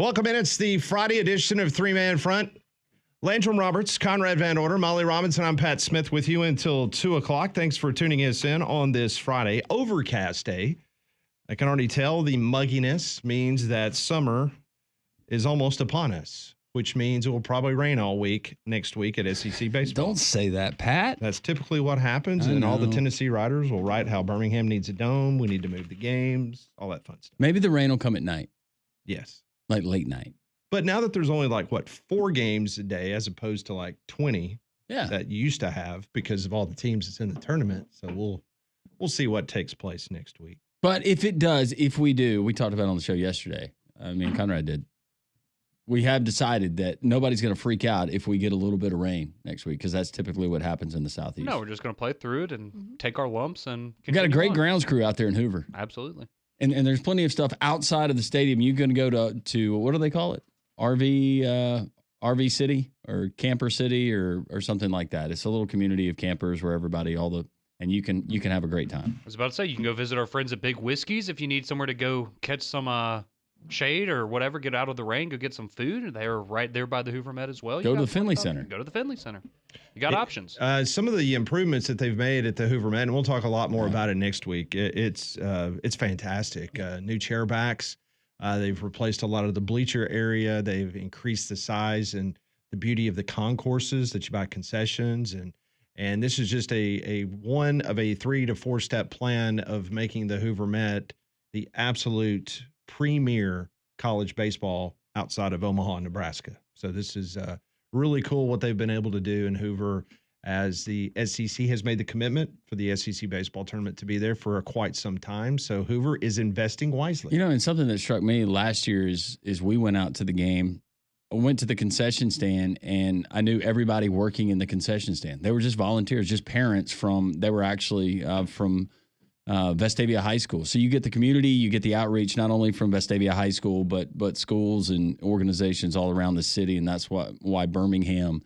Welcome in. It's the Friday edition of Three Man Front. Landrum Roberts, Conrad Van Order, Molly Robinson. I'm Pat Smith with you until 2 o'clock. Thanks for tuning us in on this Friday. Overcast day. I can already tell the mugginess means that summer is almost upon us, which means it will probably rain all week next week at SEC Baseball. Don't say that, Pat. That's typically what happens, and all the Tennessee writers will write how Birmingham needs a dome, we need to move the games, all that fun stuff. Maybe the rain will come at night. Yes. Like late night. But now that there's only 4 games a day as opposed to 20 that you used to have because of all the teams that's in the tournament. So we'll see what takes place next week. But if it does, we talked about it on the show yesterday. I mean, Conrad did. We have decided that nobody's going to freak out if we get a little bit of rain next week because that's typically what happens in the Southeast. No, we're just going to play through it and take our lumps and we've got a great grounds crew out there in Hoover. Absolutely. And there's plenty of stuff outside of the stadium. You're going to go to what do they call it? RV City or Camper City or something like that. It's a little community of campers where everybody, and you can have a great time. I was about to say, you can go visit our friends at Big Whiskey's if you need somewhere to go catch some shade or whatever, get out of the rain, go get some food. They're right there by the Hoover Met as well. Go to the Finley Center. Go to the Finley Center. You got options. Some of the improvements that they've made at the Hoover Met, and we'll talk a lot more about it next week. It's fantastic. New chair backs. They've replaced a lot of the bleacher area. They've increased the size and the beauty of the concourses that you buy concessions. And this is just a one of a 3 to 4 step plan of making the Hoover Met the absolute premier college baseball outside of Omaha, Nebraska. So this is really cool what they've been able to do in Hoover as the SEC has made the commitment for the SEC baseball tournament to be there for quite some time. So Hoover is investing wisely. And something that struck me last year is we went out to the game, went to the concession stand, and I knew everybody working in the concession stand. They were just volunteers, just parents from Vestavia High School. So you get the community, you get the outreach, not only from Vestavia High School, but schools and organizations all around the city. And that's why Birmingham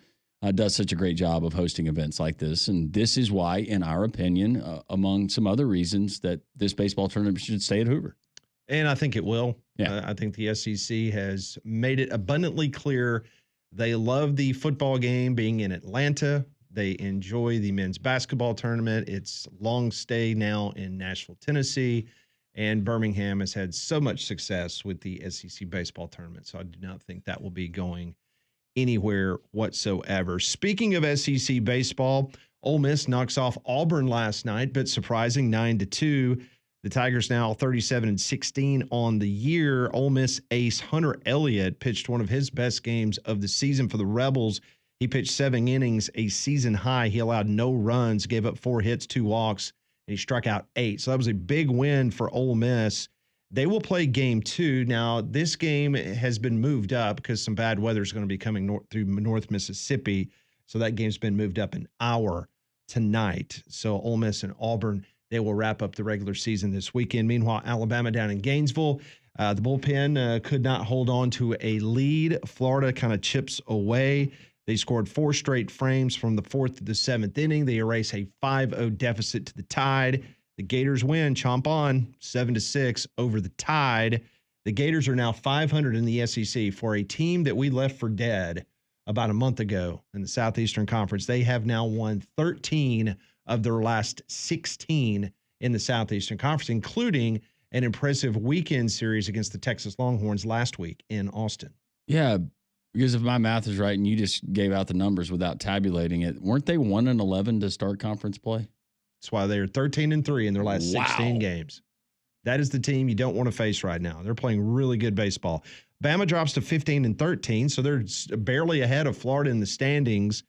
does such a great job of hosting events like this. And this is why, in our opinion, among some other reasons, that this baseball tournament should stay at Hoover. And I think it will. Yeah. I think the SEC has made it abundantly clear they love the football game being in Atlanta. They enjoy the men's basketball tournament. It's long stay now in Nashville, Tennessee. And Birmingham has had so much success with the SEC baseball tournament. So I do not think that will be going anywhere whatsoever. Speaking of SEC baseball, Ole Miss knocks off Auburn last night, but surprising 9-2. The Tigers now 37-16 on the year. Ole Miss ace Hunter Elliott pitched one of his best games of the season for the Rebels. He pitched 7 innings, a season high. He allowed no runs, gave up 4 hits, 2 walks, and he struck out 8. So that was a big win for Ole Miss. They will play game 2. Now, this game has been moved up because some bad weather is going to be coming through North Mississippi. So that game's been moved up an hour tonight. So Ole Miss and Auburn, they will wrap up the regular season this weekend. Meanwhile, Alabama down in Gainesville, the bullpen could not hold on to a lead. Florida kind of chips away. They scored 4 straight frames from the 4th to the 7th inning. They erase a 5-0 deficit to the Tide. The Gators win, chomp on, 7-6 over the Tide. The Gators are now 500 in the SEC. For a team that we left for dead about a month ago in the Southeastern Conference, they have now won 13 of their last 16 in the Southeastern Conference, including an impressive weekend series against the Texas Longhorns last week in Austin. Yeah, because if my math is right and you just gave out the numbers without tabulating it, weren't they 1-11 to start conference play? That's why they are 13-3 in their last 16 games. That is the team you don't want to face right now. They're playing really good baseball. Bama drops to 15-13, so they're barely ahead of Florida in the standings.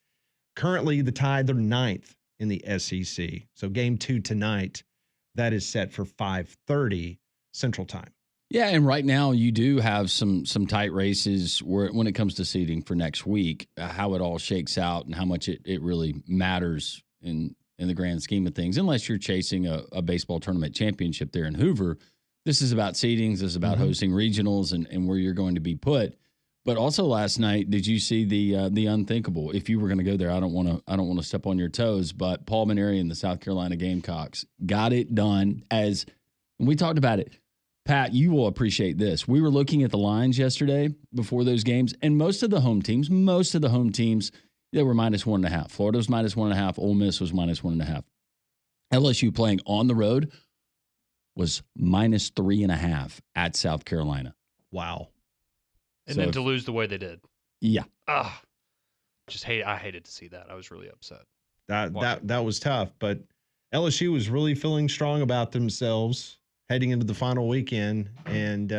Currently, the Tide, they're 9th in the SEC. So game 2 tonight, that is set for 5:30 Central Time. Yeah, and right now you do have some tight races when it comes to seeding for next week, how it all shakes out and how much it really matters in the grand scheme of things, unless you're chasing a baseball tournament championship there in Hoover. This is about seedings. This is about hosting regionals and where you're going to be put. But also last night, did you see the unthinkable? If you were going to go there, I don't want to step on your toes, but Paul Maneri and the South Carolina Gamecocks got it done. As we talked about it, Pat, you will appreciate this. We were looking at the lines yesterday before those games, and most of the home teams, they were -1.5. Florida was -1.5. Ole Miss was -1.5. LSU playing on the road was -3.5 at South Carolina. Wow. And then to lose the way they did. Yeah. I hated to see that. I was really upset. That was tough, but LSU was really feeling strong about themselves heading into the final weekend. And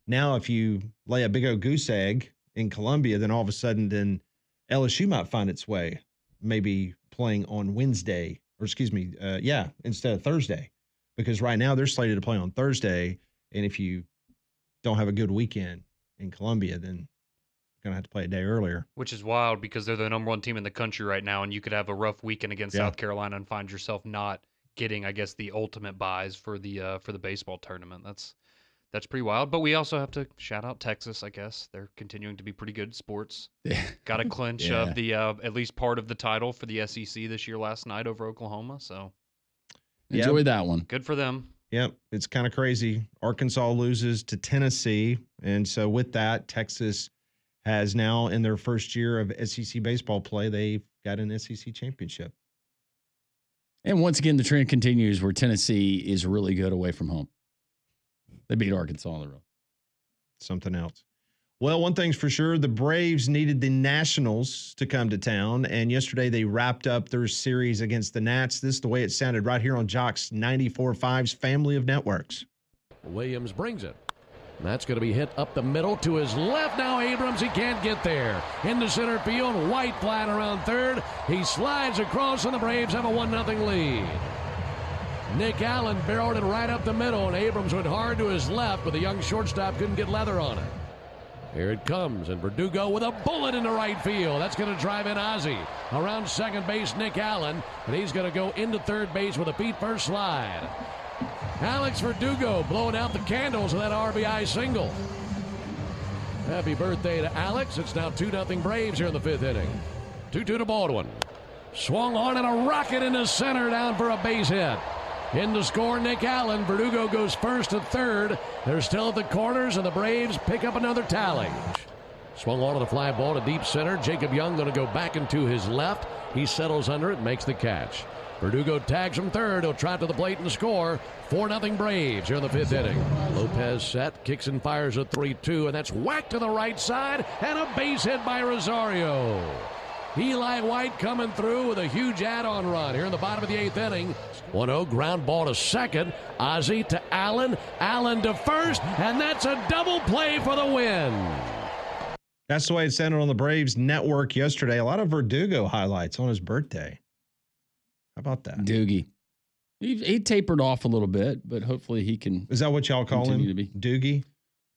now if you lay a big old goose egg in Columbia, then all of a sudden then LSU might find its way maybe playing on Wednesday, or instead of Thursday, because right now they're slated to play on Thursday. And if you don't have a good weekend in Columbia, then you're going to have to play a day earlier. Which is wild because they're the number one team in the country right now, and you could have a rough weekend against South Carolina and find yourself not getting, I guess, the ultimate buys for the baseball tournament. That's pretty wild. But we also have to shout out Texas, I guess. They're continuing to be pretty good at sports. Got a clinch of the at least part of the title for the SEC this year last night over Oklahoma. So enjoy that one. Good for them. Yep, it's kind of crazy. Arkansas loses to Tennessee, and so with that, Texas has now, in their first year of SEC baseball play, they've got an SEC championship. And once again, the trend continues where Tennessee is really good away from home. They beat Arkansas on the road. Something else. Well, one thing's for sure, the Braves needed the Nationals to come to town, and yesterday they wrapped up their series against the Nats. This is the way it sounded right here on Jock's 94.5's Family of Networks. Williams brings it. That's going to be hit up the middle to his left. Now Abrams, he can't get there. Into center field, White flat around third. He slides across, and the Braves have a 1-0 lead. Nick Allen barreled it right up the middle, and Abrams went hard to his left, but the young shortstop couldn't get leather on it. Here it comes, and Verdugo with a bullet into right field. That's going to drive in Ozzie. Around second base, Nick Allen, and he's going to go into third base with a feet-first slide. Alex Verdugo blowing out the candles of that RBI single. Happy birthday to Alex. It's now 2-0 Braves here in the fifth inning. 2-2 to Baldwin. Swung on and a rocket into center down for a base hit. In the score, Nick Allen. Verdugo goes first to third. They're still at the corners, and the Braves pick up another tally. Swung on to the fly ball to deep center. Jacob Young going to go back into his left. He settles under it, makes the catch. Verdugo tags from third. He'll trot to the plate and score. 4-0 Braves here in the fifth inning. Lopez set, kicks and fires a 3-2, and that's whacked to the right side, and a base hit by Rosario. Eli White coming through with a huge add-on run here in the bottom of the eighth inning. 1-0, ground ball to second. Ozzie to Allen. Allen to first, and that's a double play for the win. That's the way it sounded on the Braves network yesterday. A lot of Verdugo highlights on his birthday. How about that? Doogie. He tapered off a little bit, but hopefully he can. Is that what y'all call him? Doogie?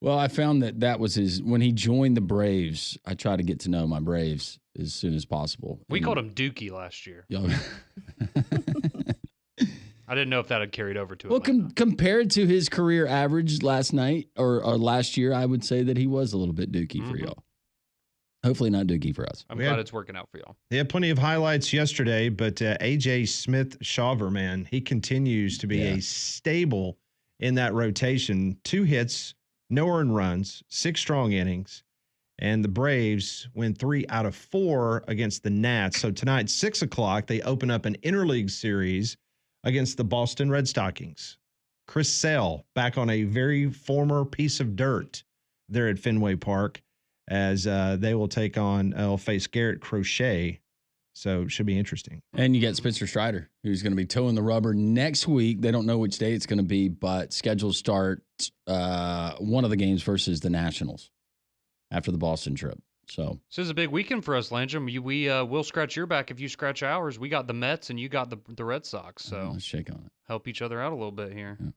Well, I found that was his. When he joined the Braves, I tried to get to know my Braves as soon as possible. We called him Dookie last year. I didn't know if that had carried over to him. Well, compared to his career average last night or last year, I would say that he was a little bit Dookie for y'all. Hopefully not Dookie for us. I'm glad it's working out for y'all. They had plenty of highlights yesterday, but A.J. Smith-Shawver, man, he continues to be a staple in that rotation. 2 hits, no earned runs, 6 strong innings, and the Braves win 3 out of 4 against the Nats. So tonight, 6 o'clock, they open up an interleague series against the Boston Red Stockings. Chris Sale back on a very former piece of dirt there at Fenway Park, as they will face Garrett Crochet. So it should be interesting. And you get Spencer Strider, who's going to be toeing the rubber next week. They don't know which day it's going to be, but scheduled start one of the games versus the Nationals after the Boston trip. So this is a big weekend for us, Landrum. We'll scratch your back if you scratch ours. We got the Mets and you got the Red Sox. So let's shake on it. Help each other out a little bit here. Yeah.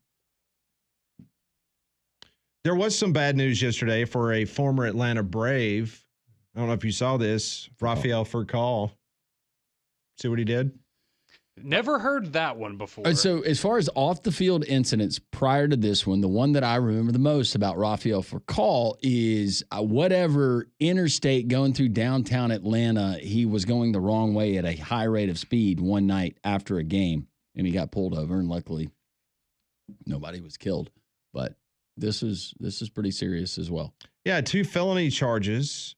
There was some bad news yesterday for a former Atlanta Brave. I don't know if you saw this. Rafael Furcal. See what he did? Never heard that one before. So as far as off-the-field incidents prior to this one, the one that I remember the most about Rafael Furcal is whatever interstate going through downtown Atlanta, he was going the wrong way at a high rate of speed one night after a game, and he got pulled over, and luckily nobody was killed. But this is pretty serious as well. Yeah, 2 felony charges.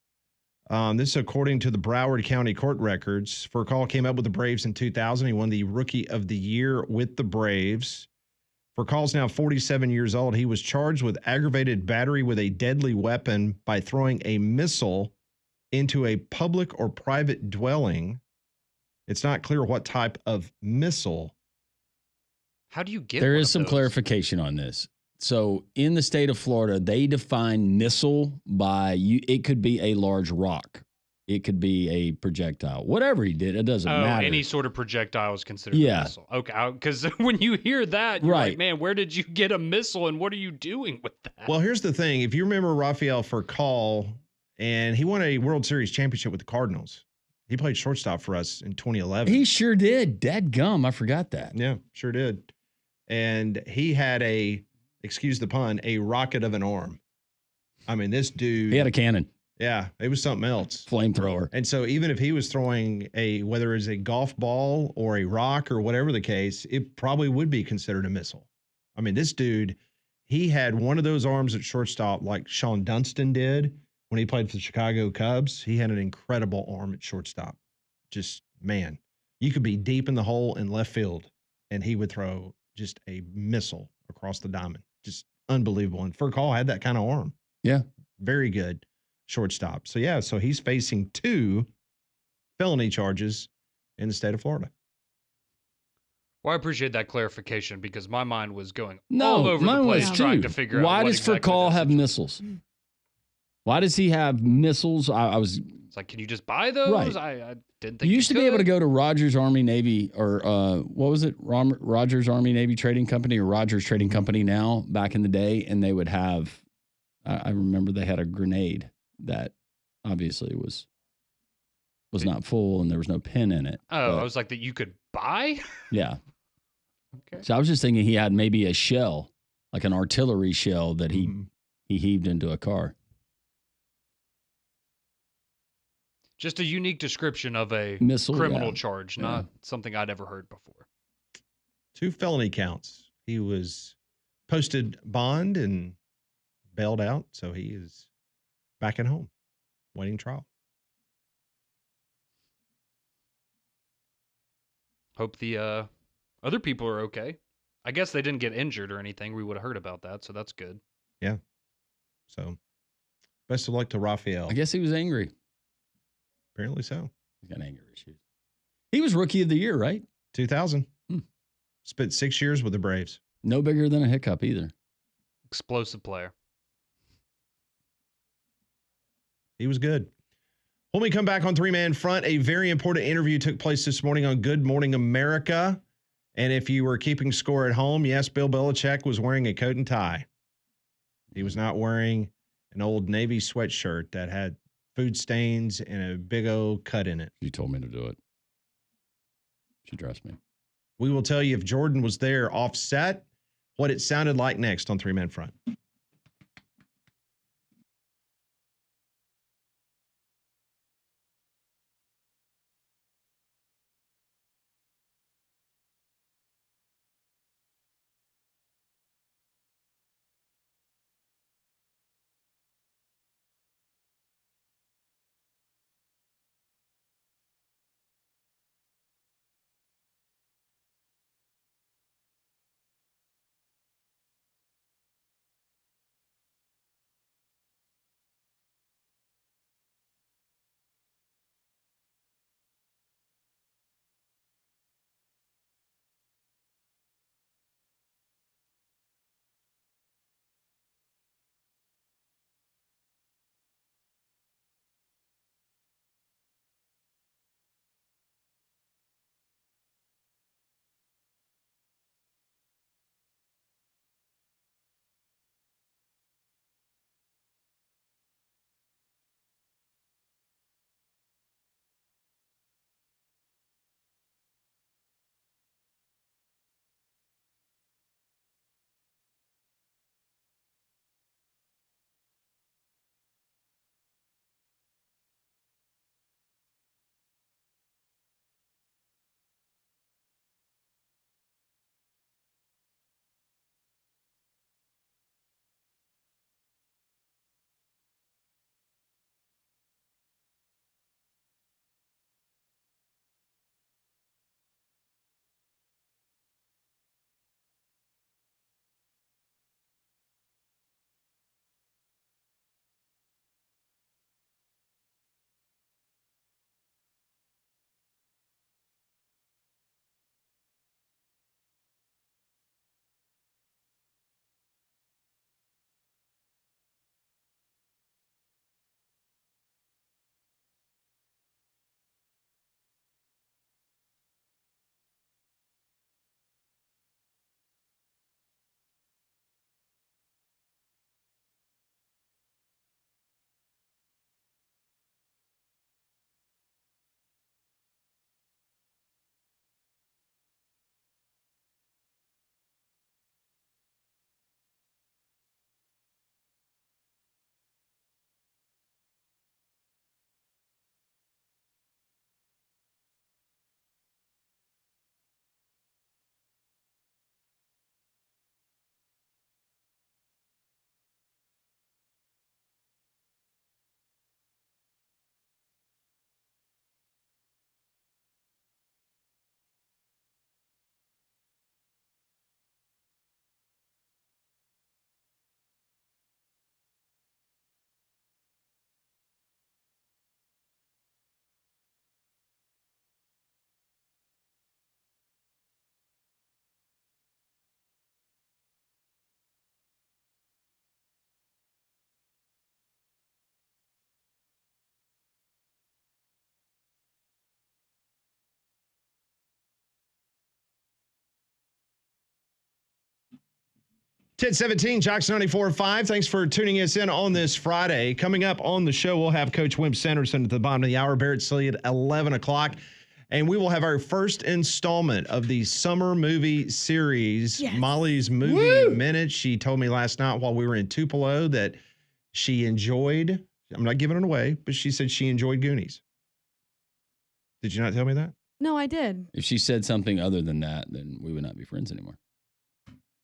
This is according to the Broward County court records. Furcall came up with the Braves in 2000. He won the Rookie of the Year with the Braves. Furcall's now 47 years old. He was charged with aggravated battery with a deadly weapon by throwing a missile into a public or private dwelling. It's not clear what type of missile. How do you get There one is of some those? clarification on this. So in the state of Florida, they define missile by it could be a large rock. It could be a projectile. Whatever he did, it doesn't matter. Any sort of projectile is considered Yeah. a missile. Okay, because when you hear that, you're Right. like, man, where did you get a missile and what are you doing with that? Well, here's the thing. If you remember Rafael Furcal, and he won a World Series championship with the Cardinals. He played shortstop for us in 2011. He sure did. Dadgum, I forgot that. Yeah, sure did. And he had excuse the pun, a rocket of an arm. I mean, this dude. He had a cannon, Yeah, it was something else. flamethrower. And so even if he was throwing whether it's a golf ball or a rock or whatever the case, it probably would be considered a missile. I mean, this dude, he had one of those arms at shortstop like Sean Dunston did when he played for the Chicago Cubs. He had an incredible arm at shortstop. Just, man, you could be deep in the hole in left field and he would throw just a missile across the diamond. Just unbelievable. And Furcal had that kind of arm. Yeah. Very good shortstop. So, yeah, so he's facing 2 felony charges in the state of Florida. Well, I appreciate that clarification because my mind was going No, all over mine the place was trying too. to figure out Why what does exactly Furcal that have situation- missiles? Why does he have missiles? I was It's like, can you just buy those? Right. I didn't think you used to be able to could. go to Rogers Army Navy or what was it? Rogers Army Navy Trading Company or Rogers Trading Company now back in the day, and they would have. I remember they had a grenade that obviously was not full and there was no pin in it. Oh, but, I was like, that you could buy? yeah. Okay. So I was just thinking he had maybe a shell, like an artillery shell that he heaved into a car. Just a unique description of a Missile, criminal yeah. charge, Yeah. not something I'd ever heard before. 2 felony counts. He was posted bond and bailed out. So he is back at home waiting trial. Hope the other people are okay. I guess they didn't get injured or anything. We would have heard about that, so that's good. Yeah. So best of luck to Rafael. I guess he was angry. Apparently so. He's got anger issues. He was Rookie of the Year, right? 2000. Hmm. Spent 6 years with the Braves. No bigger than a hiccup either. Explosive player. He was good. When we come back on 3-Man Front, a very important interview took place this morning on Good Morning America. And if you were keeping score at home, yes, Bill Belichick was wearing a coat and tie. He was not wearing an old Navy sweatshirt that had food stains and a big old cut in it. She told me to do it. She dressed me. We will tell you if Jordan was there offset, what it sounded like next on 3-Man Front. 10:17, Jocks 94.5. Thanks for tuning us in on this Friday. Coming up on the show, we'll have Coach Wimp Sanderson at the bottom of the hour. Barrett Silly at 11 o'clock. And we will have our first installment of the summer movie series, Yes. Molly's Movie Minute. She told me last night while we were in Tupelo that she enjoyed, I'm not giving it away, but she said she enjoyed Goonies. Did you not tell me that? No, I did. If she said something other than that, then we would not be friends anymore.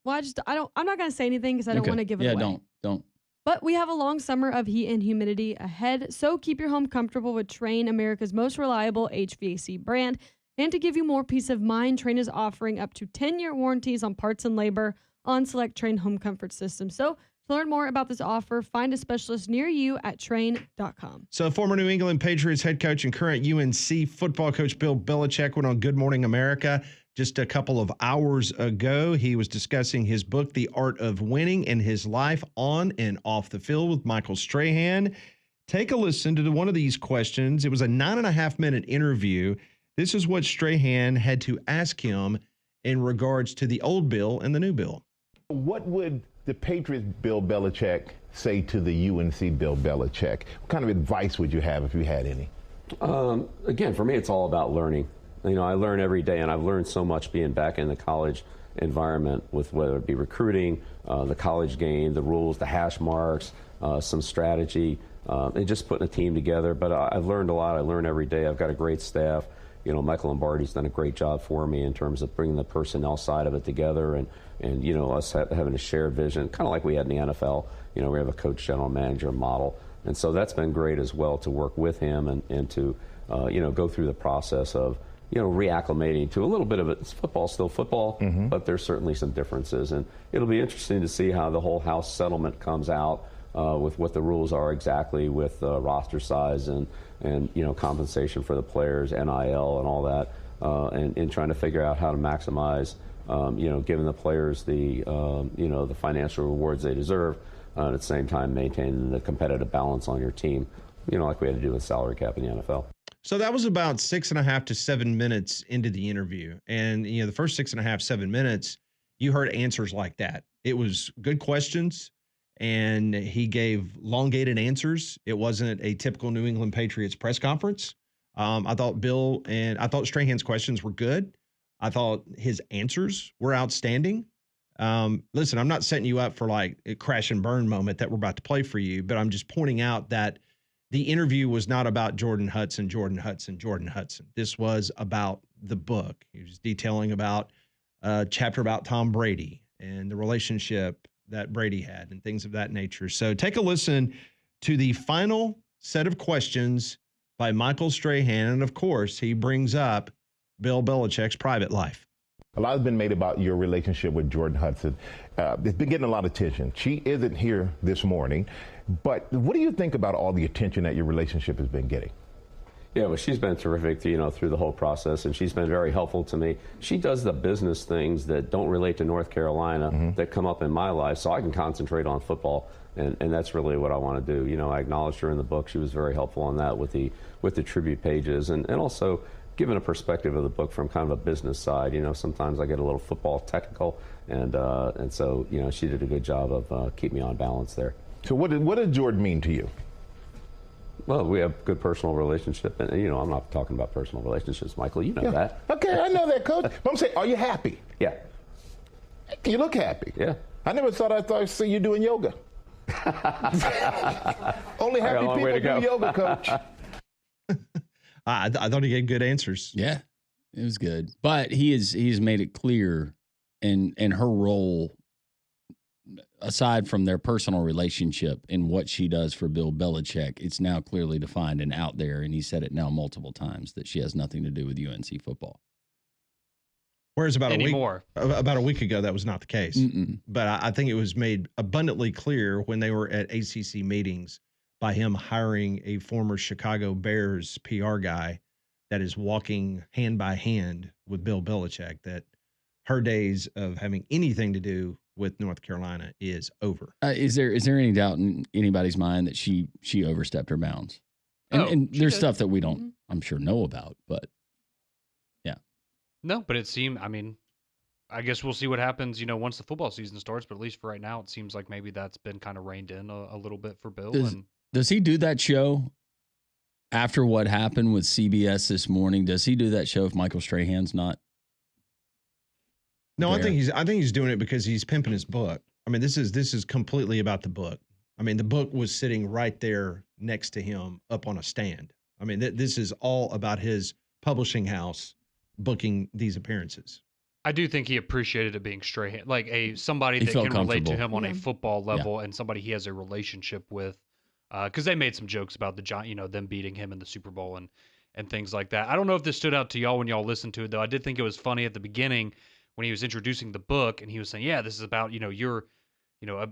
Well, I'm not going to say anything because I don't want to give it away. Yeah, don't. But we have a long summer of heat and humidity ahead, so keep your home comfortable with Trane, America's most reliable HVAC brand. And to give you more peace of mind, Trane is offering up to 10-year warranties on parts and labor on select Trane home comfort systems. So to learn more about this offer, find a specialist near you at Trane.com. So former New England Patriots head coach and current UNC football coach Bill Belichick went on Good Morning America just a couple of hours ago. He was discussing his book, The Art of Winning, and his life on and off the field with Michael Strahan. Take a listen to one of these questions. It was a 9.5-minute interview. This is what Strahan had to ask him in regards to the old Bill and the new Bill. What would the Patriots Bill Belichick say to the UNC Bill Belichick? What kind of advice would you have if you had any? Again, for me, it's all about learning. You know, I learn every day, and I've learned so much being back in the college environment with whether it be recruiting, the college game, the rules, the hash marks, some strategy, and just putting a team together. But I've learned a lot. I learn every day. I've got a great staff. You know, Michael Lombardi's done a great job for me in terms of bringing the personnel side of it together and you know, us having a shared vision, kind of like we had in the NFL. You know, we have a coach, general manager model. And so that's been great as well to work with him and to, you know, go through the process of, you know, reacclimating to a little bit of it. It's football, still football, but there's certainly some differences. And it'll be interesting to see how the whole House settlement comes out with what the rules are exactly with roster size and you know, compensation for the players, NIL and all that, and trying to figure out how to maximize, you know, giving the players the, you know, the financial rewards they deserve, at the same time maintaining the competitive balance on your team, you know, like we had to do with salary cap in the NFL. So that was about 6.5 to 7 minutes into the interview. And, you know, the first 6.5, 7 minutes, you heard answers like that. It was good questions, and he gave elongated answers. It wasn't a typical New England Patriots press conference. I thought Strahan's questions were good. I thought his answers were outstanding. Listen, I'm not setting you up for like a crash and burn moment that we're about to play for you, but I'm just pointing out that the interview was not about Jordan Hudson. This was about the book. He was detailing about a chapter about Tom Brady and the relationship that Brady had and things of that nature. So take a listen to the final set of questions by Michael Strahan. And of course, he brings up Bill Belichick's private life. A lot has been made about your relationship with Jordan Hudson. It's been getting a lot of attention. She isn't here this morning, but what do you think about all the attention that your relationship has been getting? Yeah, well, she's been terrific, you know, through the whole process, and she's been very helpful to me. She does the business things that don't relate to North Carolina that come up in my life, so I can concentrate on football, and that's really what I want to do. You know, I acknowledged her in the book. She was very helpful on that with the tribute pages, and also giving a perspective of the book from kind of a business side. You know, sometimes I get a little football technical, and so, you know, she did a good job of keeping me on balance there. So what did Jordan mean to you? Well, we have a good personal relationship, and, you know, I'm not talking about personal relationships, Michael. You know that. Okay, I know that, Coach. But I'm saying, are you happy? Yeah. You look happy. Yeah. I never thought I'd see you doing yoga. Only happy people do yoga, Coach. I thought he gave good answers. Yeah, it was good. But he's made it clear in her role, aside from their personal relationship and what she does for Bill Belichick, it's now clearly defined and out there. And he said it now multiple times that she has nothing to do with UNC football. Whereas about a week ago, that was not the case. But I think it was made abundantly clear when they were at ACC meetings by him hiring a former Chicago Bears PR guy that is walking hand by hand with Bill Belichick, that her days of having anything to do with North Carolina is over. Is there any doubt in anybody's mind that she overstepped her bounds? And there's stuff that we don't, I'm sure, know about, but yeah. No, but it seemed, I mean, I guess we'll see what happens, once the football season starts. But at least for right now, it seems like maybe that's been kind of reined in a little bit for Bill. Does he do that show after what happened with CBS this morning? Does he do that show if Michael Strahan's not? No, there? I think he's doing it because he's pimping his book. I mean, this is completely about the book. I mean, the book was sitting right there next to him up on a stand. I mean, this is all about his publishing house booking these appearances. I do think he appreciated it being Strahan, like somebody He that felt can relate to comfortable. him on a football level and somebody he has a relationship with. Because they made some jokes about them beating him in the Super Bowl and things like that. I don't know if this stood out to y'all when y'all listened to it, though. I did think it was funny at the beginning when he was introducing the book and he was saying, yeah, this is about, your,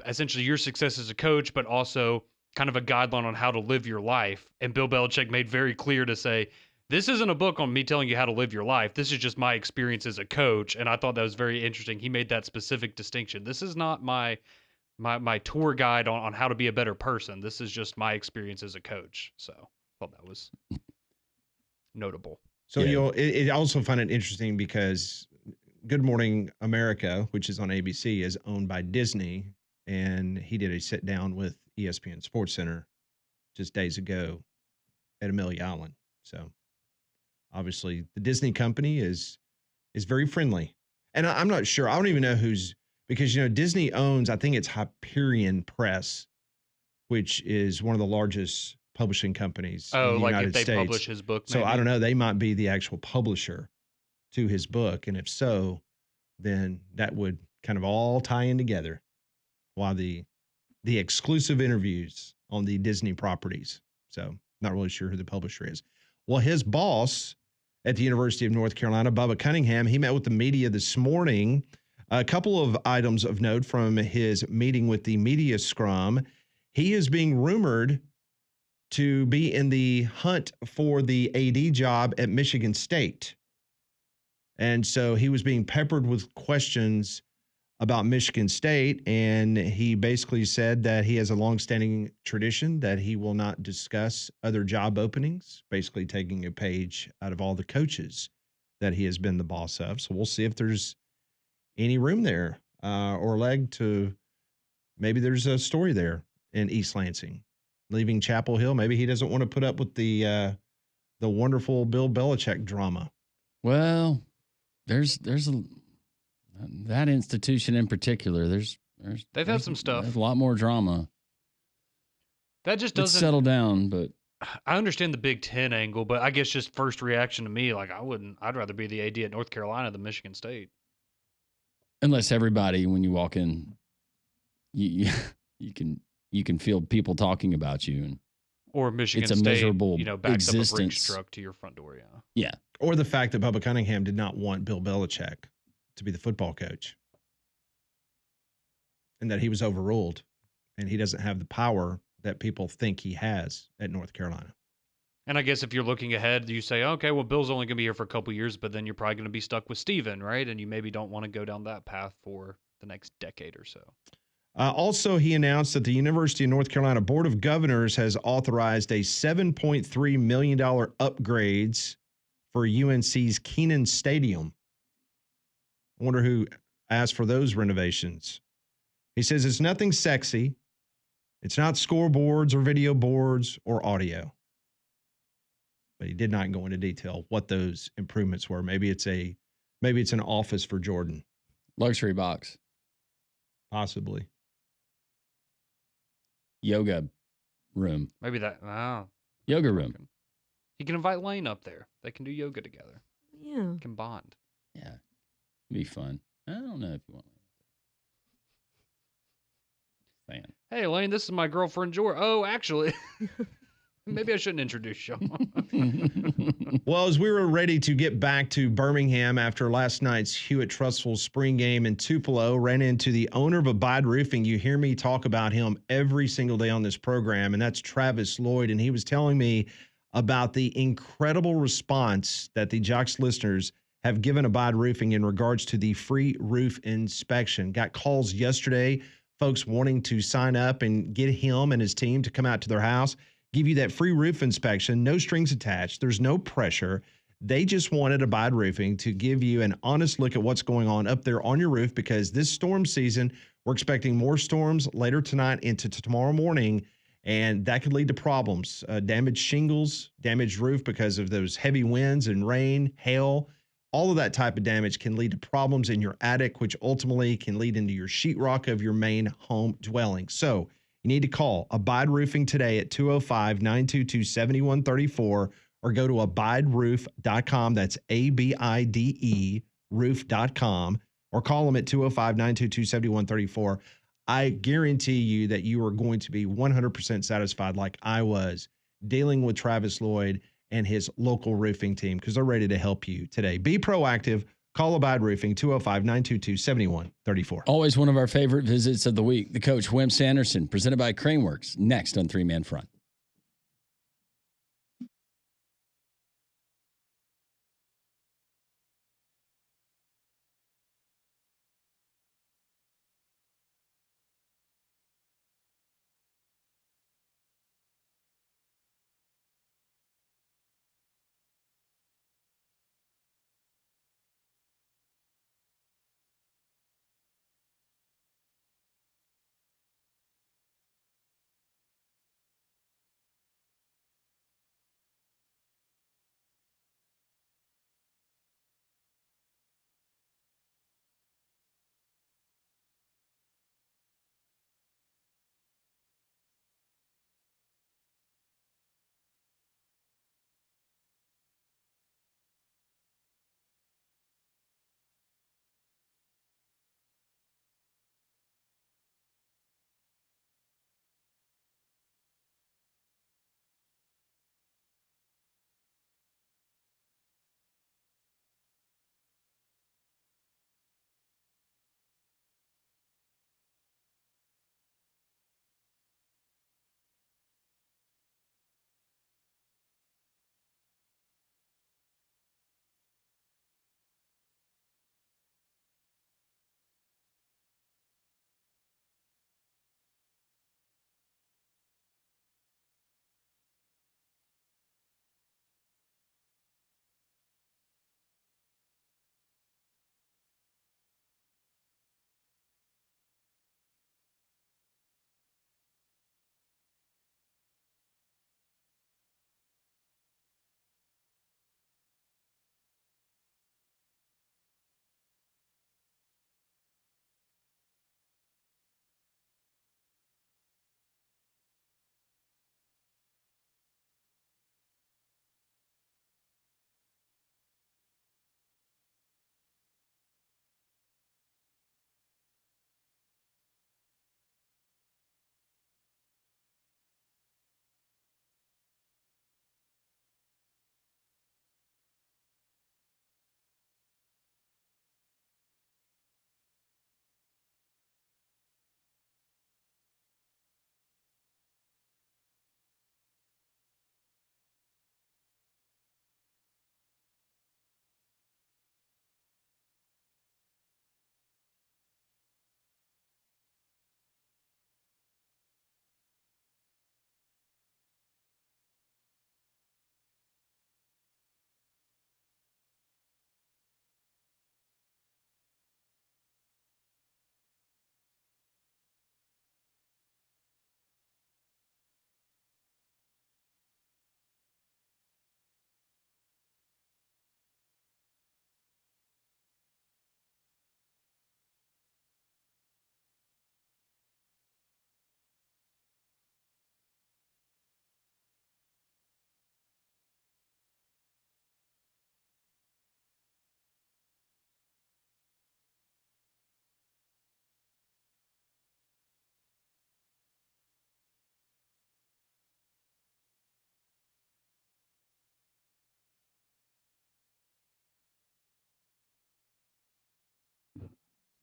essentially your success as a coach, but also kind of a guideline on how to live your life. And Bill Belichick made very clear to say, this isn't a book on me telling you how to live your life. This is just my experience as a coach. And I thought that was very interesting. He made that specific distinction. This is not my tour guide on how to be a better person. This is just my experience as a coach. So I thought that was notable. So I also find it interesting because Good Morning America, which is on ABC, is owned by Disney. And he did a sit down with ESPN SportsCenter just days ago at Amelia Island. So obviously the Disney company is very friendly. And I'm not sure. I don't even know who's, because, Disney owns, I think it's Hyperion Press, which is one of the largest publishing companies in the United States. If they publish his book, maybe? So I don't know. They might be the actual publisher to his book. And if so, then that would kind of all tie in together while the exclusive interviews on the Disney properties. So not really sure who the publisher is. Well, his boss at the University of North Carolina, Bubba Cunningham, he met with the media this morning. A couple of items of note from his meeting with the media scrum. He is being rumored to be in the hunt for the AD job at Michigan State. And so he was being peppered with questions about Michigan State, and he basically said that he has a longstanding tradition that he will not discuss other job openings, basically taking a page out of all the coaches that he has been the boss of. So we'll see if there's any room there or leg to, maybe there's a story there in East Lansing. Leaving Chapel Hill, maybe he doesn't want to put up with the wonderful Bill Belichick drama. Well, there's that institution in particular. They've had some stuff. There's a lot more drama. That just doesn't settle down. But I understand the Big Ten angle, but I guess just first reaction to me, like I'd rather be the AD at North Carolina than Michigan State. Unless everybody, when you walk in, you can feel people talking about you, or Michigan it's a State, miserable backs existence. up a Brinks truck to your front door. Yeah. Or the fact that Bubba Cunningham did not want Bill Belichick to be the football coach, and that he was overruled, and he doesn't have the power that people think he has at North Carolina. And I guess if you're looking ahead, you say, okay, well, Bill's only going to be here for a couple of years, but then you're probably going to be stuck with Steven, right? And you maybe don't want to go down that path for the next decade or so. Also, he announced that the University of North Carolina Board of Governors has authorized a $7.3 million upgrades for UNC's Kenan Stadium. I wonder who asked for those renovations. He says it's nothing sexy. It's not scoreboards or video boards or audio. But he did not go into detail what those improvements were. Maybe it's an office for Jordan. Luxury box. Possibly. Yoga room. Maybe that. Yoga room. He can invite Lane up there. They can do yoga together. Yeah. Can bond. Yeah. Be fun. I don't know if you want Lane. Fan. Hey, Lane, this is my girlfriend, Jordan. Oh, actually. Maybe I shouldn't introduce you. Well, as we were ready to get back to Birmingham after last night's Hewitt Trustful spring game in Tupelo, ran into the owner of Abide Roofing. You hear me talk about him every single day on this program, and that's Travis Lloyd. And he was telling me about the incredible response that the Jocks listeners have given Abide Roofing in regards to the free roof inspection. Got calls yesterday, folks wanting to sign up and get him and his team to come out to their house, give you that free roof inspection, no strings attached. There's no pressure. They just wanted Abide Roofing to give you an honest look at what's going on up there on your roof, because this storm season, we're expecting more storms later tonight into tomorrow morning, and that could lead to problems. Damaged shingles, damaged roof because of those heavy winds and rain, hail. All of that type of damage can lead to problems in your attic, which ultimately can lead into your sheetrock of your main home dwelling. So you need to call Abide Roofing today at 205-922-7134 or go to abideroof.com. That's ABIDE roof.com, or call them at 205-922-7134. I guarantee you that you are going to be 100% satisfied, like I was, dealing with Travis Lloyd and his local roofing team, because they're ready to help you today. Be proactive. Call Abide Roofing, 205-922-7134. Always one of our favorite visits of the week. The coach, Wimp Sanderson, presented by Craneworks, next on Three Man Front.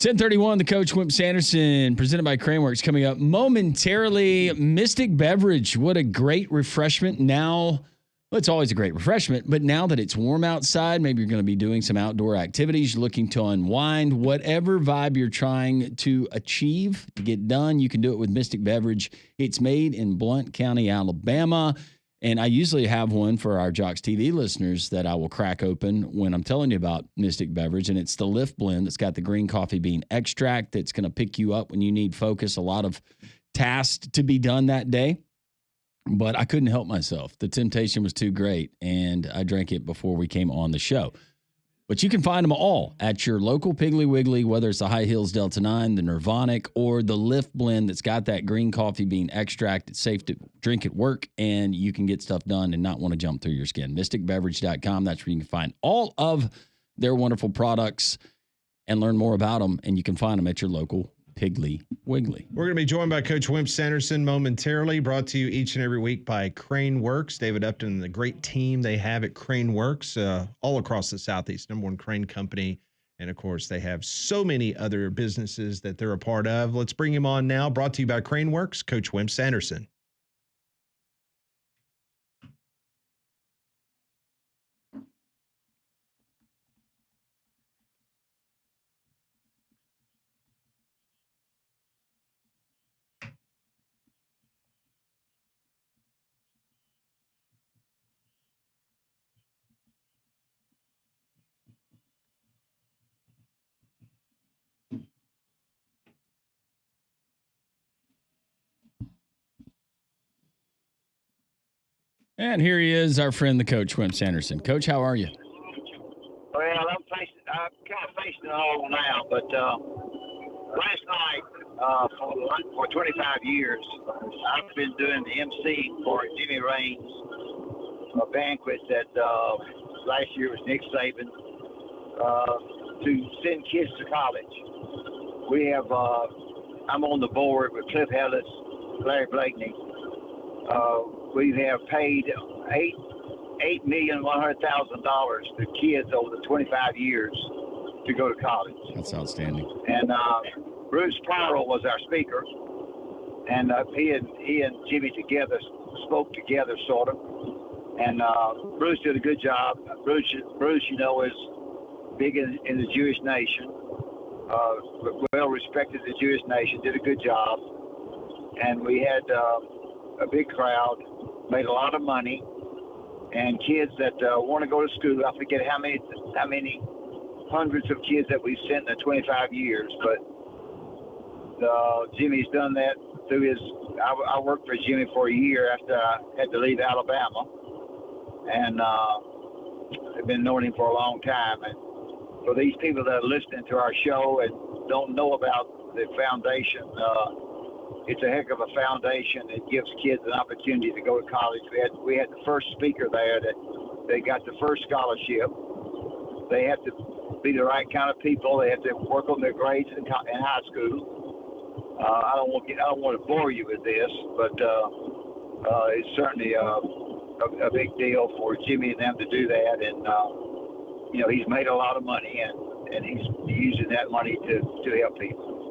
.31, the coach, Wimp Sanderson, presented by Craneworks, coming up momentarily. Mystic Beverage, what a great refreshment. Now, well, it's always a great refreshment, but now that it's warm outside, maybe you're going to be doing some outdoor activities, you're looking to unwind, whatever vibe you're trying to achieve, to get done, you can do it with Mystic Beverage. It's made in Blount County, Alabama. And I usually have one for our Jocks TV listeners that I will crack open when I'm telling you about Mystic Beverage. And it's the Lift Blend that's got the green coffee bean extract that's going to pick you up when you need focus, a lot of tasks to be done that day. But I couldn't help myself. The temptation was too great, and I drank it before we came on the show. But you can find them all at your local Piggly Wiggly, whether it's the High Heels Delta 9, the Nirvanic, or the Lift Blend that's got that green coffee bean extract. It's safe to drink at work, and you can get stuff done and not want to jump through your skin. MysticBeverage.com. That's where you can find all of their wonderful products and learn more about them, and you can find them at your local Piggly Wiggly. We're going to be joined by Coach Wimp Sanderson momentarily, brought to you each and every week by Crane Works. David Upton and the great team they have at Crane Works all across the Southeast, #1 crane company. And, of course, they have so many other businesses that they're a part of. Let's bring him on now, brought to you by Crane Works, Coach Wimp Sanderson. And here he is, our friend, the Coach Wimp Sanderson. Coach, how are you? Well, I'm kind of facing it all now, but last night, for 25 years, I've been doing the MC for Jimmy Raines, a banquet that last year was Nick Saban, to send kids to college. We have, I'm on the board with Cliff Ellis, Larry Blakeney. We have paid $8,100,000 to kids over the 25 years to go to college. That's outstanding. And Bruce Pryor was our speaker, and he and Jimmy together spoke together, sort of. And Bruce did a good job. Bruce, you know, is big in the Jewish nation, well respected in the Jewish nation. Did a good job, and we had a big crowd. Made a lot of money, and kids that want to go to school. I forget how many hundreds of kids that we've sent in the 25 years, but Jimmy's done that through his. I worked for Jimmy for a year after I had to leave Alabama, and I've been knowing him for a long time. And for these people that are listening to our show and don't know about the foundation. It's a heck of a foundation. It gives kids an opportunity to go to college. We had the first speaker there that they got the first scholarship. They have to be the right kind of people. They have to work on their grades in high school. I don't want to bore you with this, but it's certainly a big deal for Jimmy and them to do that. And you know, he's made a lot of money, and he's using that money to help people.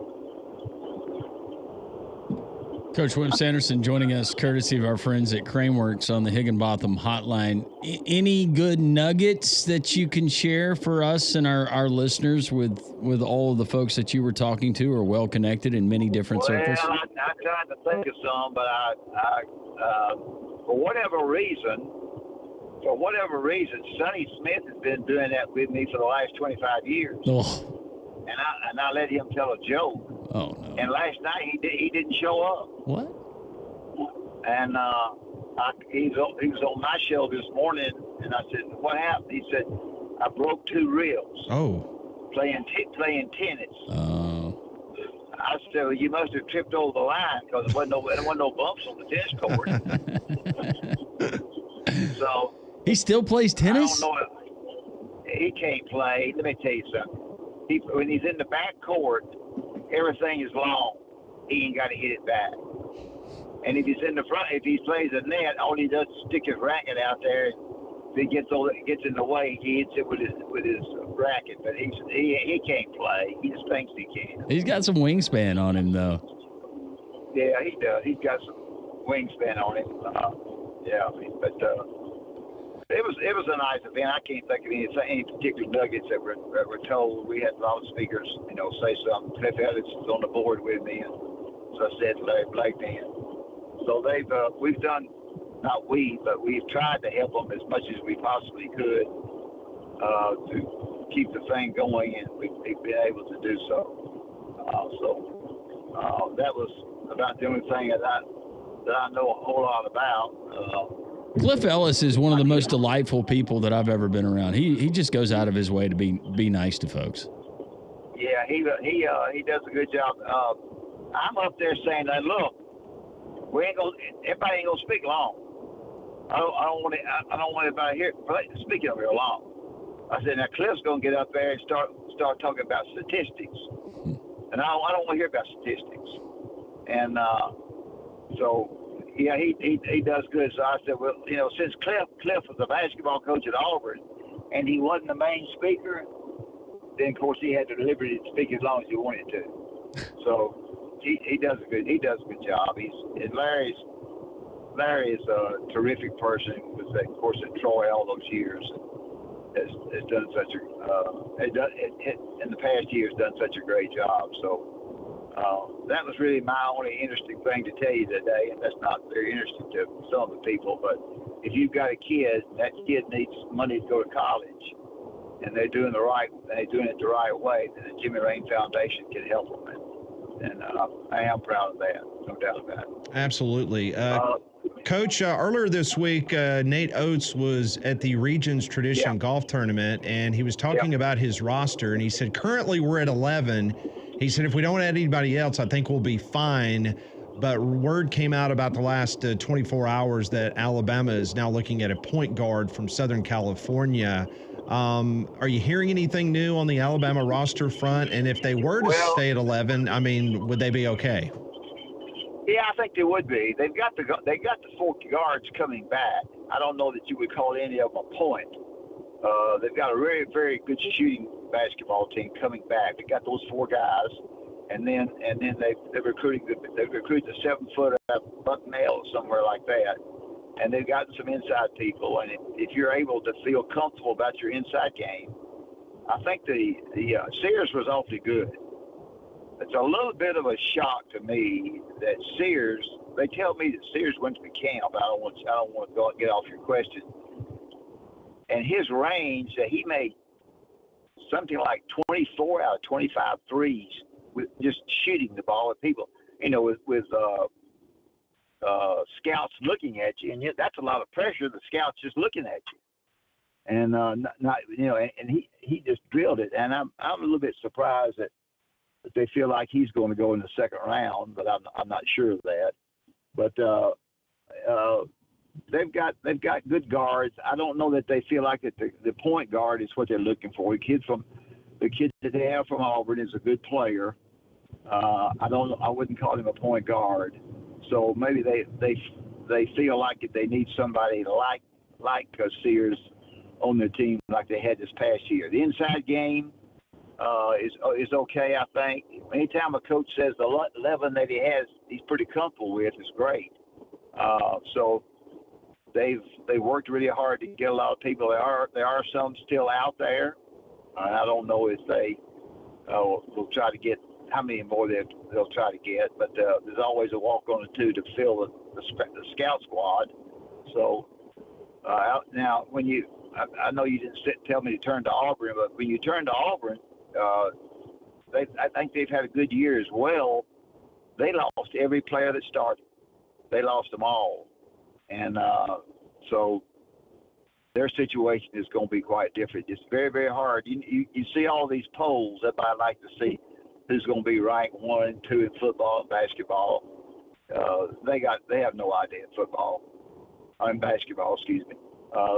Coach Wimp Sanderson joining us courtesy of our friends at Craneworks on the Higginbotham hotline. Any good nuggets that you can share for us and our listeners with all of the folks that you were talking to are well connected in many different circles? Well, I tried to think of some, but I for whatever reason, Sonny Smith has been doing that with me for the last 25 years. Oh. And I let him tell a joke. Oh no! And last night he didn't show up. What? And he was on my show this morning, and I said, "What happened?" He said, "I broke 2 ribs." Oh. Playing tennis. Oh. I said, "Well, you must have tripped over the line because there wasn't no bumps on the tennis court." So he still plays tennis? I don't know. He can't play. Let me tell you something. When he's in the back court, everything is long. He ain't got to hit it back. And if he's in the front, if he plays a net, all he does is stick his racket out there. If he gets in the way, he hits it with his racket. But he can't play. He just thinks he can. He's got some wingspan on him, though. Yeah, he does. He's got some wingspan on him. Yeah, but it was a nice event. I can't think of any particular nuggets that were told. We had a lot of speakers, say something. Cliff Ellis is on the board with me, and so I said Larry Blakeney. So we've done not we, but we've tried to help them as much as we possibly could to keep the thing going, and we've been able to do so. That was about the only thing that I know a whole lot about. Cliff Ellis is one of the most delightful people that I've ever been around. He just goes out of his way to be nice to folks. Yeah, he does a good job. I'm up there saying that, look, everybody ain't gonna speak long. I don't want anybody here speaking over here long. I said, now Cliff's gonna get up there and start talking about statistics, and I don't want to hear about statistics. And so yeah, he does good. So I said, well, since Cliff was a basketball coach at Auburn, and he wasn't the main speaker, then of course he had the liberty to speak as long as he wanted to. So he does a good job. Larry is a terrific person. He was, of course, at Troy all those years. Has done such in the past years done such a great job. So that was really my only interesting thing to tell you today, and that's not very interesting to some of the people. But if you've got a kid, that kid needs money to go to college, and they're doing it the right way, then the Jimmy Rain Foundation can help them. And I am proud of that, no doubt about it. Absolutely. Coach, earlier this week, Nate Oates was at the Regions Tradition Golf Tournament, and he was talking about his roster, and he said, currently we're at 11. He said, if we don't add anybody else, I think we'll be fine. But word came out about the last 24 hours that Alabama is now looking at a point guard from Southern California. Are you hearing anything new on the Alabama roster front? And if they were to stay at 11, I mean, would they be okay? Yeah, I think they would be. They got the 4 guards coming back. I don't know that you would call any of them a point. They've got a very, very good shooting basketball team coming back. They got those 4 guys, and then they're recruiting the 7-footer Bucknell somewhere like that. And they've gotten some inside people. And if you're able to feel comfortable about your inside game, I think the Sears was awfully good. It's a little bit of a shock to me that Sears. They tell me that Sears went to the camp. I don't want to get off your question. And his range that he made something like 24 out of 25 threes with just shooting the ball at people. With scouts looking at you, and that's a lot of pressure. The scouts just looking at you, and and he just drilled it. And I'm a little bit surprised that they feel like he's going to go in the second round, but I'm not sure of that. But they've got good guards. I don't know that they feel like that the point guard is what they're looking for. The kid that they have from Auburn is a good player. I wouldn't call him a point guard. So maybe they feel like they need somebody like Sears on their team like they had this past year. The inside game is okay, I think. Anytime a coach says the 11 that he has, he's pretty comfortable with, is great. So they worked really hard to get a lot of people. There are some still out there. I don't know if they will try to get how many more they'll try to get, but there's always a walk on the 2 to fill the scout squad. So now I know you didn't tell me to turn to Auburn, but when you turn to Auburn, I think they've had a good year as well. They lost every player that started. They lost them all. And so their situation is going to be quite different. It's very, very hard. You see all these polls that I like to see who's going to be ranked 1 and 2 in football and basketball. They have no idea in basketball, excuse me.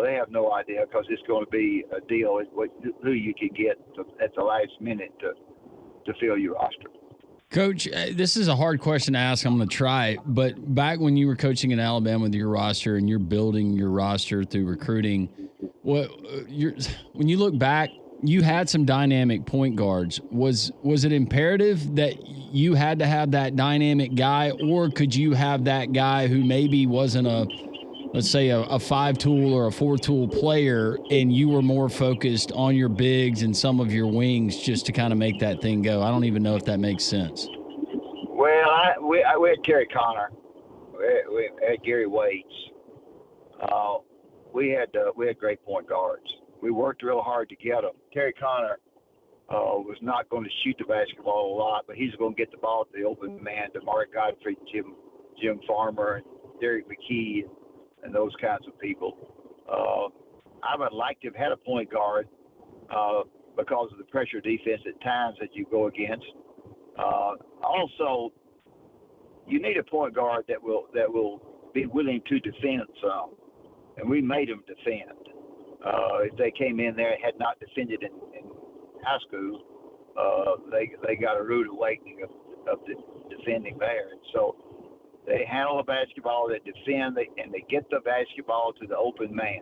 They have no idea because it's going to be a deal with who you can get at the last minute to fill your roster. Coach, this is a hard question to ask. I'm going to try. But back when you were coaching in Alabama with your roster and you're building your roster through recruiting, when you look back, you had some dynamic point guards. Was it imperative that you had to have that dynamic guy, or could you have that guy who maybe wasn't let's say a 5-tool or a 4-tool player, and you were more focused on your bigs and some of your wings just to kind of make that thing go? I don't even know if that makes sense. Well, we had Terry Connor. We had Gary Waits. we had great point guards. We worked real hard to get them. Terry Connor was not going to shoot the basketball a lot, but he's going to get the ball to the open man, to Mark Godfrey, Jim Farmer, and Derek McKee, and those kinds of people. I would like to have had a point guard because of the pressure defense at times that you go against. Also, you need a point guard that will be willing to defend some, and we made them defend. If they came in there and had not defended in high school, they got a rude awakening of the defending there. And so they handle the basketball, they defend, and they get the basketball to the open man.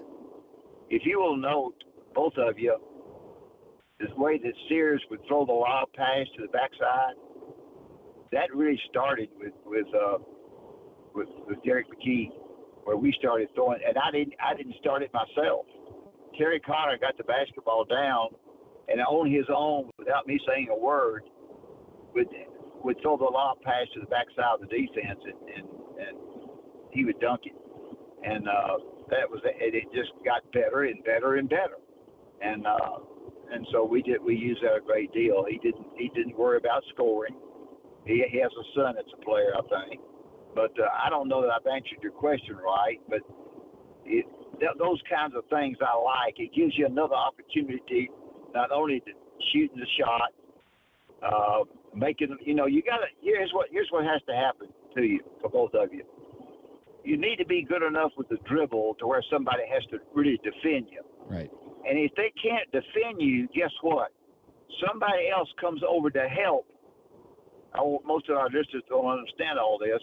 If you will note, both of you, the way that Sears would throw the lob pass to the backside, that really started with Derek McKee, where we started throwing, and I didn't start it myself. Terry Connor got the basketball down, and on his own, without me saying a word, would throw the lob pass to the backside of the defense, and he would dunk it. And that was it. It just got better and better and better, and so we used that a great deal. He didn't worry about scoring. He has a son that's a player, I think. But I don't know that I've answered your question right. But those kinds of things I like. It gives you another opportunity, not only to shooting the shot, making. You got to. Here's what has to happen to you, for both of you. You need to be good enough with the dribble to where somebody has to really defend you. Right. And if they can't defend you, guess what? Somebody else comes over to help. Most of our listeners don't understand all this.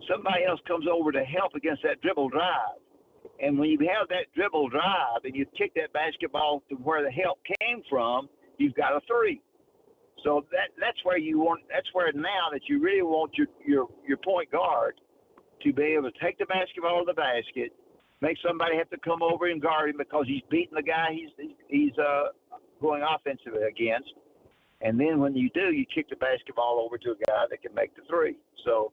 Somebody else comes over to help against that dribble drive. And when you have that dribble drive and you kick that basketball to where the help came from, you've got a three. So that's where now that you really want your point guard to be able to take the basketball to the basket, make somebody have to come over and guard him because he's beating the guy he's going offensively against. And then when you do, you kick the basketball over to a guy that can make the three. So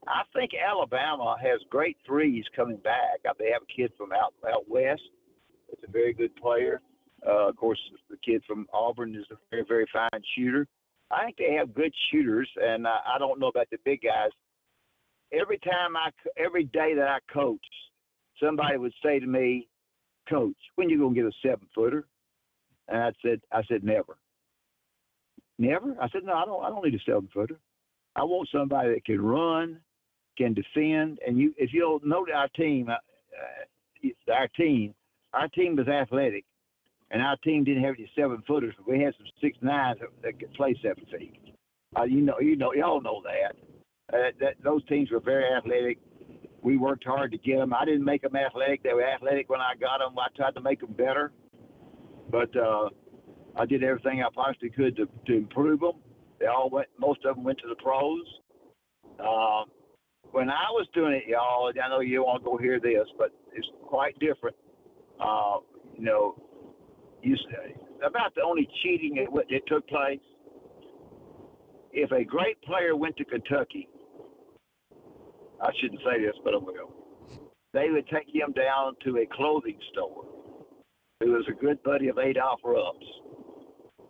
I think Alabama has great threes coming back. They have a kid from out west that's a very good player. Of course, the kid from Auburn is a very, very fine shooter. I think they have good shooters, and I don't know about the big guys. Every day that I coach, somebody would say to me, "Coach, when you gonna get a 7-footer?" And I said, "Never." Never? I said, "No, I don't need a 7-footer. I want somebody that can run, can defend." And if you'll note our team was athletic, and our team didn't have any 7-footers, but we had some 6'9" that could play 7 feet. Y'all know that. Those teams were very athletic. We worked hard to get them. I didn't make them athletic. They were athletic when I got them. I tried to make them better, but I did everything I possibly could to improve them. Most of them went to the pros. When I was doing it, y'all, I know you don't want to go hear this, but it's quite different. About the only cheating that took place. If a great player went to Kentucky, I shouldn't say this, but I will. They would take him down to a clothing store. It was a good buddy of Adolph Rupp's,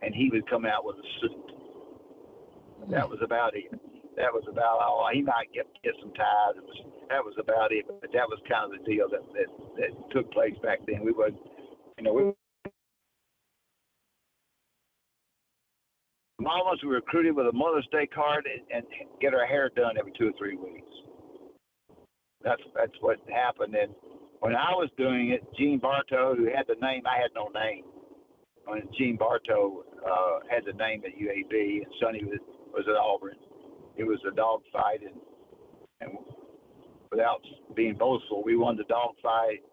and he would come out with a suit. That was about it. That was about all. He might get some ties. That was about it. But that was kind of the deal that took place back then. We were, Mamas were recruited with a Mother's Day card and get her hair done every 2 or 3 weeks. That's what happened. And when I was doing it, Gene Bartow, who had the name, I had no name. When Gene Bartow had the name at UAB and Sonny was at Auburn, it was a dog fight. And without being boastful, we won the dog fight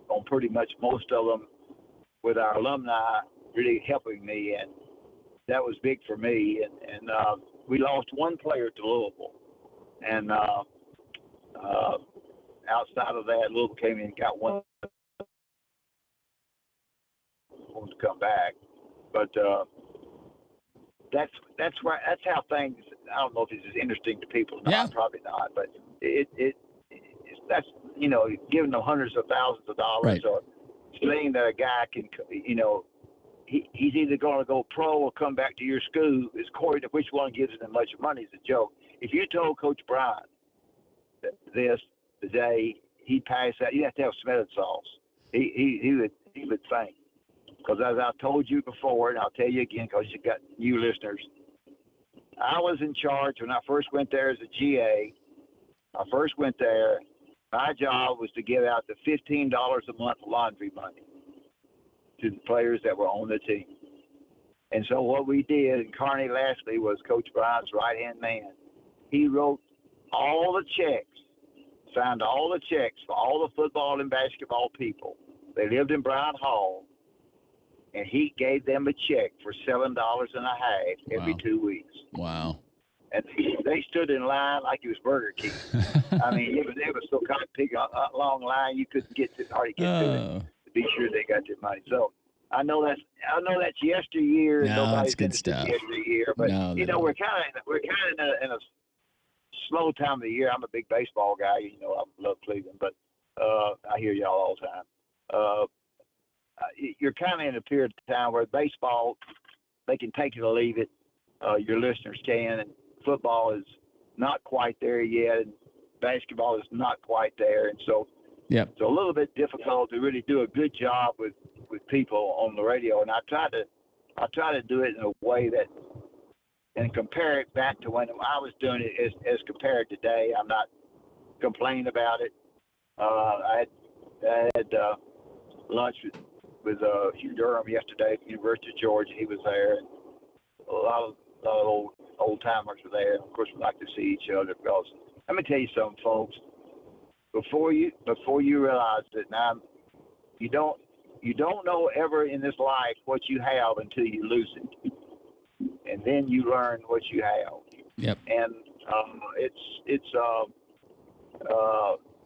on pretty much most of them with our alumni really helping me. And that was big for me. And we lost one player to Louisville. And outside of that, Louisville came in and got one to come back. But that's how things. I don't know if it's as interesting to people. No, yeah. Probably not. But giving them hundreds of thousands of dollars Right. or saying that a guy can, he's either going to go pro or come back to your school. It's according to which one gives them much money is a joke. If you told Coach Bryant this today, he'd pass out. You have to have smelling sauce. He would faint. Because as I told you before, and I'll tell you again because you got new listeners, I was in charge when I first went there as a GA. I first went there. My job was to give out the $15 a month laundry money to the players that were on the team. And so what we did, and Carney Lashley was Coach Bryant's right-hand man. He wrote all the checks, signed all the checks for all the football and basketball people. They lived in Bryant Hall, and he gave them a check for $7.50 every 2 weeks. Wow. And they stood in line like it was Burger King. I mean, it was so kind of big, a long line you couldn't hardly get to it to be sure they got their money. So I know that's yesteryear. No, Nobody's that's good finished stuff. Yesteryear, but No, we're kind of in a slow time of the year. I'm a big baseball guy. I love Cleveland, but I hear y'all all the time. You're kind of in a period of time where baseball, they can take it or leave it. Your listeners can, and football is not quite there yet, and basketball is not quite there, and so it's a little bit difficult to really do a good job with people on the radio. And I try to do it in a way that, and compare it back to when I was doing it as compared to today. I'm not complaining about it. I had lunch with Hugh Durham yesterday at the University of Georgia. He was there. And a lot of old timers were there. Of course, we like to see each other because let me tell you something, folks. Before you realize it, now you don't know ever in this life what you have until you lose it, and then you learn what you have. Yep. And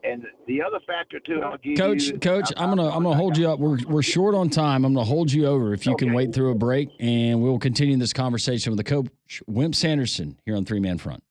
and the other factor too, I'll give Coach, I'm gonna hold you up. We're short on time. I'm gonna hold you over if you can wait through a break, and we'll continue this conversation with the coach Wimp Sanderson here on Three Man Front.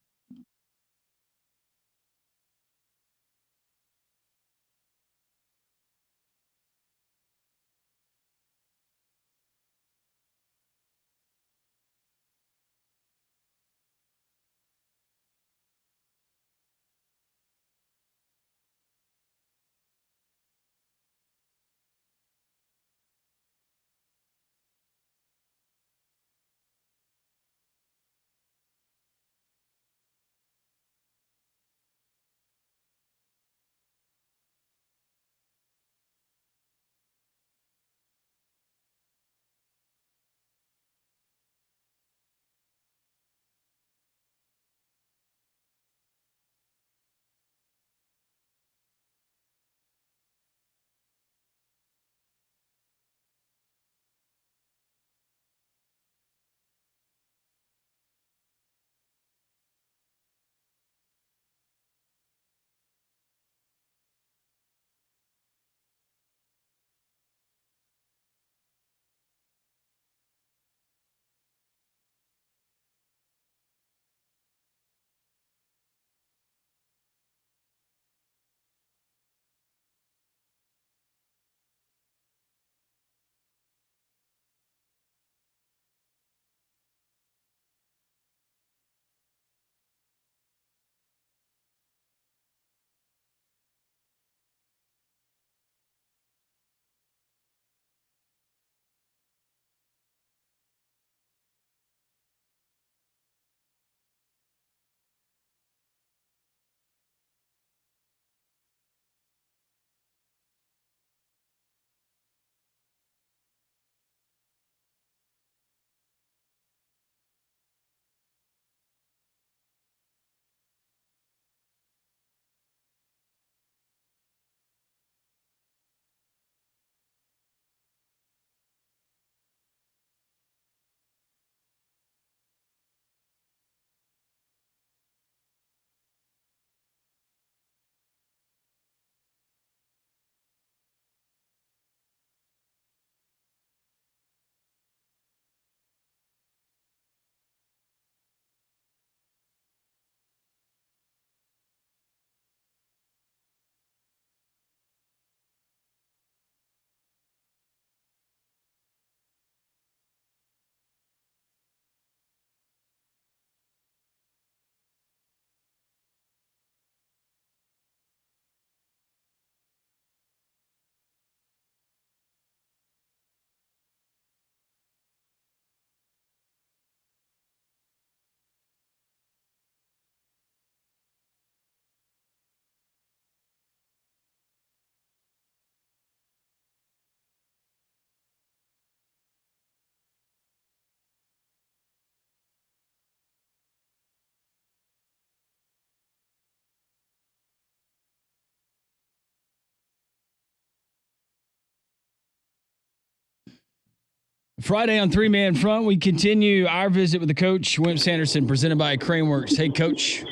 Friday on Three Man Front, we continue our visit with the coach, Wimp Sanderson, presented by Craneworks. Hey, Coach.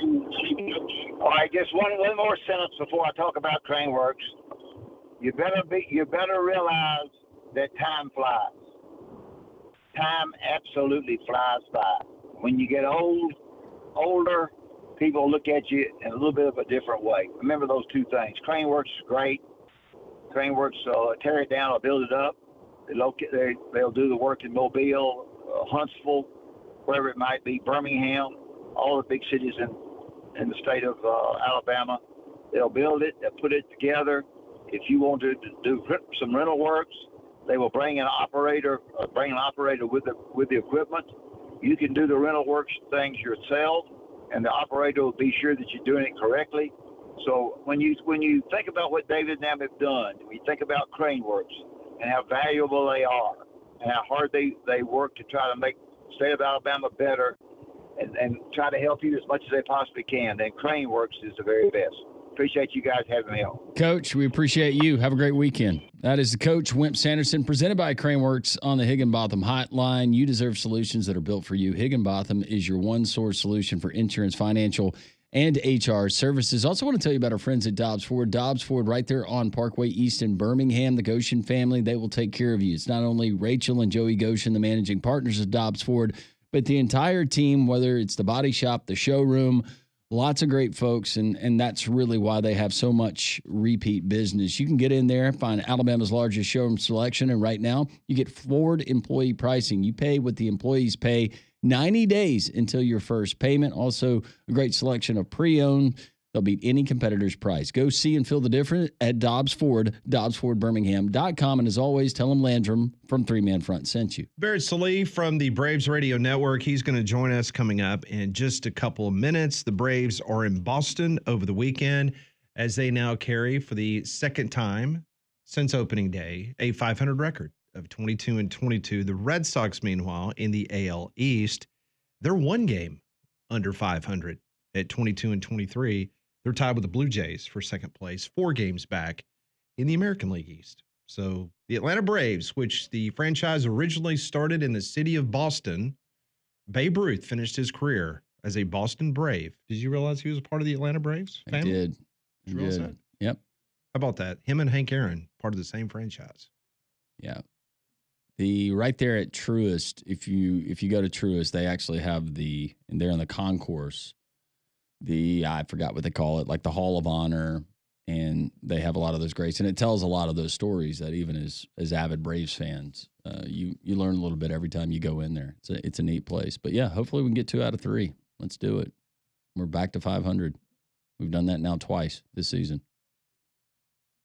All right, just one more sentence before I talk about Craneworks. You better realize that time flies. Time absolutely flies by. When you get older, people look at you in a little bit of a different way. Remember those two things. Craneworks is great. Craneworks tear it down or build it up. They'll do the work in Mobile, Huntsville, wherever it might be, Birmingham, all the big cities in the state of Alabama. They'll build it, they'll put it together. If you want to do some rental works, they will bring an operator with the equipment. You can do the rental works things yourself, and the operator will be sure that you're doing it correctly. So when you think about what David and them have done, when you think about Craneworks and how valuable they are and how hard they work to try to make the state of Alabama better and try to help you as much as they possibly can, then Craneworks is the very best. Appreciate you guys having me on. Coach, we appreciate you. Have a great weekend. That is the coach, Wimp Sanderson, presented by Craneworks on the Higginbotham Hotline. You deserve solutions that are built for you. Higginbotham is your one-source solution for insurance, financial, and HR services. Also want to tell you about our friends at Dobbs Ford. Dobbs Ford right there on Parkway East in Birmingham, the Goshen family, they will take care of you. It's not only Rachel and Joey Goshen, the managing partners of Dobbs Ford, but the entire team, whether it's the body shop, the showroom, lots of great folks, and that's really why they have so much repeat business. You can get in there, find Alabama's largest showroom selection, and right now you get Ford employee pricing. You pay what the employees pay 90 days until your first payment. Also, a great selection of pre-owned. They'll beat any competitor's price. Go see and feel the difference at Dobbs Ford, dobbsfordbirmingham.com. And as always, tell them Landrum from Three Man Front sent you. Barrett Sallee from the Braves Radio Network. He's going to join us coming up in just a couple of minutes. The Braves are in Boston over the weekend as they now carry, for the second time since opening day, a 500 record of 22-22. The Red Sox, meanwhile, in the AL East, they're one game under 500 at 22-23. They're tied with the Blue Jays for second place, 4 games back in the American League East. So the Atlanta Braves, which the franchise originally started in the city of Boston, Babe Ruth finished his career as a Boston Brave. Did you realize he was a part of the Atlanta Braves family? I did. Did you realize that? Yep. How about that? Him and Hank Aaron, part of the same franchise. Yeah. The right there at Truist, if you go to Truist, they actually have and they're in the concourse, I forgot what they call it, like the Hall of Honor, and they have a lot of those greats, and it tells a lot of those stories that even as avid Braves fans, you learn a little bit every time you go in there. It's a neat place. But yeah, hopefully we can get 2 out of 3. Let's do it. We're back to 500. We've done that now twice this season,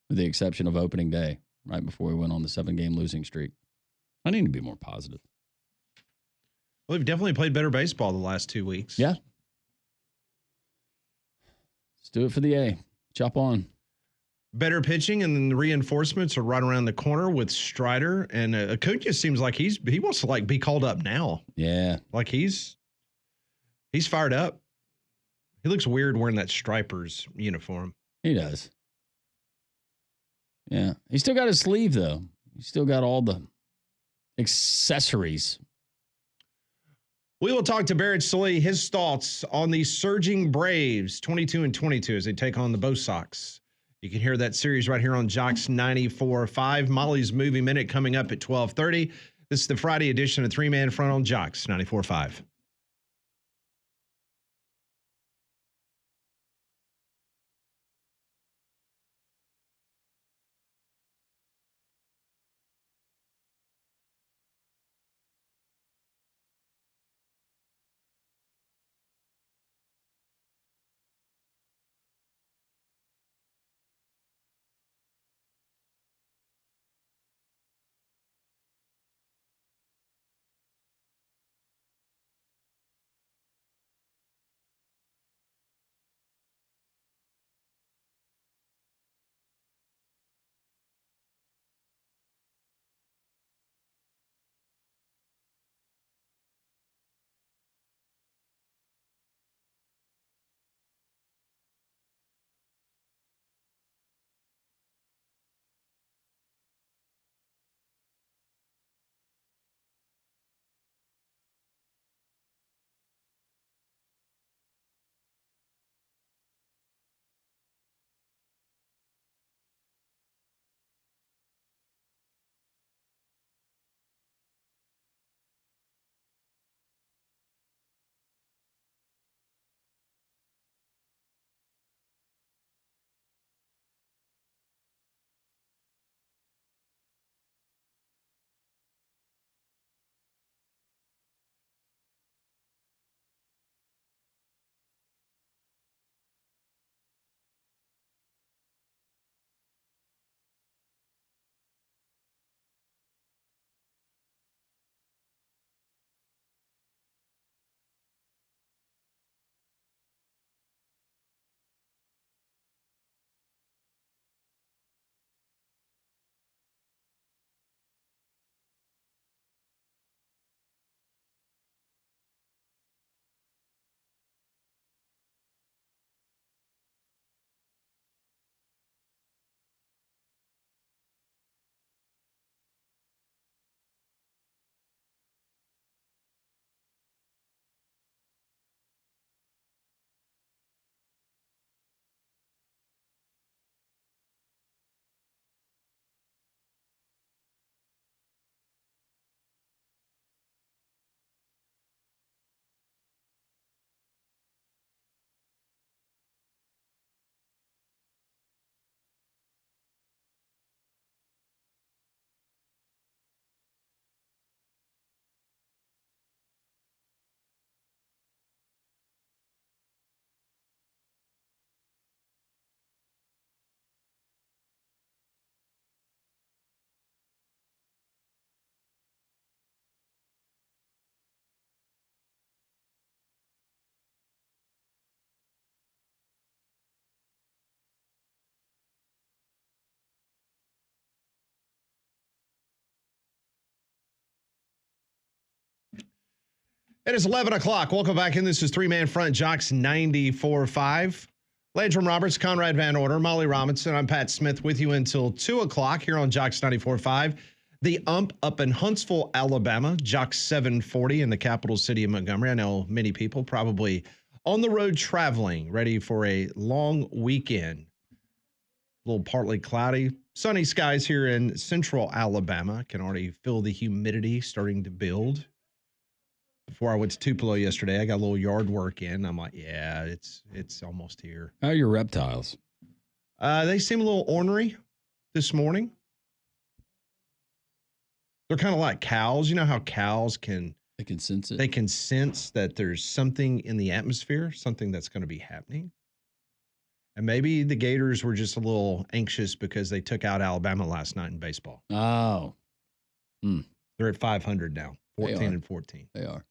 with the exception of opening day, right before we went on the 7-game losing streak. I need to be more positive. Well, we've definitely played better baseball the last 2 weeks. Yeah. Let's do it for the A. Chop on. Better pitching, and then the reinforcements are right around the corner with Strider. And Acuna seems like he wants to be called up now. Yeah. Like he's fired up. He looks weird wearing that Stripers uniform. He does. Yeah. He's still got his sleeve, though. He's still got all the accessories. We will talk to Barrett Sallee, his thoughts on the surging Braves, 22-22, as they take on the Bo Sox. You can hear that series right here on Jocks 94.5. Molly's Movie Minute coming up at 12:30. This is the Friday edition of Three Man Front on Jocks 94.5. It is 11 o'clock. Welcome back in. This is Three-Man Front, Jocks 94.5. Landrum Roberts, Conrad Van Order, Molly Robinson. I'm Pat Smith with you until 2 o'clock here on Jocks 94.5. The ump up in Huntsville, Alabama, Jocks 740 in the capital city of Montgomery. I know many people probably on the road traveling, ready for a long weekend. A little partly cloudy, sunny skies here in central Alabama. Can already feel the humidity starting to build. Before I went to Tupelo yesterday, I got a little yard work in. I'm like, yeah, it's almost here. How are your reptiles? They seem a little ornery this morning. They're kind of like cows. You know how cows can sense it. They can sense that there's something in the atmosphere, something that's going to be happening. And maybe the Gators were just a little anxious because they took out Alabama last night in baseball. Oh. They're at 500 now, 14-14. They are.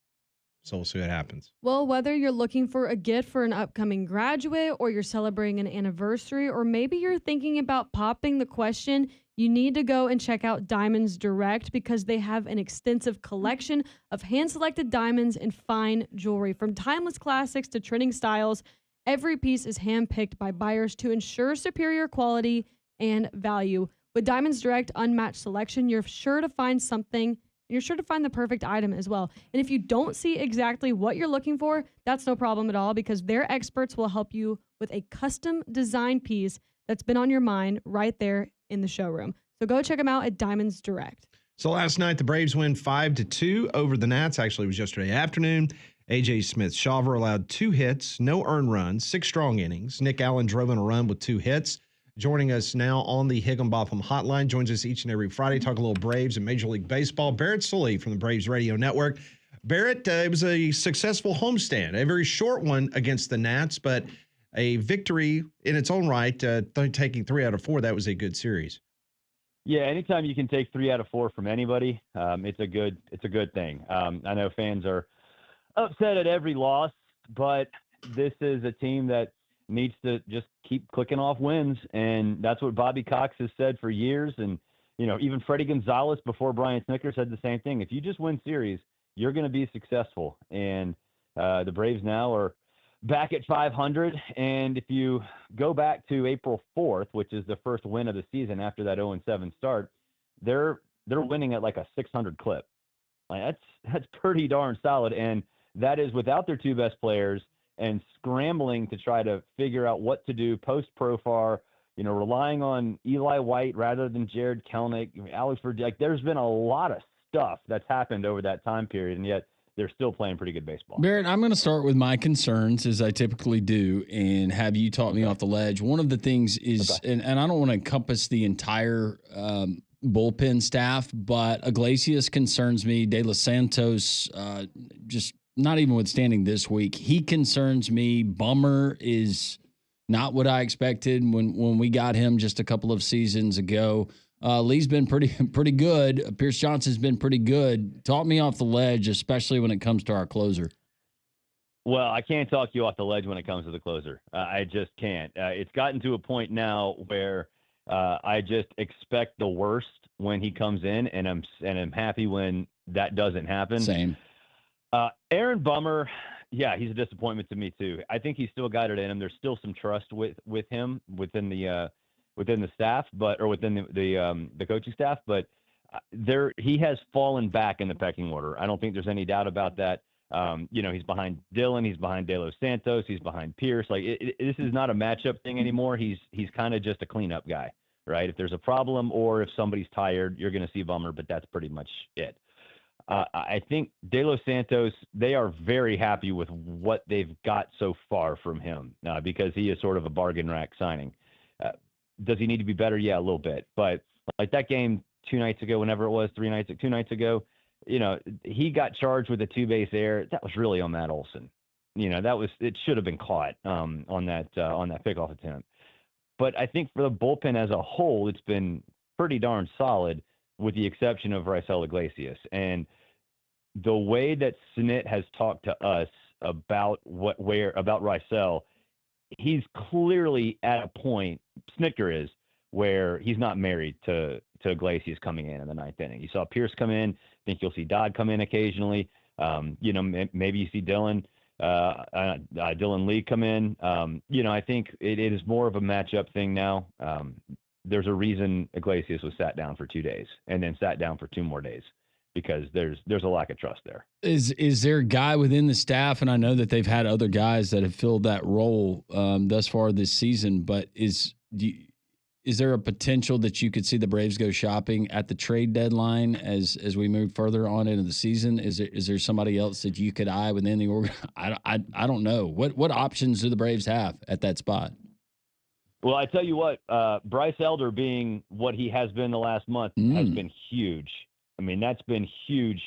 So we'll see what happens. Well, whether you're looking for a gift for an upcoming graduate or you're celebrating an anniversary, or maybe you're thinking about popping the question, you need to go and check out Diamonds Direct because they have an extensive collection of hand-selected diamonds and fine jewelry. From timeless classics to trending styles, every piece is handpicked by buyers to ensure superior quality and value. With Diamonds Direct unmatched selection, you're sure to find something. You're sure to find the perfect item as well. And if you don't see exactly what you're looking for, that's no problem at all because their experts will help you with a custom design piece that's been on your mind right there in the showroom. So go check them out at Diamonds Direct. So last night, the Braves win 5-2 over the Nats. Actually, it was yesterday afternoon. A.J. Smith-Shawver allowed 2 hits, no earned runs, 6 strong innings. Nick Allen drove in a run with 2 hits. Joining us now on the Higginbotham Hotline, joins us each and every Friday, talk a little Braves and Major League Baseball. Barrett Sully from the Braves Radio Network. Barrett, it was a successful homestand, a very short one against the Nats, but a victory in its own right, taking 3 out of 4. That was a good series. Yeah, anytime you can take 3 out of 4 from anybody, it's a good thing. I know fans are upset at every loss, but this is a team that needs to just keep clicking off wins, and that's what Bobby Cox has said for years. And even Freddie Gonzalez before Brian Snitker said the same thing. If you just win series, you're going to be successful. And the Braves now are back at 500. And if you go back to April 4th, which is the first win of the season after that 0-7 start, they're winning at like a 600 clip. Like that's pretty darn solid, and that is without their 2 best players and scrambling to try to figure out what to do post-Profar, relying on Eli White rather than Jared Kelnick, Alex Verdugo. Like, there's been a lot of stuff that's happened over that time period, and yet they're still playing pretty good baseball. Barrett, I'm going to start with my concerns, as I typically do, and have you talk me off the ledge. One of the things is, and I don't want to encompass the entire bullpen staff, but Iglesias concerns me. De Los Santos, just not even withstanding this week, he concerns me. Bummer is not what I expected when we got him just a couple of seasons ago. Lee's been pretty good. Pierce Johnson's been pretty good. Talk me off the ledge, especially when it comes to our closer. Well, I can't talk you off the ledge when it comes to the closer. I just can't. It's gotten to a point now where I just expect the worst when he comes in, and I'm happy when that doesn't happen. Same. Aaron Bummer, yeah, he's a disappointment to me too. I think he's still got it in him. There's still some trust with him within the staff, or within the coaching staff. But he has fallen back in the pecking order. I don't think there's any doubt about that. He's behind Dillon, he's behind De Los Santos, he's behind Pierce. Like this is not a matchup thing anymore. He's kind of just a cleanup guy, right? If there's a problem or if somebody's tired, you're going to see Bummer, but that's pretty much it. I think De Los Santos, they are very happy with what they've got so far from him because he is sort of a bargain rack signing. Does he need to be better? Yeah, a little bit. But like that game 2 nights ago, whenever it was, 2 nights ago, he got charged with a 2-base error. That was really on Matt Olson. It should have been caught on that pickoff attempt. But I think for the bullpen as a whole, it's been pretty darn solid with the exception of Raisel Iglesias. And the way that Snit has talked to us about about Raisel, he's clearly at a point, Snitker is, where he's not married to Iglesias coming in the 9th inning. You saw Pierce come in. I think you'll see Dodd come in occasionally. Maybe you see Dylan Lee come in. I think it is more of a matchup thing now. There's a reason Iglesias was sat down for 2 days and then sat down for 2 more days, because there's a lack of trust there. Is there a guy within the staff, and I know that they've had other guys that have filled that role thus far this season, but is there a potential that you could see the Braves go shopping at the trade deadline as we move further on into the season? Is there somebody else that you could eye within the org? I don't know. What options do the Braves have at that spot? Well, I tell you what, Bryce Elder being what he has been the last month has been huge. I mean, that's been huge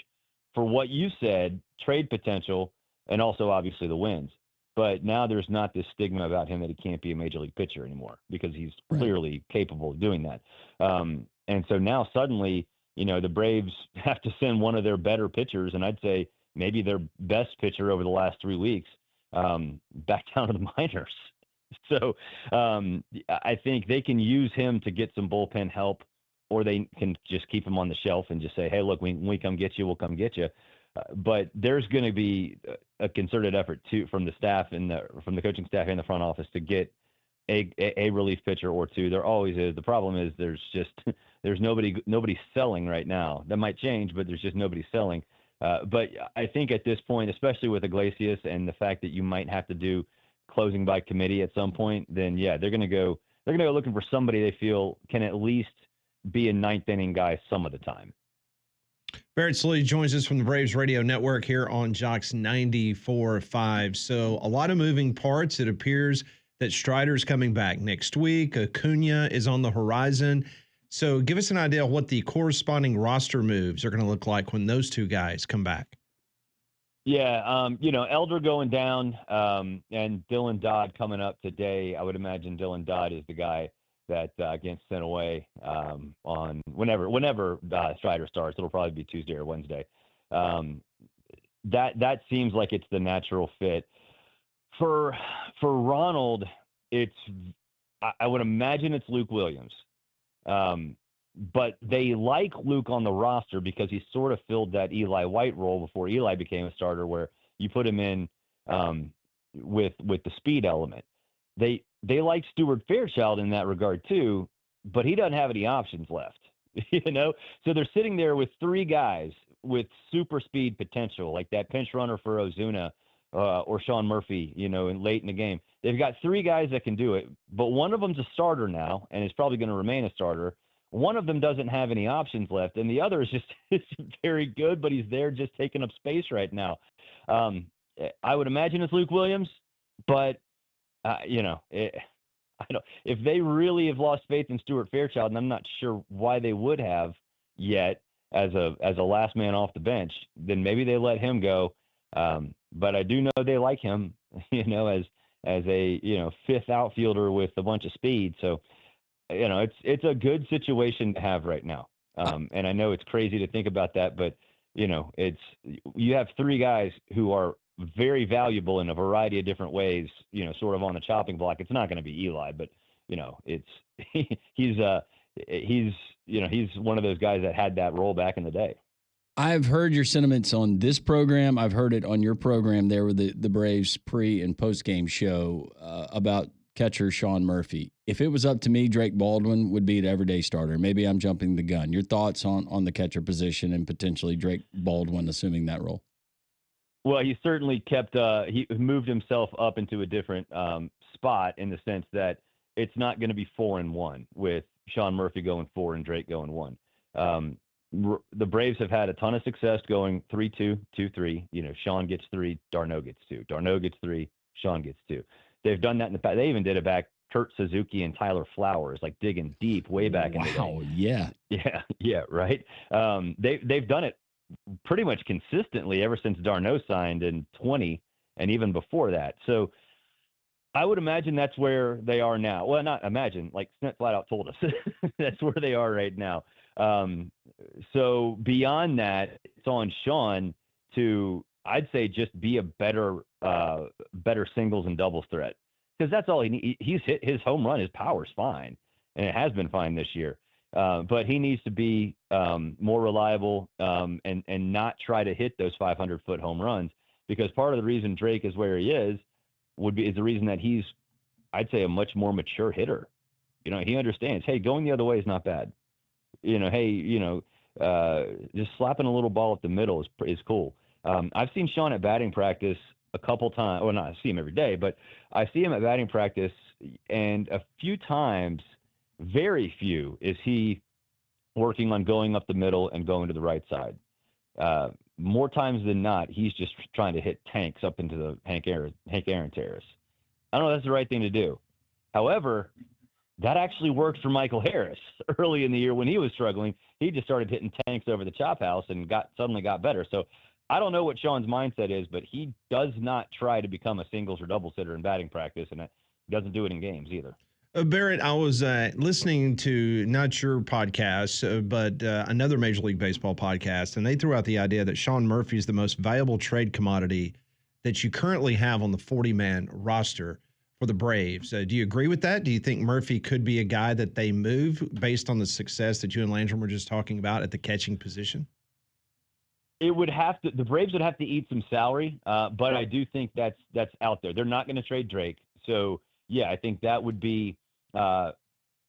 for what you said, trade potential, and also obviously the wins. But now there's not this stigma about him that he can't be a major league pitcher anymore, because he's clearly capable of doing that. And so now suddenly, the Braves have to send one of their better pitchers, and I'd say maybe their best pitcher over the last 3 weeks, back down to the minors. So I think they can use him to get some bullpen help, or they can just keep him on the shelf and just say, hey, look, when we come get you, we'll come get you. But there's going to be a concerted effort from the staff and from the coaching staff and the front office to get a relief pitcher or two. There always is. The problem is there's nobody selling right now. That might change, but there's just nobody selling. But I think at this point, especially with Iglesias and the fact that you might have to do closing by committee at some point, then yeah, they're going to go looking for somebody they feel can at least be a ninth inning guy some of the time. Barrett Sallee joins us from the Braves Radio Network here on Jocks 94.5. So a lot of moving parts. It appears that Strider's coming back next week. Acuna is on the horizon. So give us an idea of what the corresponding roster moves are going to look like when those two guys come back. Yeah, Elder going down and Dylan Dodd coming up today. I would imagine Dylan Dodd is the guy that gets sent away on whenever Strider starts. It'll probably be Tuesday or Wednesday. That seems like it's the natural fit. For Ronald, I would imagine it's Luke Williams. But they like Luke on the roster because he sort of filled that Eli White role before Eli became a starter, where you put him in with the speed element. They like Stuart Fairchild in that regard too, but he doesn't have any options left, So they're sitting there with 3 guys with super speed potential, like that pinch runner for Ozuna or Sean Murphy, late in the game. They've got 3 guys that can do it, but one of them's a starter now and is probably going to remain a starter. One of them doesn't have any options left, and the other is just very good, but he's there just taking up space right now. I would imagine it's Luke Williams, but I don't. If they really have lost faith in Stuart Fairchild, and I'm not sure why they would have yet, as a last man off the bench, then maybe they let him go. But I do know they like him, as a 5th outfielder with a bunch of speed. So. It's a good situation to have right now. And I know it's crazy to think about that, but you have 3 guys who are very valuable in a variety of different ways, sort of on the chopping block. It's not going to be Eli, but he's one of those guys that had that role back in the day. I've heard your sentiments on this program. I've heard it on your program there with the Braves pre and post game show about catcher Sean Murphy. If it was up to me, Drake Baldwin would be an everyday starter. Maybe I'm jumping the gun. Your thoughts on the catcher position and potentially Drake Baldwin assuming that role? Well, he certainly he moved himself up into a different spot in the sense that it's not going to be 4-1 with Sean Murphy going 4 and Drake going 1. The Braves have had a ton of success going 3-2, 2-3. Sean gets 3, d'Arnaud gets 2. d'Arnaud gets 3, Sean gets 2. They've done that in the past. They even did it back. Kurt Suzuki and Tyler Flowers, like digging deep way back in the day. Wow, yeah, right. They've done it pretty much consistently ever since d'Arnaud signed in 20, and even before that. So I would imagine that's where they are now. Well, not imagine, like Snett flat out told us, that's where they are right now. So beyond that, it's on Sean to, I'd say, just be a better singles and doubles threat, because that's all he needs. He's hit his home run. His power's fine, and it has been fine this year. But he needs to be more reliable and not try to hit those 500-foot home runs, because part of the reason Drake is where he is the reason that he's, I'd say, a much more mature hitter. He understands, hey, going the other way is not bad. Just slapping a little ball up the middle is cool. I've seen Sean at batting practice a couple times. Well, not I see him every day, but I see him at batting practice, and a few times, very few, is he working on going up the middle and going to the right side. More times than not, he's just trying to hit tanks up into the Hank Aaron terrace. I don't know if that's the right thing to do. However, that actually worked for Michael Harris early in the year when he was struggling. He just started hitting tanks over the chop house and suddenly got better. So I don't know what Sean's mindset is, but he does not try to become a singles or doubles hitter in batting practice, and doesn't do it in games either. Barrett, I was listening to not your podcast, but another Major League Baseball podcast, and they threw out the idea that Sean Murphy is the most valuable trade commodity that you currently have on the 40-man roster for the Braves. Do you agree with that? Do you think Murphy could be a guy that they move based on the success that you and Landrum were just talking about at the catching position? It would have to. The Braves would have to eat some salary, but I do think that's out there. They're not going to trade Drake, so yeah, I think that would be.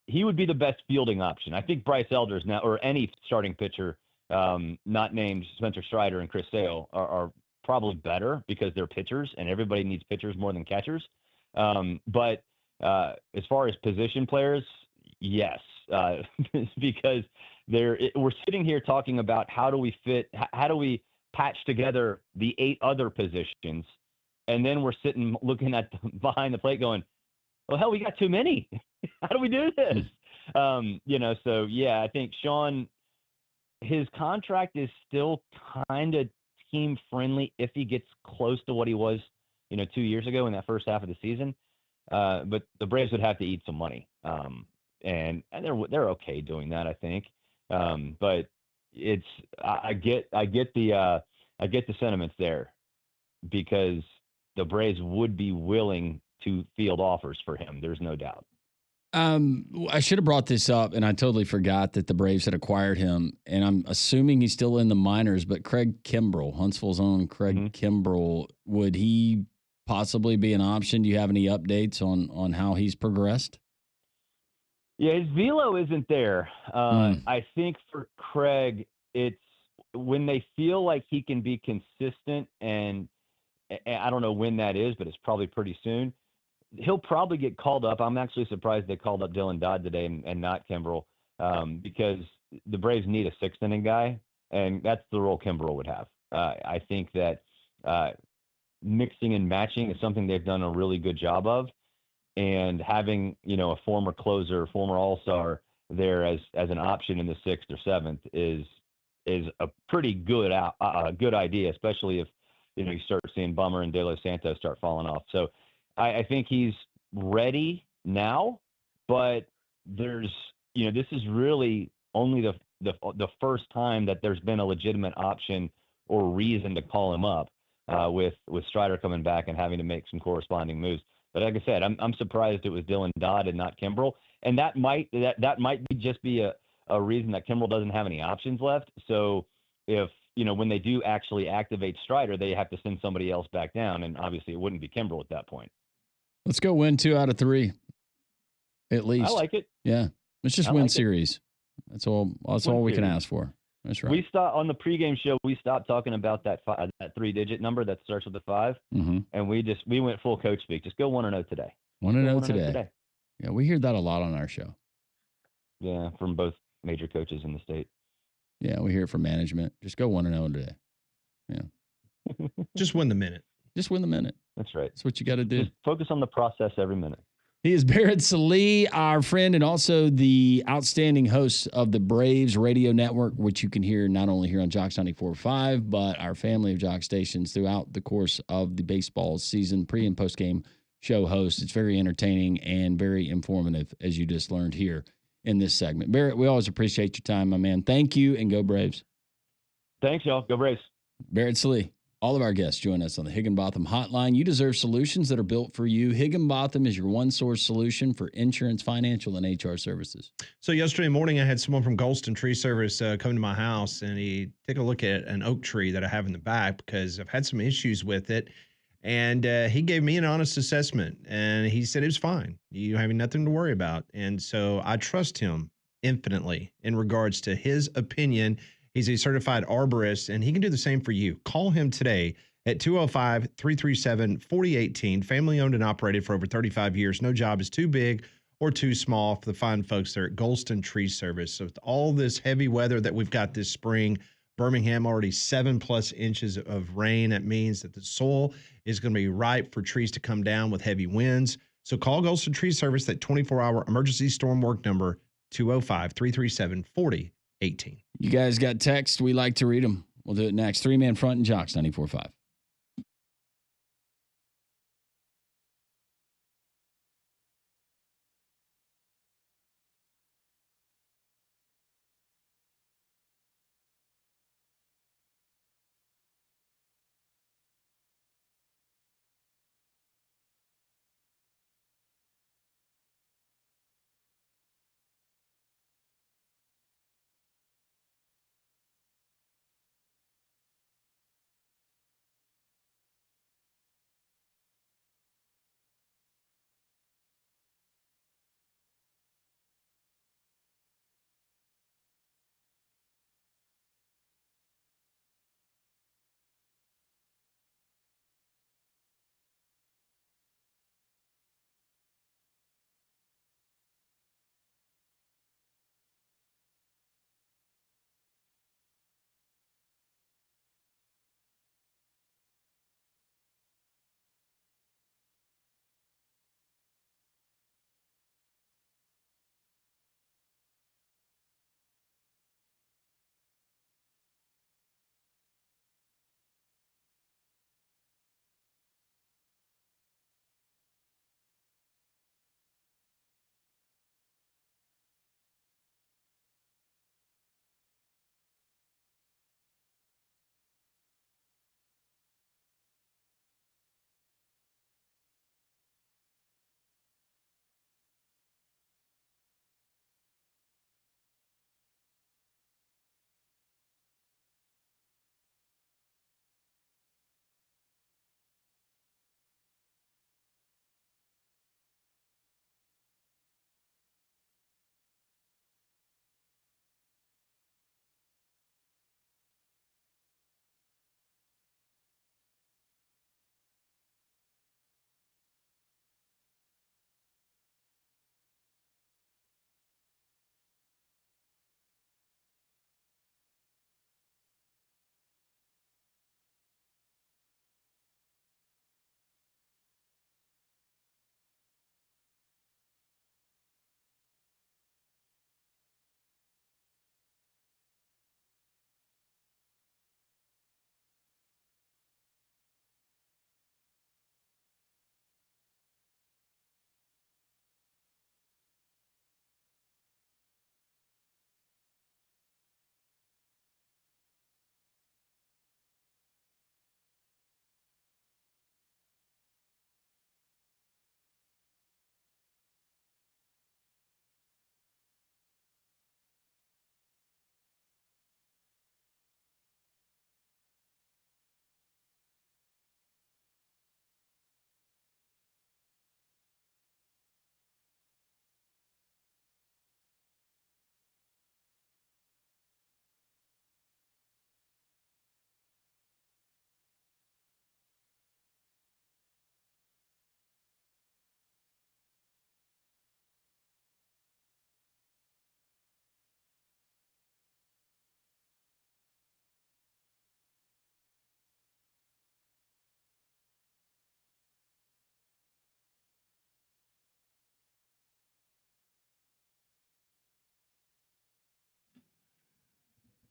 He would be the best fielding option. I think Bryce Elder's now, or any starting pitcher, not named Spencer Strider and Chris Sale, are probably better because they're pitchers, and everybody needs pitchers more than catchers. But as far as position players, yes, because we're sitting here talking about how do we patch together the 8 other positions, and then we're sitting looking at behind the plate going, well, hell, we got too many. How do we do this? So yeah, I think Sean, his contract is still kind of team friendly if he gets close to what he was, 2 years ago in that first half of the season. But the Braves would have to eat some money. And they're okay doing that, I think. But I get the sentiments there, because the Braves would be willing to field offers for him. There's no doubt. I should have brought this up, and I totally forgot that the Braves had acquired him, and I'm assuming he's still in the minors, but Craig Kimbrell, Huntsville's own Craig Kimbrell, would he possibly be an option? Do you have any updates on how he's progressed? Yeah, his velo isn't there. I think for Craig, it's when they feel like he can be consistent, and I don't know when that is, but it's probably pretty soon. He'll probably get called up. I'm actually surprised they called up Dylan Dodd today and not Kimbrell, because the Braves need a 6th inning guy, and that's the role Kimbrell would have. I think that mixing and matching is something they've done a really good job of, and having a former closer, former all-star there as an option in the 6th or 7th is a pretty good good idea, especially if you start seeing Bummer and De Los Santos start falling off. So I think he's ready now, but there's, this is really only the first time that there's been a legitimate option or reason to call him up, with Strider coming back and having to make some corresponding moves. But like I said, I'm surprised it was Dylan Dodd and not Kimbrell, and that might just be a reason that Kimbrell doesn't have any options left. So if when they do actually activate Strider, they have to send somebody else back down, and obviously it wouldn't be Kimbrell at that point. Let's go win 2 out of 3, at least. I like it. Yeah, let's just win series. That's all. That's all we can ask for. That's right. We stopped on the pregame show. We stopped talking about that 3-digit number that starts with a 5, and we went full coach speak. Just go 1-0 today. 1-0 today. Yeah, we hear that a lot on our show. Yeah, from both major coaches in the state. Yeah, we hear it from management. Just go 1-0 today. Yeah. Just win the minute. Just win the minute. That's right. That's what you got to do. Just focus on the process every minute. He is Barrett Sallee, our friend, and also the outstanding host of the Braves Radio Network, which you can hear not only here on Jocks 94.5, but our family of Jock stations throughout the course of the baseball season, pre- and post-game show host. It's very entertaining and very informative, as you just learned here in this segment. Barrett, we always appreciate your time, my man. Thank you, and go Braves. Thanks, y'all. Go Braves. Barrett Sallee. All of our guests join us on the Higginbotham Hotline. You deserve solutions that are built for you. Higginbotham is your one-source solution for insurance, financial, and HR services. So yesterday morning, I had someone from Golston Tree Service come to my house, and he took a look at an oak tree that I have in the back because I've had some issues with it. And he gave me an honest assessment, and he said it was fine. You have nothing to worry about. And so I trust him infinitely in regards to his opinion. He's a certified arborist, and he can do the same for you. Call him today at 205-337-4018. Family owned and operated for over 35 years. No job is too big or too small for the fine folks there at Golston Tree Service. So with all this heavy weather that we've got this spring, Birmingham already 7+ inches of rain. That means that the soil is going to be ripe for trees to come down with heavy winds. So call Golston Tree Service, that 24-hour emergency storm work number, 205-337-4018. You guys got text. We like to read them. We'll do it next. 3-Man Front and Jocks 94.5.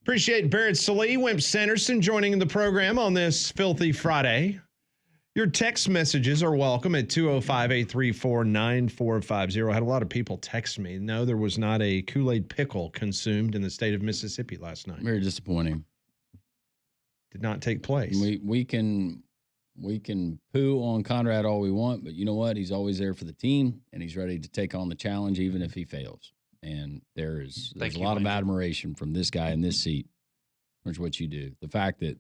Appreciate Barrett Salee, Wimp Sanderson joining the program on this filthy Friday. Your text messages are welcome at 205-834-9450. I had a lot of people text me. No, there was not a Kool-Aid pickle consumed in the state of Mississippi last night. Very disappointing. did not take place. We can poo on Conrad all we want, but you know what? He's always there for the team, and he's ready to take on the challenge, even if he fails. And there's a lot of admiration from this guy in this seat, which is what you do. The fact that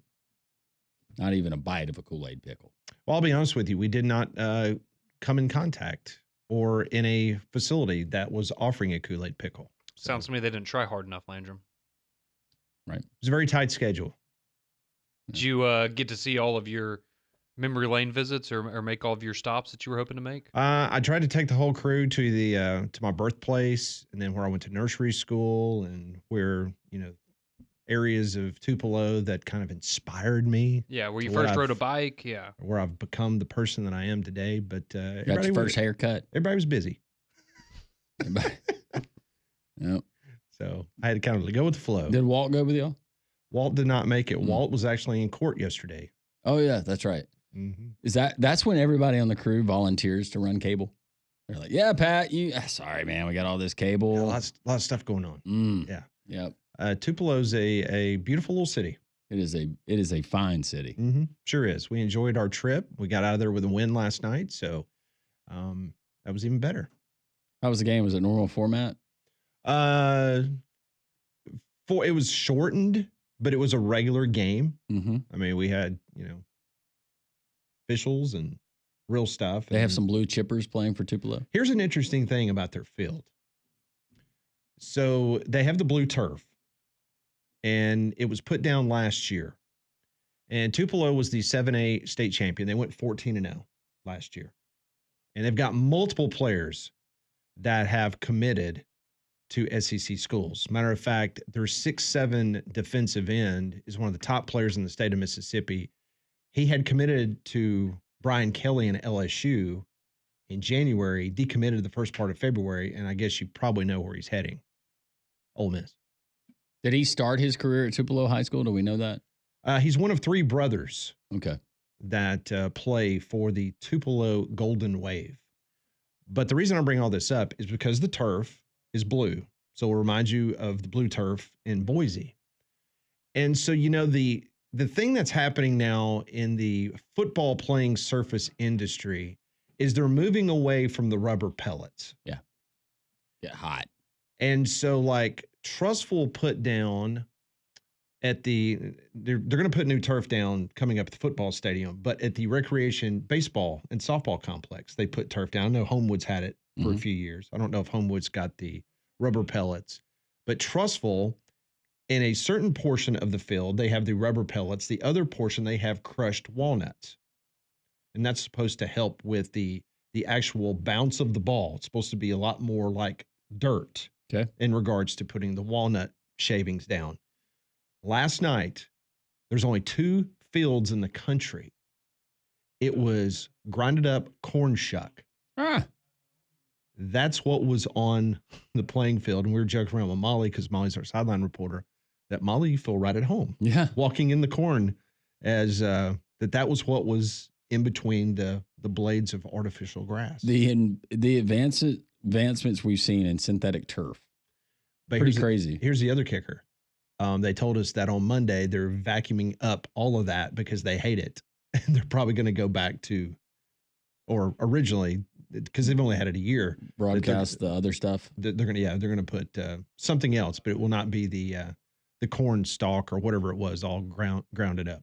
not even a bite of a Kool-Aid pickle. Well, I'll be honest with you. We did not come in contact or in a facility that was offering a Kool-Aid pickle. Sounds to me they didn't try hard enough, Landrum. Right. It was a very tight schedule. Did you get to see all of your memory lane visits or make all of your stops that you were hoping to make? I tried to take the whole crew to the to my birthplace, and then where I went to nursery school, and where areas of Tupelo that kind of inspired me. Yeah, where you first rode a bike. Yeah, where I've become the person that I am today. But got your first haircut. Everybody was busy. Yep. So I had to kind of go with the flow. Did Walt go with y'all? Walt did not make it. Walt was actually in court yesterday. Oh yeah, that's right. Mm-hmm. That's when everybody on the crew volunteers to run cable? They're like, yeah, Pat, sorry, man, we got all this cable. Yeah, lot of stuff going on. Yeah. Yep. Tupelo's a beautiful little city. It is a fine city. Mm-hmm. Sure is. We enjoyed our trip. We got out of there with a win last night, so that was even better. How was the game? Was it normal format? It was shortened, but it was a regular game. Mm-hmm. I mean, we had officials and real stuff. They have some blue chippers playing for Tupelo. Here's an interesting thing about their field. So they have the blue turf, and it was put down last year. And Tupelo was the 7A state champion. They went 14-0 last year. And they've got multiple players that have committed to SEC schools. Matter of fact, their 6'7" defensive end is one of the top players in the state of Mississippi. He had committed to Brian Kelly and LSU in January, decommitted the first part of February, and I guess you probably know where he's heading. Ole Miss. Did he start his career at Tupelo High School? Do we know that? He's one of three brothers. Okay. That play for the Tupelo Golden Wave. But the reason I bring all this up is because the turf is blue. So it'll remind you of the blue turf in Boise. And so, the thing that's happening now in the football playing surface industry is they're moving away from the rubber pellets. Yeah. Get hot. And so like Trussville put down at they're going to put new turf down coming up at the football stadium, but at the recreation baseball and softball complex, they put turf down. I know Homewood's had it for a few years. I don't know if Homewood's got the rubber pellets, but Trussville, in a certain portion of the field, they have the rubber pellets. The other portion, they have crushed walnuts. And that's supposed to help with the actual bounce of the ball. It's supposed to be a lot more like dirt in regards to putting the walnut shavings down. Last night, there's only 2 fields in the country. It was grinded up corn shuck. That's what was on the playing field. And we were joking around with Molly, because Molly's our sideline reporter, that Molly, you feel right at home. Yeah. Walking in the corn, as that was what was in between the blades of artificial grass. The advancements we've seen in synthetic turf. But pretty crazy. Here's the other kicker. They told us that on Monday they're vacuuming up all of that because they hate it. And they're probably going to go back to, or originally, because they've only had it a year. Broadcast the other stuff. They're going to put something else, but it will not be the corn stalk or whatever it was, all grounded up.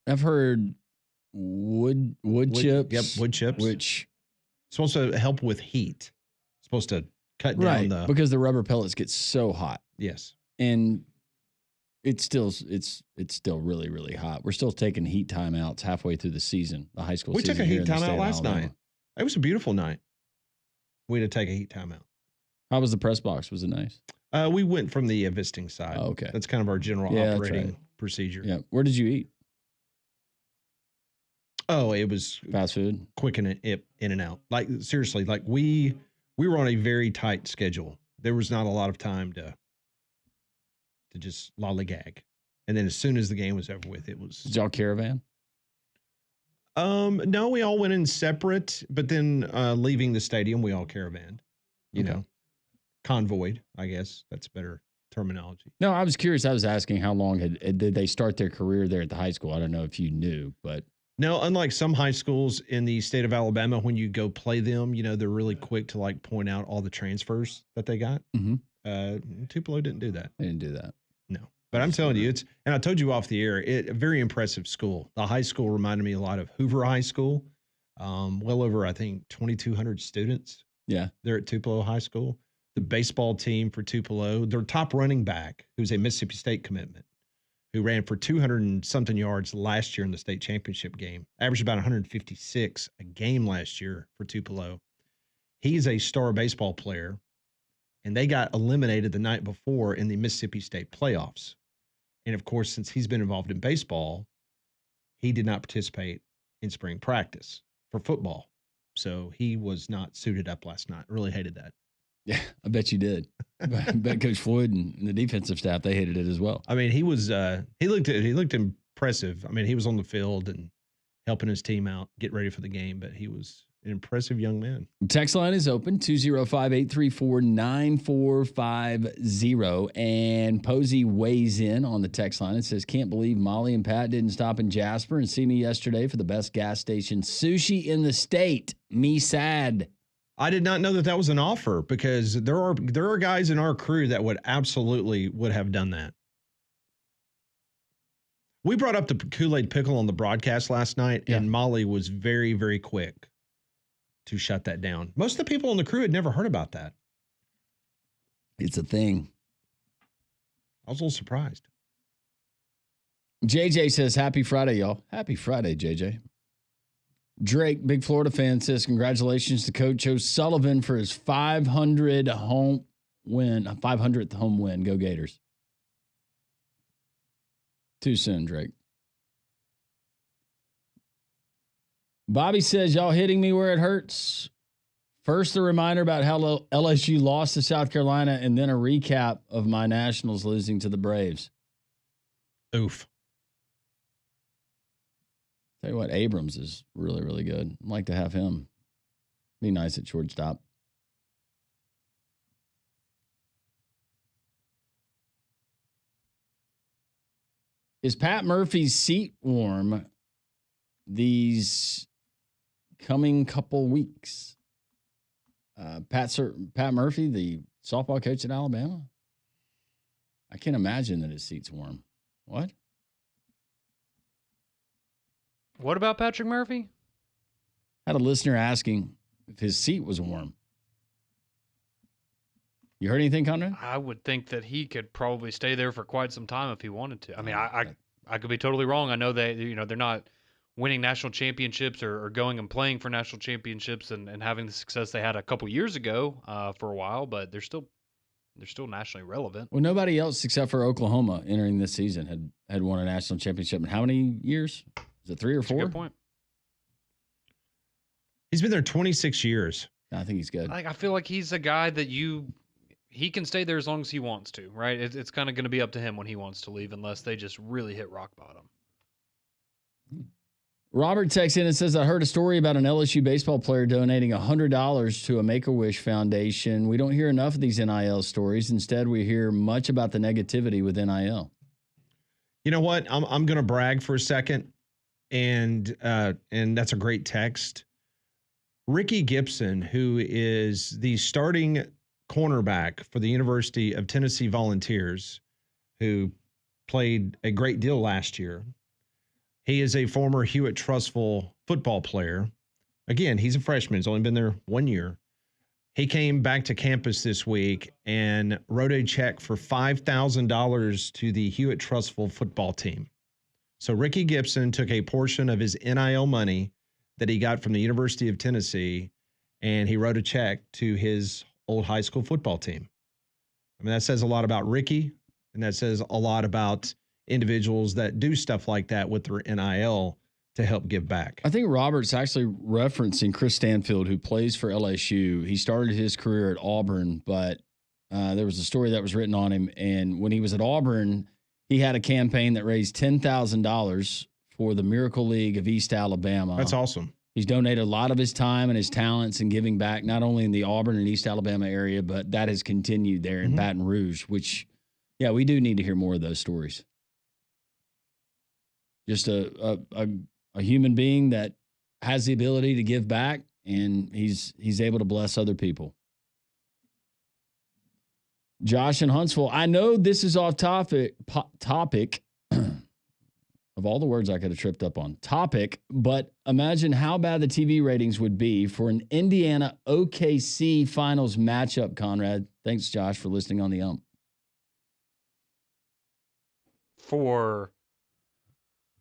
I've heard wood chips. Yep, wood chips. Which it's supposed to help with heat. It's supposed to cut down because the rubber pellets get so hot. Yes. And it's still really, really hot. We're still taking heat timeouts halfway through the season, the high school season. We took a heat timeout last night. It was a beautiful night. We had to take a heat timeout. How was the press box? Was it nice? We went from the visiting side. Oh, okay. That's kind of our general operating procedure. Yeah. Where did you eat? Oh, it was fast food, quick in and out. Like seriously, like we were on a very tight schedule. There was not a lot of time to just lollygag. And then as soon as the game was over with, it was. Did y'all caravan? No, we all went in separate, but then leaving the stadium, we all caravanned. You know, convoyed, I guess that's a better terminology. No, I was curious. I was asking how long did they start their career there at the high school? I don't know if you knew, but No, unlike some high schools in the state of Alabama, when you go play them, they're really quick to like point out all the transfers that they got. Tupelo didn't do that. they didn't do that. No, but I'm telling you, and I told you off the air, a very impressive school. The high school reminded me a lot of Hoover High School. Well over, I think, 2,200 students. Yeah. They're at Tupelo High School. The baseball team for Tupelo, their top running back, who's a Mississippi State commitment, who ran for 200 and something yards last year in the state championship game, averaged about 156 a game last year for Tupelo. He's a star baseball player, and they got eliminated the night before in the Mississippi State playoffs. And of course, since he's been involved in baseball, he did not participate in spring practice for football. So he was not suited up last night. Really hated that. Yeah, I bet you did. I bet Coach Floyd and the defensive staff, they hated it as well. I mean, he looked impressive. I mean, he was on the field and helping his team out, get ready for the game, but he was an impressive young man. Text line is open, 205-834-9450. And Posey weighs in on the text line. It says, can't believe Molly and Pat didn't stop in Jasper and see me yesterday for the best gas station sushi in the state. Me sad. I did not know that was an offer, because there are guys in our crew that would have done that. We brought up the Kool-Aid pickle on the broadcast last night, and Molly was very, very quick to shut that down. Most of the people on the crew had never heard about that. It's a thing. I was a little surprised. JJ says, happy Friday, y'all. Happy Friday, JJ. Drake, big Florida fan, says, congratulations to Coach O'Sullivan for his 500th home win. Go Gators. Too soon, Drake. Bobby says, y'all hitting me where it hurts. First, a reminder about how LSU lost to South Carolina, and then a recap of my Nationals losing to the Braves. Oof. Tell you what, Abrams is really, really good. I'd like to have him. Be nice at shortstop. Is Pat Murphy's seat warm these coming couple weeks? Pat Murphy, the softball coach at Alabama? I can't imagine that his seat's warm. What? What about Patrick Murphy? Had a listener asking if his seat was warm. You heard anything, Conrad? I would think that he could probably stay there for quite some time if he wanted to. I mean, I could be totally wrong. I know that, they're not winning national championships or going and playing for national championships and having the success they had a couple years ago for a while, but they're still nationally relevant. Well, nobody else except for Oklahoma entering this season had won a national championship in how many years? Is it 3 or 4? That's a good point. He's been there 26 years. I think he's good. I feel like he's a guy that he can stay there as long as he wants to, right? It's kind of going to be up to him when he wants to leave, unless they just really hit rock bottom. Robert texts in and says, I heard a story about an LSU baseball player donating $100 to a Make-A-Wish Foundation. We don't hear enough of these NIL stories. Instead, we hear much about the negativity with NIL. You know what? I'm going to brag for a second, and that's a great text. Ricky Gibson, who is the starting cornerback for the University of Tennessee Volunteers, who played a great deal last year. He is a former Hewitt-Trussville football player. Again, he's a freshman. He's only been there 1 year. He came back to campus this week and wrote a check for $5,000 to the Hewitt-Trussville football team. So Ricky Gibson took a portion of his NIL money that he got from the University of Tennessee, and he wrote a check to his old high school football team. I mean, that says a lot about Ricky, and that says a lot about individuals that do stuff like that with their NIL to help give back. I think Robert's actually referencing Chris Stanfield, who plays for LSU. He started his career at Auburn, but there was a story that was written on him. And when he was at Auburn, he had a campaign that raised $10,000 for the Miracle League of East Alabama. That's awesome. He's donated a lot of his time and his talents and giving back, not only in the Auburn and East Alabama area, but that has continued there in Baton Rouge, which Yeah, we do need to hear more of those stories. Just a human being that has the ability to give back, and he's able to bless other people. Josh in Huntsville, I know this is off topic of all the words I could have tripped up on topic, but imagine how bad the TV ratings would be for an Indiana OKC finals matchup, Conrad. Thanks, Josh, for listening on the ump. For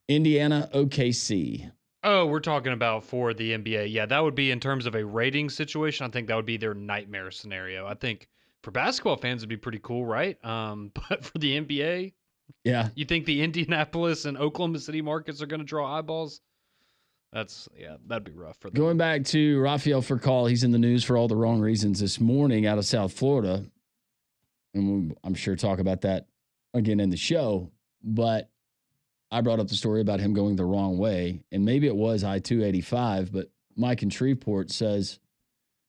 Indiana OKC. Oh, we're talking about for the NBA. Yeah, that would be in terms of a rating situation. I think that would be their nightmare scenario. I think for basketball fans, it'd be pretty cool, right? But for the NBA, yeah, you think the Indianapolis and Oklahoma City markets are going to draw eyeballs? That'd be rough for them. Going back to Rafael Furcal, he's in the news for all the wrong reasons this morning out of South Florida. And we'll, I'm sure, talk about that again in the show. But I brought up the story about him going the wrong way. And maybe it was I-285, but Mike in Shreveport says,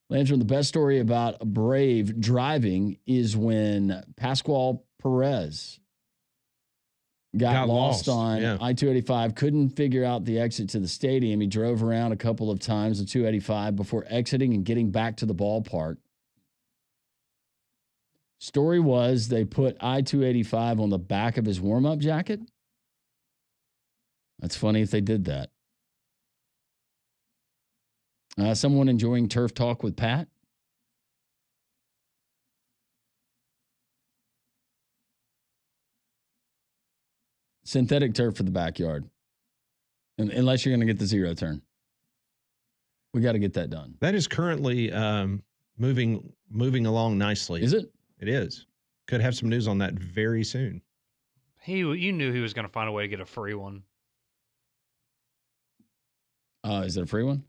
Landrum, the best story about a Brave driving is when Pascual Perez got lost on I-285, couldn't figure out the exit to the stadium. He drove around a couple of times the 285 before exiting and getting back to the ballpark. Story was they put I-285 on the back of his warm-up jacket. That's funny if they did that. Someone enjoying Turf Talk with Pat? Synthetic turf for the backyard. Unless you're going to get the zero turn. We got to get that done. That is currently moving along nicely. Is it? It is. Could have some news on that very soon. You knew he was going to find a way to get a free one. Is it a free one?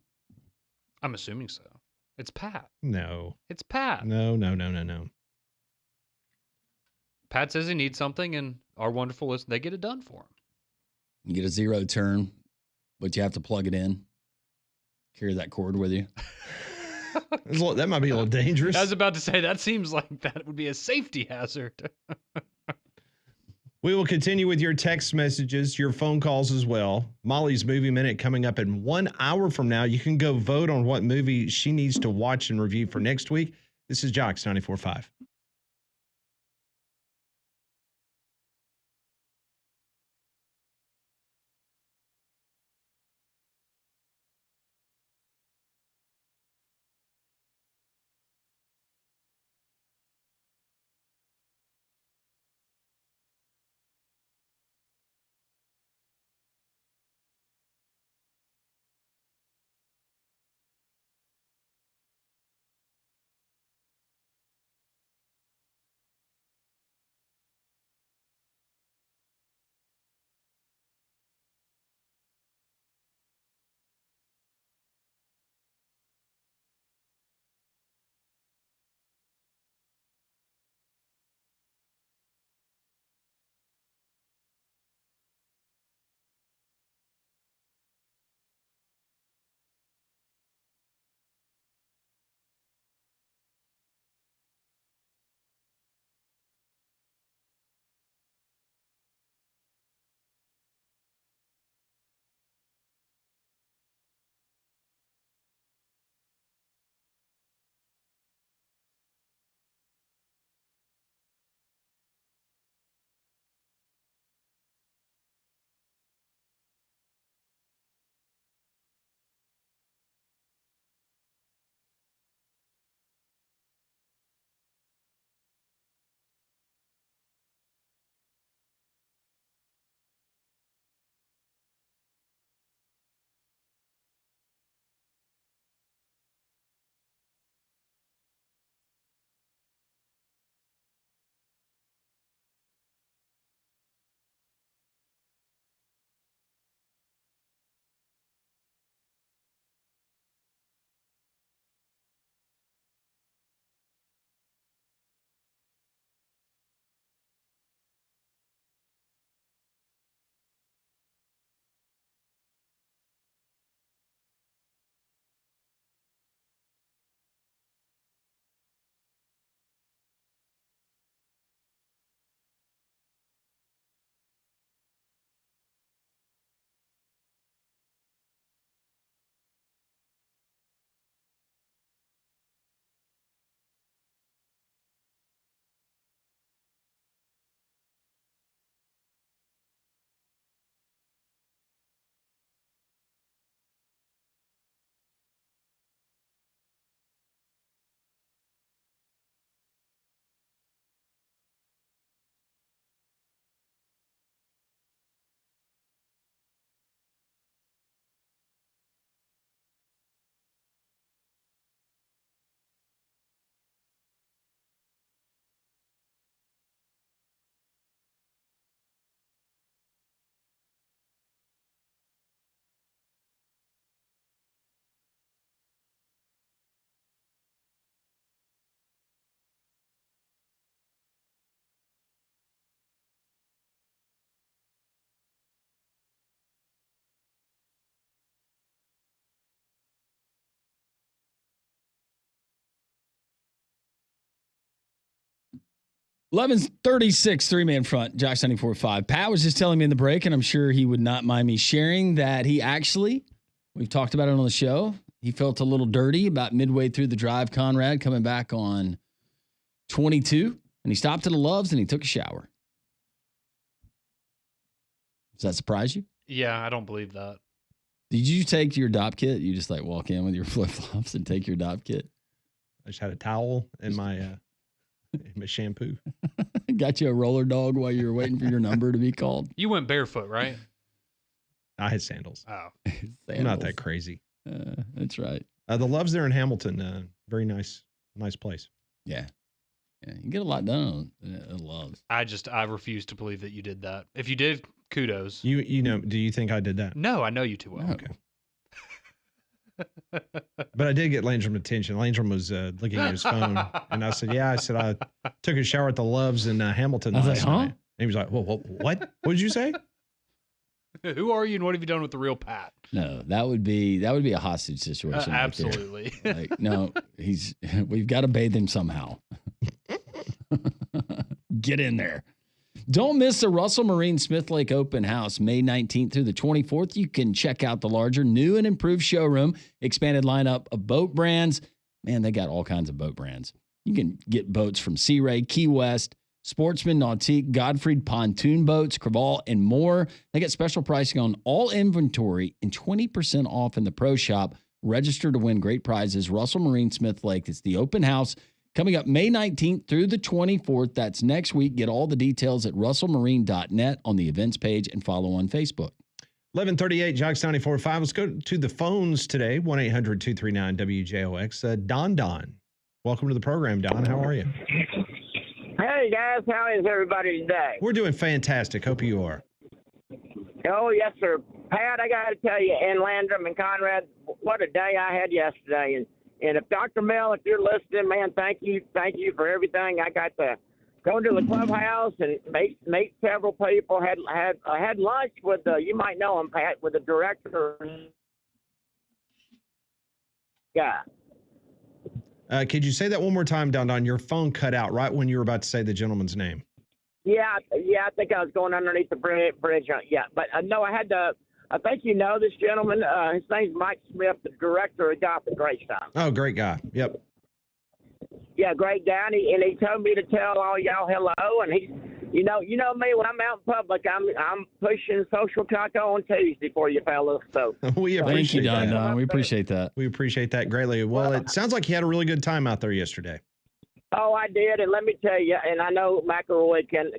I'm assuming so. It's Pat. No. It's Pat. No. Pat says he needs something, and our wonderful list, they get it done for him. You get a zero turn, but you have to plug it in. Carry that cord with you. That might be a little dangerous. I was about to say, that seems like that would be a safety hazard. We will continue with your text messages, your phone calls as well. Molly's Movie Minute coming up in 1 hour from now. You can go vote on what movie she needs to watch and review for next week. This is Jocks 94.5. 11:36, three-man front, Josh 94.5. Pat was just telling me in the break, and I'm sure he would not mind me sharing, that he actually, we've talked about it on the show, he felt a little dirty about midway through the drive, Conrad, coming back on 22, and he stopped at a Love's and he took a shower. Does that surprise you? Yeah, I don't believe that. Did you take your DOP kit? You just like walk in with your flip-flops and take your DOP kit? I just had a towel and my shampoo. Got you a roller dog while you were waiting for your number to be called? You went barefoot, right? I had sandals. Oh. I'm not that crazy. That's right. The Love's there in Hamilton. Very nice place. Yeah. You get a lot done at Love's. I refuse to believe that you did that. If you did, kudos. You know, do you think I did that? No, I know you too well. Okay. But I did get Landrum attention. Landrum was looking at his phone, and I said, "Yeah." I said, "I took a shower at the Love's in Hamilton last night." And he was like, "Well, what? What did you say?" Who are you, and what have you done with the real Pat? No, that would be a hostage situation. Right, absolutely. Like, no, we've got to bathe him somehow. Get in there. Don't miss the Russell Marine Smith Lake Open House, May 19th through the 24th. You can check out the larger, new and improved showroom, expanded lineup of boat brands. Man, they got all kinds of boat brands. You can get boats from Sea Ray, Key West, Sportsman, Nautique, Godfrey, pontoon boats, Creval, and more. They get special pricing on all inventory and 20% off in the pro shop. Register to win great prizes. Russell Marine Smith Lake. It's the open house coming up May 19th through the 24th. That's next week. Get all the details at russellmarine.net on the events page and follow on Facebook. 11:38, Jocks 94.5. Let's go to the phones today. 1-800-239-WJOX. Don. Welcome to the program, Don. How are you? Hey, guys. How is everybody today? We're doing fantastic. Hope you are. Oh, yes, sir. Pat, I got to tell you, and Landrum and Conrad, what a day I had yesterday. And if Dr. Mel, if you're listening, man, thank you for everything. I got to go to the clubhouse and meet several people. I had lunch with you might know him, Pat, with the director. Yeah. Could you say that one more time, Don? Your phone cut out right when you were about to say the gentleman's name. Yeah. I think I was going underneath the bridge. Yeah, but no, I had to. I think you know this gentleman. His name's Mike Smith, the director of Golf at Greystone. Oh, great guy. Yep. Yeah, great guy. And he told me to tell all y'all hello. And you know me, when I'm out in public, I'm pushing social taco on Tuesday for you fellas. So we appreciate that. Don. We appreciate that. We appreciate that greatly. Well, it sounds like you had a really good time out there yesterday. Oh, I did, and let me tell you, and I know McElroy can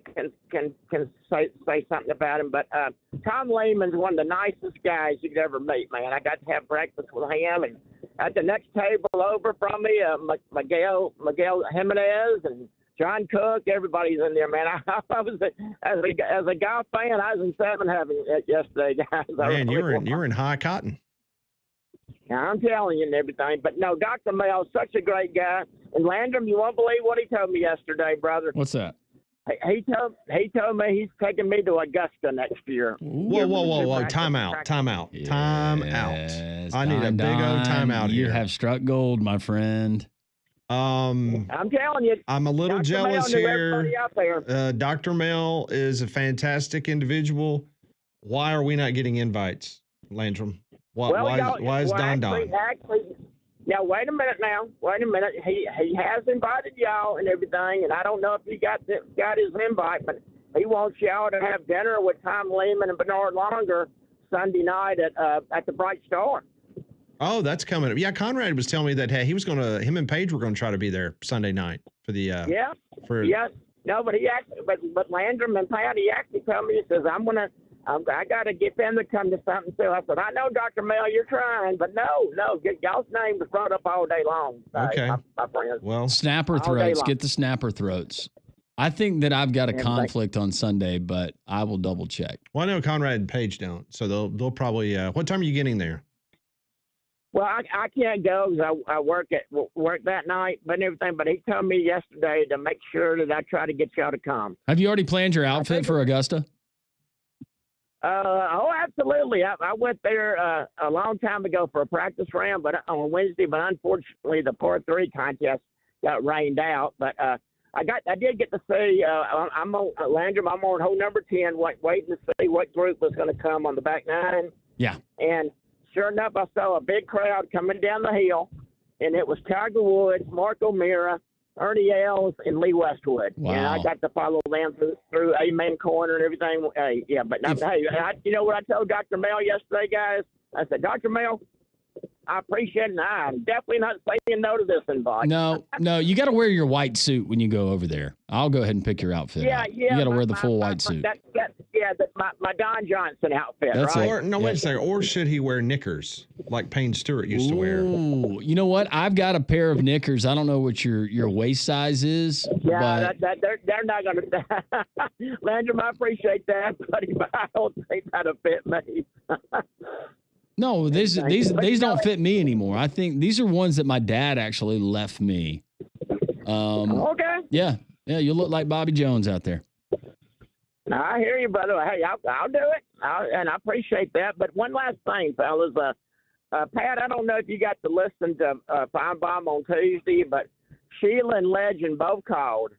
say something about him, but Tom Lehman's one of the nicest guys you'd ever meet, man. I got to have breakfast with him, and at the next table over from me, Miguel Jimenez and John Cook, everybody's in there, man. I was as a golf fan, I was in seven heaven yesterday, guys. Man, you were in high cotton. I'm telling you and everything. But no, Dr. Mel is such a great guy. And Landrum, you won't believe what he told me yesterday, brother. What's that? He told me he's taking me to Augusta next year. Whoa. Time out. Yes, I need a big old time out here. You have struck gold, my friend. I'm telling you. I'm a little Dr. jealous Mel here. out there. Dr. Mel is a fantastic individual. Why are we not getting invites, Landrum? Why is Don? Actually, now wait a minute. He has invited y'all and everything, and I don't know if he got his invite, but he wants y'all to have dinner with Tom Lehman and Bernard Longer Sunday night at the Bright Star. Oh, that's coming up. Yeah, Conrad was telling me that him and Paige were going to try to be there Sunday night for the Yes. No, but but Landrum and Pat, he actually told me, he says, I got to get them to come to something too. I said, I know, Dr. Mel, you're trying, but no, y'all's name was brought up all day long. Okay. My friends. Well, snapper throats. Get the snapper throats. I think that I've got a conflict on Sunday, but I will double check. Well, I know Conrad and Paige don't, so they'll probably. What time are you getting there? Well, I can't go because I work that night, but everything. But he told me yesterday to make sure that I try to get y'all to come. Have you already planned your outfit for Augusta? Oh, absolutely. I went there a long time ago for a practice round, but on Wednesday. But unfortunately, the par 3 contest got rained out. But I did get to see. I'm on Landrum. I'm on hole number 10, waiting to see what group was going to come on the back nine. Yeah. And sure enough, I saw a big crowd coming down the hill, and it was Tiger Woods, Mark O'Meara, Ernie Els, and Lee Westwood. Wow. And I got to follow them through Amen Corner and everything. Yeah, but now, you know what I told Dr. Mel yesterday, guys? I said, Dr. Mel, I appreciate it, and I'm definitely not saying no to this invite. No, you got to wear your white suit when you go over there. I'll go ahead and pick your outfit out. You got to wear the full white suit. My Don Johnson outfit, That's right? Or, no, wait a second. Or should he wear knickers like Payne Stewart used to wear? Ooh, you know what? I've got a pair of knickers. I don't know what your waist size is. Yeah, but they're not going to. Landrum, I appreciate that, buddy, but I don't think that'll fit me. no, these don't fit me anymore. I think these are ones that my dad actually left me. Okay. Yeah, you look like Bobby Jones out there. I hear you, brother. Hey, I'll do it, and I appreciate that. But one last thing, fellas. Pat, I don't know if you got to listen to Feinbaum on Tuesday, but Sheila and Legend both called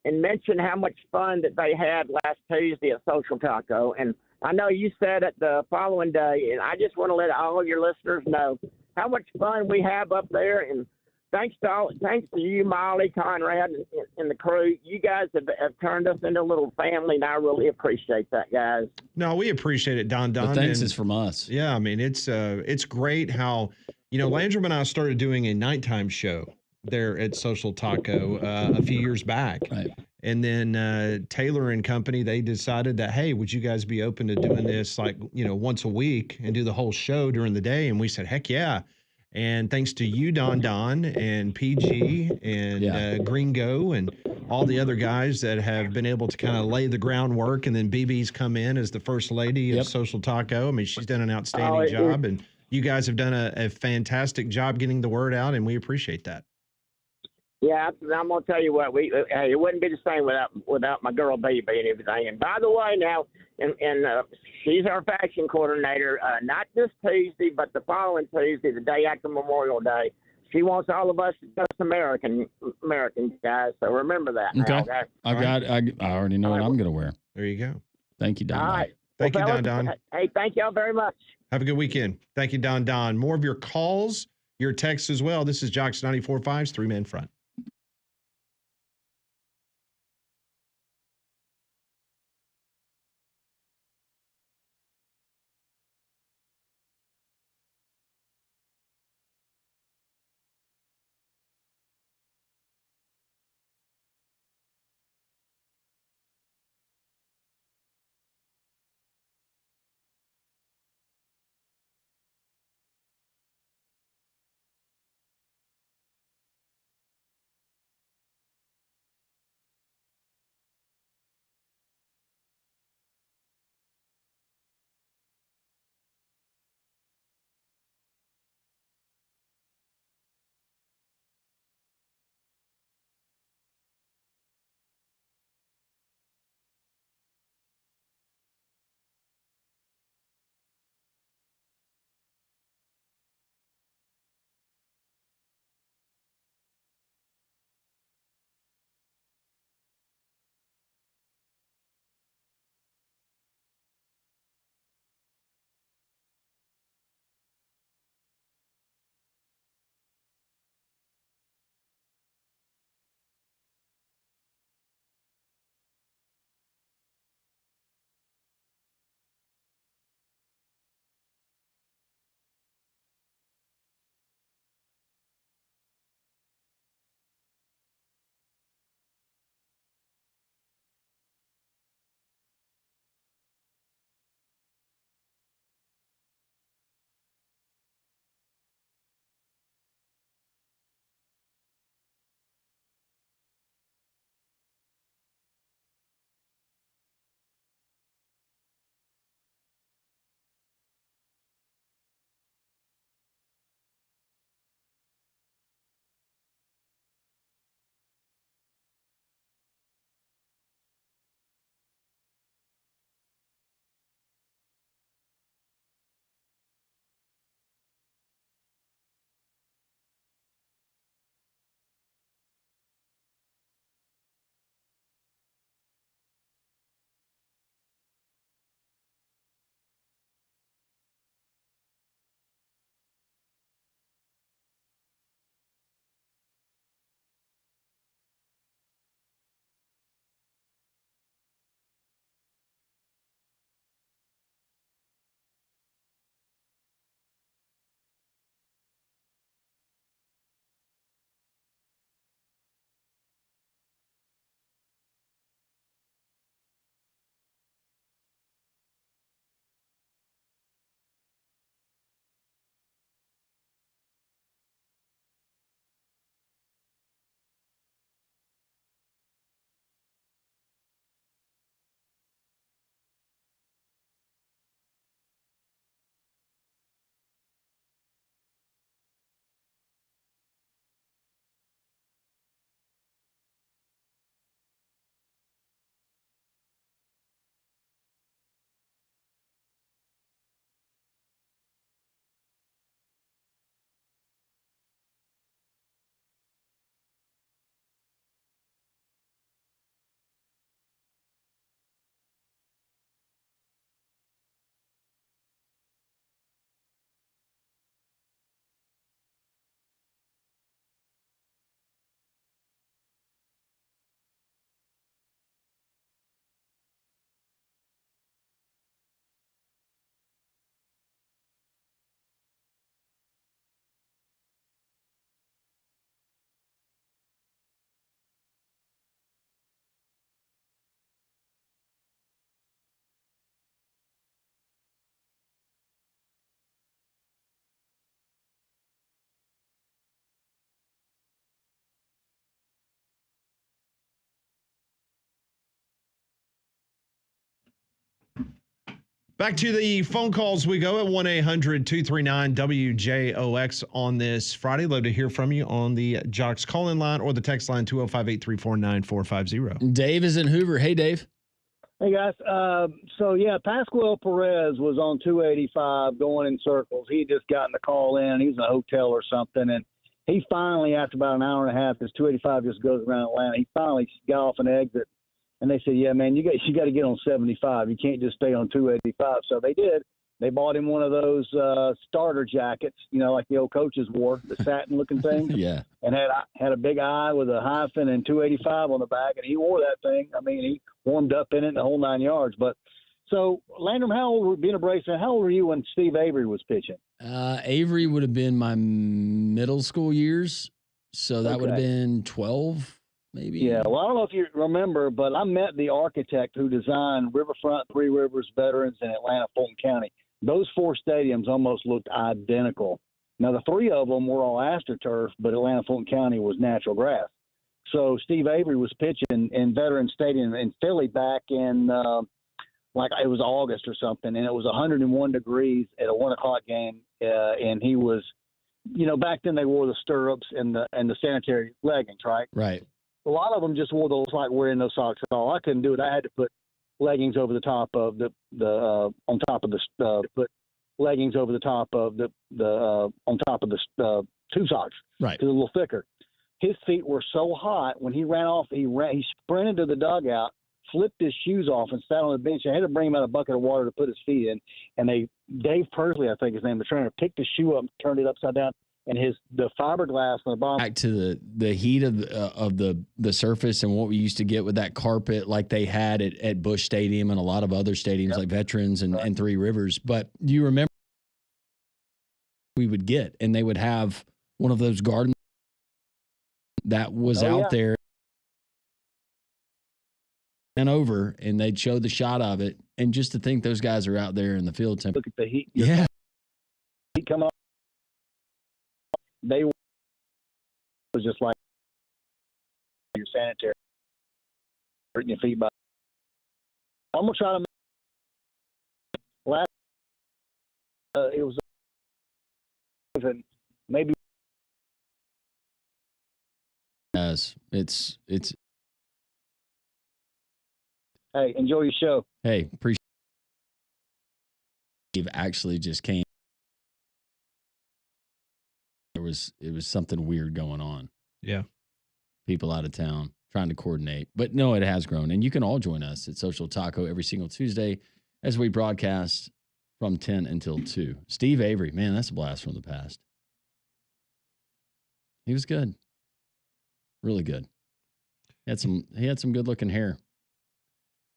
and mentioned how much fun that they had last Tuesday at Social Taco. And I know you said it the following day, and I just want to let all your listeners know how much fun we have up there. And thanks to you, Molly, Conrad, and the crew. You guys have turned us into a little family, and I really appreciate that, guys. No, we appreciate it, Don. The thanks is from us. Yeah, I mean, it's great how, Landrum and I started doing a nighttime show there at Social Taco a few years back. Right. And then Taylor and company, they decided that, hey, would you guys be open to doing this once a week and do the whole show during the day? And we said, heck yeah. And thanks to you, Don and PG and Gringo and all the other guys that have been able to kind of lay the groundwork. And then BB's come in as the first lady of Social Taco. I mean, she's done an outstanding job. And you guys have done a fantastic job getting the word out, and we appreciate that. Yeah, I'm gonna tell you what. It wouldn't be the same without my girl BB and everything. And by the way, now, and she's our fashion coordinator. Not this Tuesday, but the following Tuesday, the day after Memorial Day. She wants all of us just American guys. So remember that. Okay. Now, I already know what I'm gonna wear. There you go. Thank you, Don. All right. Thank you, fellas, Don. Hey, thank y'all very much. Have a good weekend. Thank you, Don. More of your calls, your texts as well. This is Jocks 94.5's 3-Man Front. Back to the phone calls we go at 1-800-239-WJOX on this Friday. Love to hear from you on the Jocks call-in line or the text line 205-834-9450. Dave is in Hoover. Hey, Dave. Hey, guys. Pascual Perez was on 285 going in circles. He had just gotten the call in. He was in a hotel or something, and he finally, after about an hour and a half, this 285 just goes around Atlanta. He finally got off an exit. And they said, yeah, man, you got to get on 75. You can't just stay on 285. So they did. They bought him one of those starter jackets, like the old coaches wore, the satin-looking thing. Yeah. And had a big eye with a hyphen and 285 on the back, and he wore that thing. I mean, he warmed up in it the whole 9 yards. But so, Landrum, being a Braves fan, how old were you when Steve Avery was pitching? Avery would have been my middle school years, so that would have been 12. Maybe. Yeah, well, I don't know if you remember, but I met the architect who designed Riverfront, Three Rivers, Veterans, and Atlanta, Fulton County. Those four stadiums almost looked identical. Now, the three of them were all AstroTurf, but Atlanta, Fulton County was natural grass. So Steve Avery was pitching in Veterans Stadium in Philly back in, it was August or something, and it was 101 degrees at a 1 o'clock game, and he was, back then they wore the stirrups and the sanitary leggings, right? Right. A lot of them just wore those, like wearing those socks at all. I couldn't do it. I had to put leggings over the top of put leggings over the top of the two socks. Right. To a little thicker. His feet were so hot when he ran off. He sprinted to the dugout, flipped his shoes off, and sat on the bench. I had to bring him out a bucket of water to put his feet in. And Dave Persley, I think his name, the trainer, picked his shoe up and turned it upside down. And the fiberglass on the bottom. Back to the heat of the surface and what we used to get with that carpet like they had at Busch Stadium and a lot of other stadiums like Veterans and Three Rivers. But do you remember we would get, and they would have one of those gardens that was out there and over, and they'd show the shot of it. And just to think those guys are out there in the field. Look at the heat. Yeah. Heat come up. They was just like your sanitary, hurting your feet. But I'm gonna try to. It was, and maybe. Yes, it's. Hey, enjoy your show. Hey, appreciate. Steve actually just came. It was something weird going on. Yeah. People out of town trying to coordinate. But no, it has grown. And you can all join us at Social Taco every single Tuesday as we broadcast from 10 until 2. Steve Avery, man, that's a blast from the past. He was good. Really good. He had some good looking hair.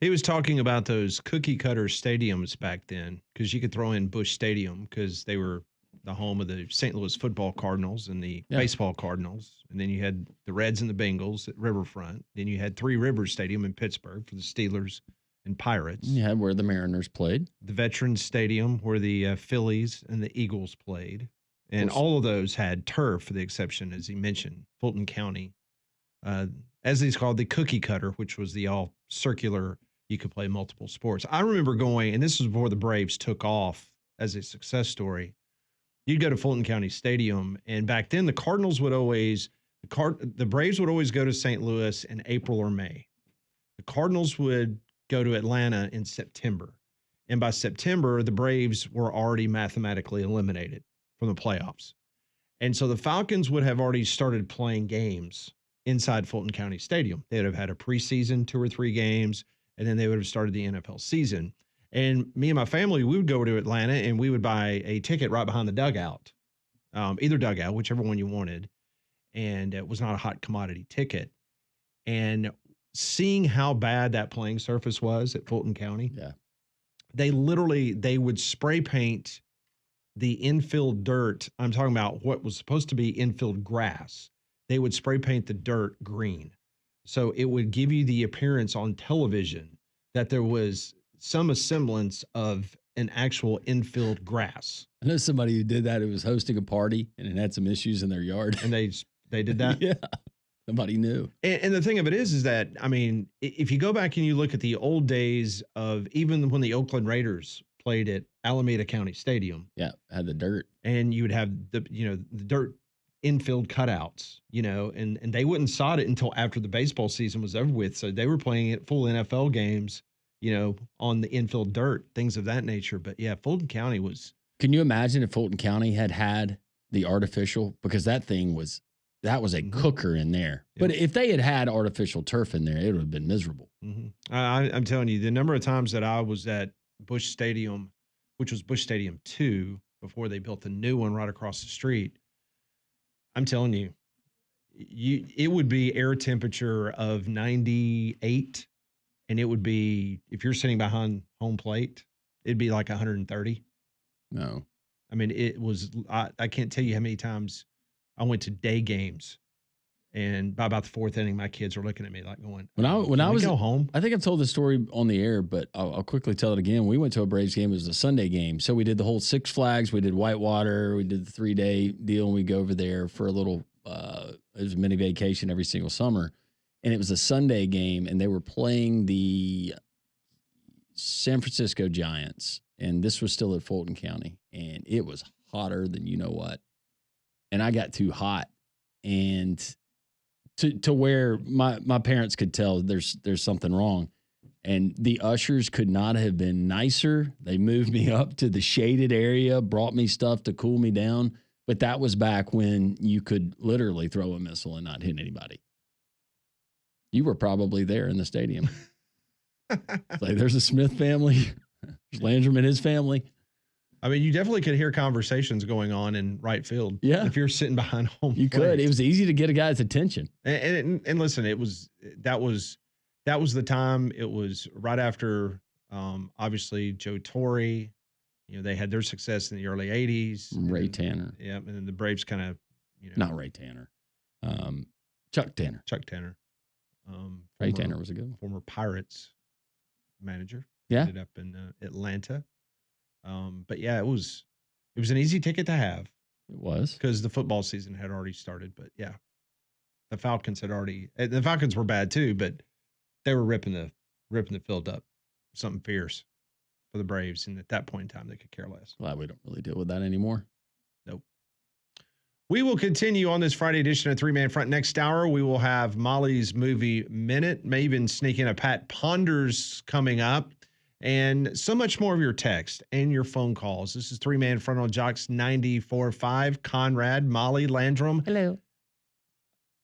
He was talking about those cookie cutter stadiums back then, because you could throw in Busch Stadium because they were the home of the St. Louis football Cardinals and the baseball Cardinals. And then you had the Reds and the Bengals at Riverfront. Then you had Three Rivers Stadium in Pittsburgh for the Steelers and Pirates. You had where the Mariners played. The Veterans Stadium where the Phillies and the Eagles played. And all of those had turf, for the exception, as he mentioned, Fulton County. As he's called, the cookie cutter, which was the all circular, you could play multiple sports. I remember going, and this was before the Braves took off as a success story. You'd go to Fulton County Stadium, and back then the Cardinals would always, the Braves would always go to St. Louis in April or May. The Cardinals would go to Atlanta in September. And by September, the Braves were already mathematically eliminated from the playoffs. And so the Falcons would have already started playing games inside Fulton County Stadium. They would have had a preseason 2 or 3 games, and then they would have started the NFL season. And me and my family, we would go to Atlanta and we would buy a ticket right behind the dugout, either dugout, whichever one you wanted. And it was not a hot commodity ticket. And seeing how bad that playing surface was at Fulton County, they would spray paint the infield dirt. I'm talking about what was supposed to be infield grass. They would spray paint the dirt green. So it would give you the appearance on television that there was some semblance of an actual infield grass. I know somebody who did that. Who was hosting a party and it had some issues in their yard. And they did that? Yeah. Somebody knew. And the thing of it is that, I mean, if you go back and you look at the old days of even when the Oakland Raiders played at Alameda County Stadium. Yeah, had the dirt. And you would have the dirt infield cutouts, and they wouldn't sod it until after the baseball season was over with. So they were playing it full NFL games, on the infield dirt, things of that nature. But yeah, Fulton County was. Can you imagine if Fulton County had the artificial? Because that was a cooker in there. Yep. But if they had artificial turf in there, it would have been miserable. Mm-hmm. I'm telling you, the number of times that I was at Busch Stadium, which was Busch Stadium 2, before they built the new one right across the street, I'm telling you, it would be air temperature of 98, and it would be, if you're sitting behind home plate, it'd be like 130. No. I mean, it was, I can't tell you how many times I went to day games, and by about the fourth inning, my kids were looking at me like going, when I was go home. I think I've told this story on the air, but I'll quickly tell it again. We went to a Braves game. It was a Sunday game. So we did the whole Six Flags. We did Whitewater. We did the 3-day deal, and we go over there for a little, it was a mini vacation every single summer. And it was a Sunday game, and they were playing the San Francisco Giants. And this was still at Fulton County. And it was hotter than you know what. And I got too hot. And to where my parents could tell there's something wrong. And the ushers could not have been nicer. They moved me up to the shaded area, brought me stuff to cool me down. But that was back when you could literally throw a missile and not hit anybody. You were probably there in the stadium. Like, there's a Smith family. There's Landrum and his family. I mean, you definitely could hear conversations going on in right field. Yeah. If you're sitting behind home you plate. could. It was easy to get a guy's attention. And listen, that was the time. It was right after, obviously, Joe Torre. They had their success in the early 80s. Ray Tanner. Yeah, and then the Braves kind of, Not Ray Tanner. Chuck Tanner. Ray Tanner was a good one. Former Pirates manager. Yeah. Ended up in Atlanta. But yeah, it was an easy ticket to have. It was. Because the football season had already started. But yeah, the Falcons were bad too, but they were ripping the field up. Something fierce for the Braves. And at that point in time, they could care less. Glad we don't really deal with that anymore. Nope. We will continue on this Friday edition of Three Man Front. Next hour, we will have Molly's Movie Minute, may even sneak in a Pat Ponders coming up, and so much more of your text and your phone calls. This is Three Man Front on Jocks 94.5. Conrad, Molly, Landrum. Hello.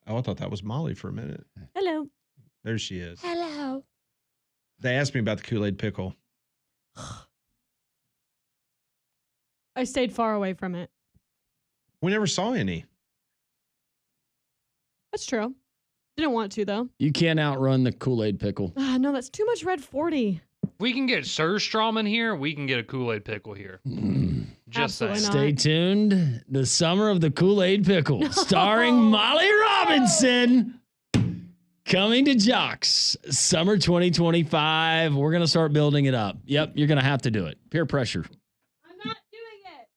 Oh, I thought that was Molly for a minute. Hello. There she is. Hello. They asked me about the Kool-Aid pickle. I stayed far away from it. We never saw any. That's true. Didn't want to, though. You can't outrun the Kool-Aid pickle. No, that's too much red 40. We can get Surstrom here. We can get a Kool-Aid pickle here. Just saying. Stay tuned. The Summer of the Kool-Aid Pickle, starring Molly Robinson, coming to Jocks Summer 2025. We're going to start building it up. Yep, you're going to have to do it. Peer pressure. I'm not doing it.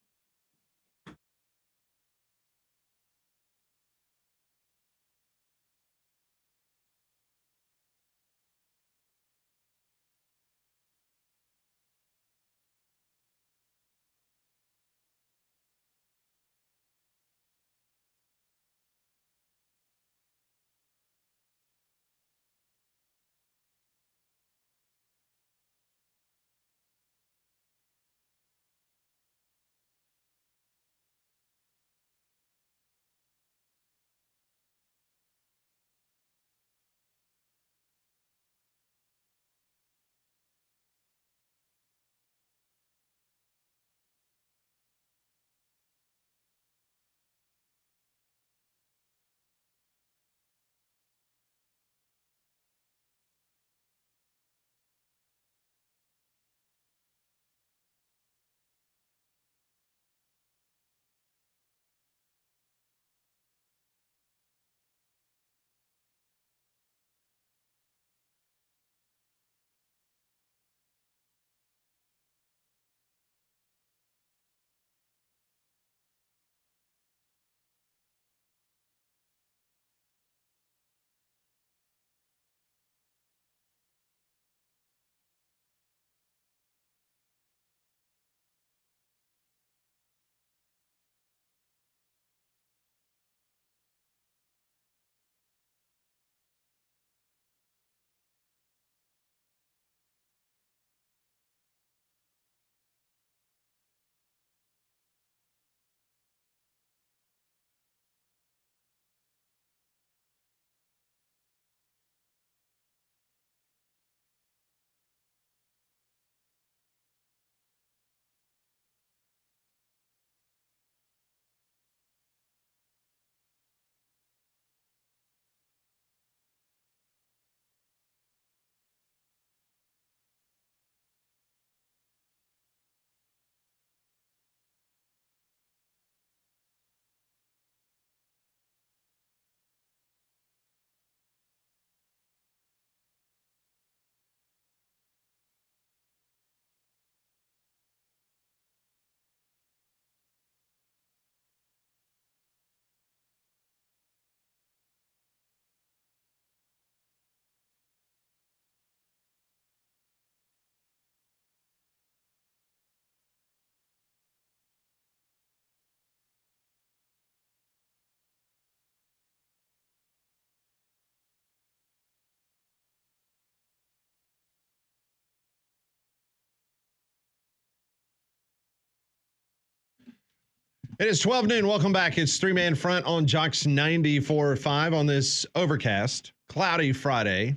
It is 12 noon. Welcome back. It's Three-Man Front on Jocks 94.5 on this overcast, cloudy Friday.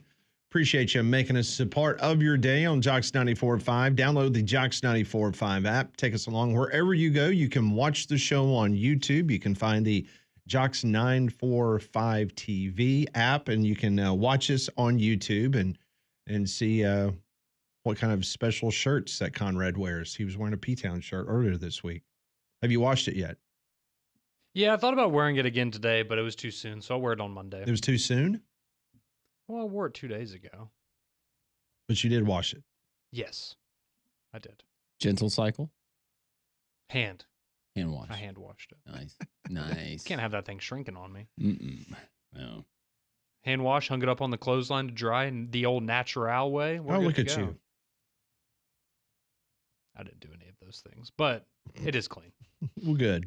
Appreciate you making us a part of your day on Jocks 94.5. Download the Jocks 94.5 app. Take us along wherever you go. You can watch the show on YouTube. You can find the Jocks 945 TV app, and you can watch us on YouTube and see what kind of special shirts that Conrad wears. He was wearing a P-Town shirt earlier this week. Have you watched it yet? Yeah, I thought about wearing it again today, but it was too soon, so I'll wear it on Monday. It was too soon? Well, I wore it 2 days ago. But you did wash it. Yes, I did. Gentle cycle? Hand wash. I hand washed it. Nice. Nice. Can't have that thing shrinking on me. No. Hand wash, hung it up on the clothesline to dry in the old natural way. We're good look to at go. you. I didn't do any of those things, but it is clean. Well, good.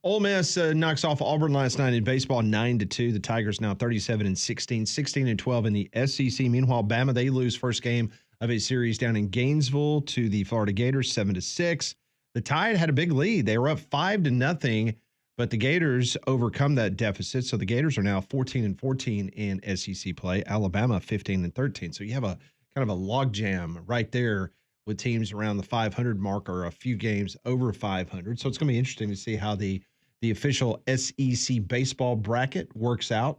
Ole Miss knocks off Auburn last night in baseball 9-2. The Tigers now 37-16, 16-12 in the SEC. Meanwhile, Bama, they lose first game of a series down in Gainesville to the Florida Gators 7-6. The Tide had a big lead. They were up 5-0, but the Gators overcome that deficit. So the Gators are now 14-14 in SEC play. Alabama 15-13. So you have a kind of a logjam right there with teams around the 500 mark or a few games over 500. So it's going to be interesting to see how the official SEC baseball bracket works out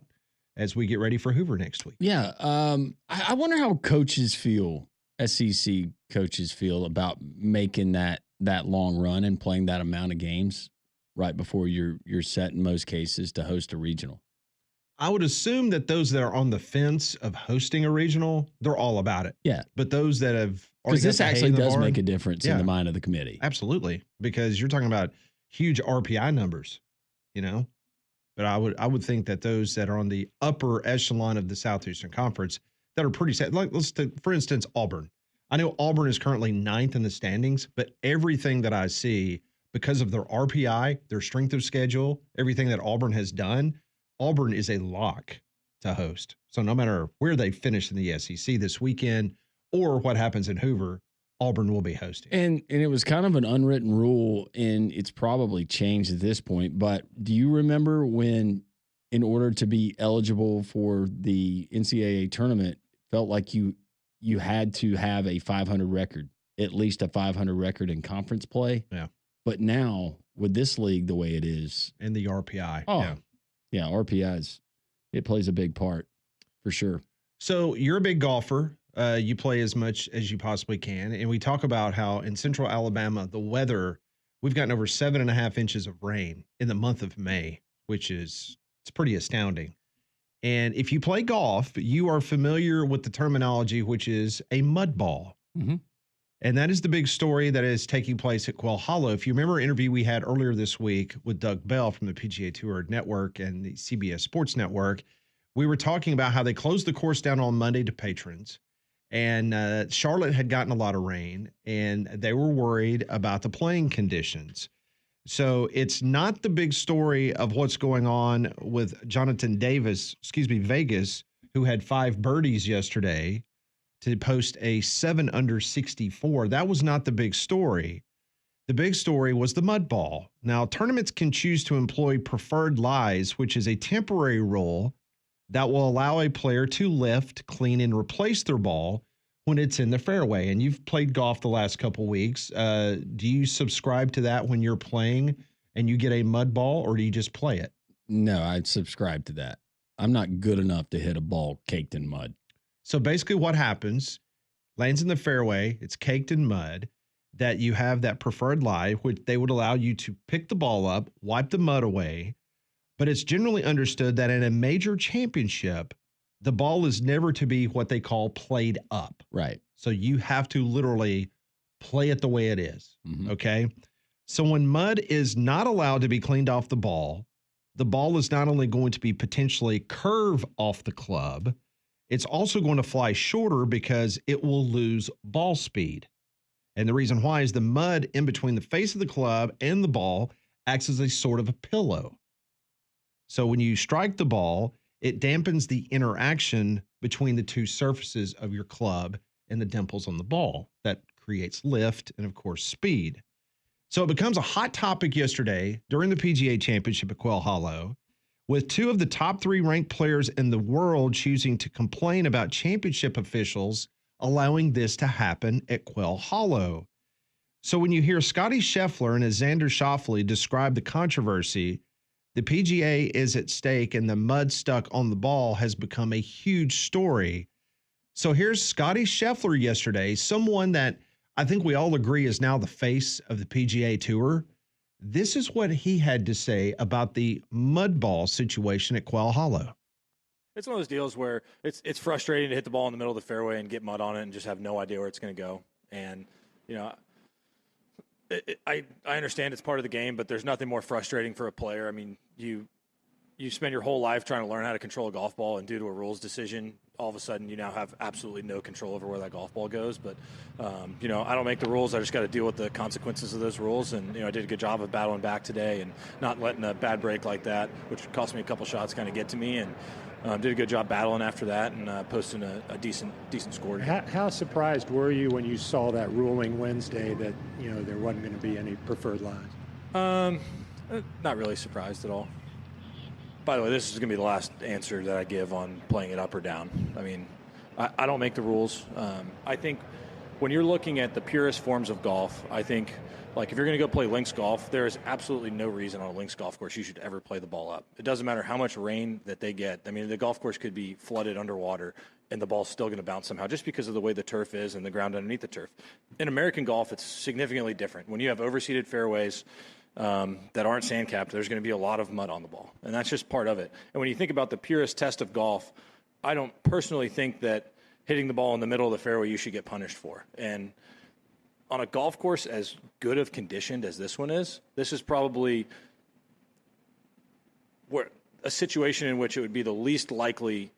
as we get ready for Hoover next week. Yeah. I wonder how SEC coaches feel about making that long run and playing that amount of games right before you're set in most cases to host a regional. I would assume that those that are on the fence of hosting a regional, they're all about it. Yeah. But those that have because this actually does make a difference in the mind of the committee. Absolutely. Because you're talking about huge RPI numbers, But I would think that those that are on the upper echelon of the Southeastern Conference that are pretty set. Like let's take, for instance, Auburn. I know Auburn is currently 9th in the standings, but everything that I see because of their RPI, their strength of schedule, everything that Auburn has done, Auburn is a lock to host. So no matter where they finish in the SEC this weekend or what happens in Hoover, Auburn will be hosting. And it was kind of an unwritten rule, and it's probably changed at this point. But do you remember when, in order to be eligible for the NCAA tournament, felt like you had to have a 500 record, at least a 500 record in conference play? Yeah. But now with this league the way it is, and the RPI, yeah, RPIs, it plays a big part for sure. So you're a big golfer. You play as much as you possibly can. And we talk about how in central Alabama, the weather, we've gotten over 7.5 inches of rain in the month of May, which it's pretty astounding. And if you play golf, you are familiar with the terminology, which is a mud ball. Mm-hmm. And that is the big story that is taking place at Quail Hollow. If you remember an interview we had earlier this week with Doug Bell from the PGA Tour Network and the CBS Sports Network, we were talking about how they closed the course down on Monday to patrons. And Charlotte had gotten a lot of rain, and they were worried about the playing conditions. So it's not the big story of what's going on with Jonathan Vegas, who had 5 birdies yesterday to post a 7 under 64. That was not the big story. The big story was the mud ball. Now, tournaments can choose to employ preferred lies, which is a temporary rule that will allow a player to lift, clean, and replace their ball when it's in the fairway. And you've played golf the last couple weeks. Do you subscribe to that when you're playing and you get a mud ball, or do you just play it? No, I'd subscribe to that. I'm not good enough to hit a ball caked in mud. So basically what happens, lands in the fairway, it's caked in mud, that you have that preferred lie, which they would allow you to pick the ball up, wipe the mud away. But it's generally understood that in a major championship, the ball is never to be what they call played up. Right. So you have to literally play it the way it is. Mm-hmm. Okay. So when mud is not allowed to be cleaned off the ball is not only going to be potentially curve off the club, it's also going to fly shorter because it will lose ball speed. And the reason why is the mud in between the face of the club and the ball acts as a sort of a pillow. So when you strike the ball, it dampens the interaction between the two surfaces of your club and the dimples on the ball. That creates lift and, of course, speed. So it becomes a hot topic yesterday during the PGA Championship at Quail Hollow, with 2 of the top 3 ranked players in the world choosing to complain about championship officials allowing this to happen at Quail Hollow. So when you hear Scotty Scheffler and Xander Schauffele describe the controversy, the PGA is at stake and the mud stuck on the ball has become a huge story. So here's Scotty Scheffler yesterday, someone that I think we all agree is now the face of the PGA Tour. This is what he had to say about the mud ball situation at Quail Hollow. It's one of those deals where it's frustrating to hit the ball in the middle of the fairway and get mud on it and just have no idea where it's going to go. And, you know, I understand it's part of the game, but there's nothing more frustrating for a player. I mean, you spend your whole life trying to learn how to control a golf ball, and due to a rules decision, all of a sudden you now have absolutely no control over where that golf ball goes. But, you know, I don't make the rules. I just got to deal with the consequences of those rules. And, you know, I did a good job of battling back today and not letting a bad break like that, which cost me a couple shots, kind of get to me. And did a good job battling after that and posting a decent score. How surprised were you when you saw that ruling Wednesday that, you know, there wasn't going to be any preferred lines? Not really surprised at all. By the way, this is going to be the last answer that I give on playing it up or down. I mean, I don't make the rules. I think when you're looking at the purest forms of golf, I think, like, if you're going to go play links golf, there is absolutely no reason on a links golf course you should ever play the ball up. It doesn't matter how much rain that they get. I mean, the golf course could be flooded underwater, and the ball's still going to bounce somehow just because of the way the turf is and the ground underneath the turf. In American golf, it's significantly different. When you have overseeded fairways that aren't sand-capped, there's going to be a lot of mud on the ball, and that's just part of it. And when you think about the purest test of golf, I don't personally think that hitting the ball in the middle of the fairway you should get punished for. And on a golf course as good of conditioned as this one is, this is probably where a situation in which it would be the least likely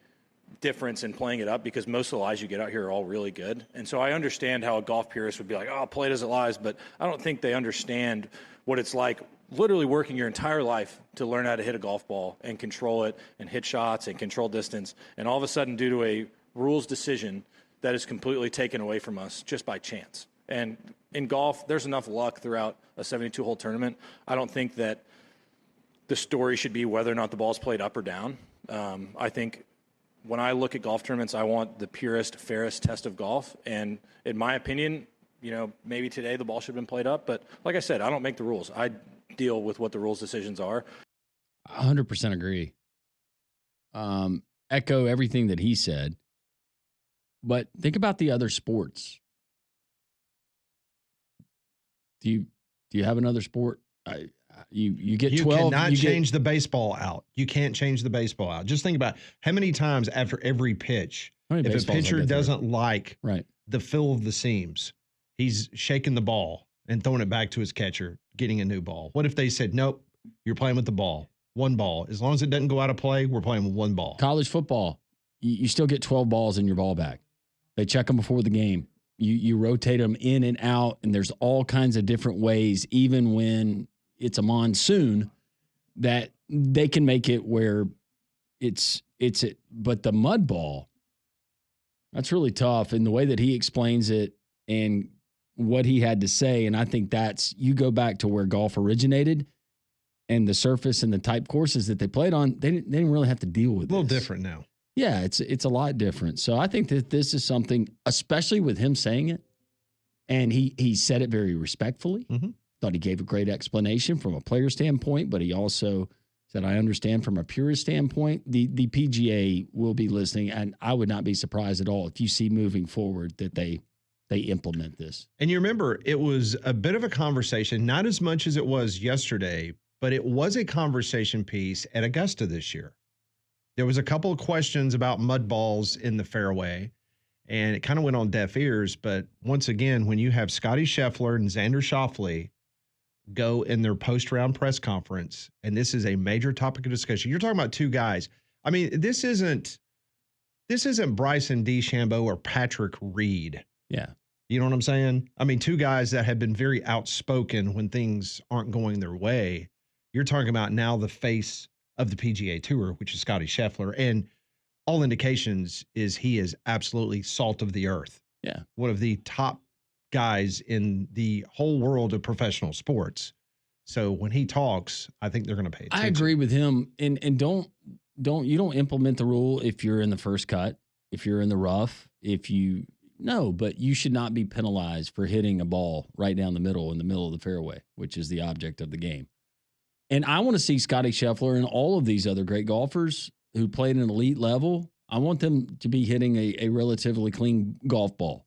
difference in playing it up, because most of the lies you get out here are all really good. And so I understand how a golf purist would be like, oh, play it as it lies, but I don't think they understand what it's like literally working your entire life to learn how to hit a golf ball and control it and hit shots and control distance. And all of a sudden, due to a rules decision, that is completely taken away from us just by chance. And in golf, there's enough luck throughout a 72-hole tournament. I don't think that the story should be whether or not the ball's played up or down. I think when I look at golf tournaments, I want the purest, fairest test of golf. And in my opinion, you know, maybe today the ball should have been played up. But like I said, I don't make the rules. I deal with what the rules decisions are. 100% agree. Echo everything that he said. But think about the other sports. Do you have another sport? You get 12. You cannot change the baseball out. You can't change the baseball out. Just think about how many times after every pitch, if a pitcher doesn't like the feel of the seams, he's shaking the ball and throwing it back to his catcher, getting a new ball. What if they said, nope, you're playing with the ball, one ball. As long as it doesn't go out of play, we're playing with one ball. College football, you still get 12 balls in your ball bag. They check them before the game. You rotate them in and out, and there's all kinds of different ways, even when it's a monsoon, that they can make it where it's it. But the mud ball, that's really tough. And the way that he explains it and what he had to say, and I think you go back to where golf originated and the surface and the type courses that they played on, they didn't really have to deal with it. A little different now. Yeah, it's a lot different. So I think that this is something, especially with him saying it, and he said it very respectfully. Mm-hmm. Thought he gave a great explanation from a player standpoint, but he also said, I understand from a purist standpoint. The PGA will be listening, and I would not be surprised at all if you see moving forward that they implement this. And you remember, it was a bit of a conversation, not as much as it was yesterday, but it was a conversation piece at Augusta this year. There was a couple of questions about mud balls in the fairway, and it kind of went on deaf ears. But once again, when you have Scotty Scheffler and Xander Schauffele go in their post-round press conference, and this is a major topic of discussion. You're talking about two guys. I mean, this isn't Bryson DeChambeau or Patrick Reed. Yeah. You know what I'm saying? I mean, two guys that have been very outspoken when things aren't going their way. You're talking about now the face of the PGA Tour, which is Scotty Scheffler, and all indications is he is absolutely salt of the earth. Yeah. One of the top guys in the whole world of professional sports. So when he talks, I think they're going to pay attention. I agree with him. And don't implement the rule if you're in the first cut, if you're in the rough, but you should not be penalized for hitting a ball right down the middle in the middle of the fairway, which is the object of the game. And I want to see Scotty Scheffler and all of these other great golfers who played an elite level. I want them to be hitting a relatively clean golf ball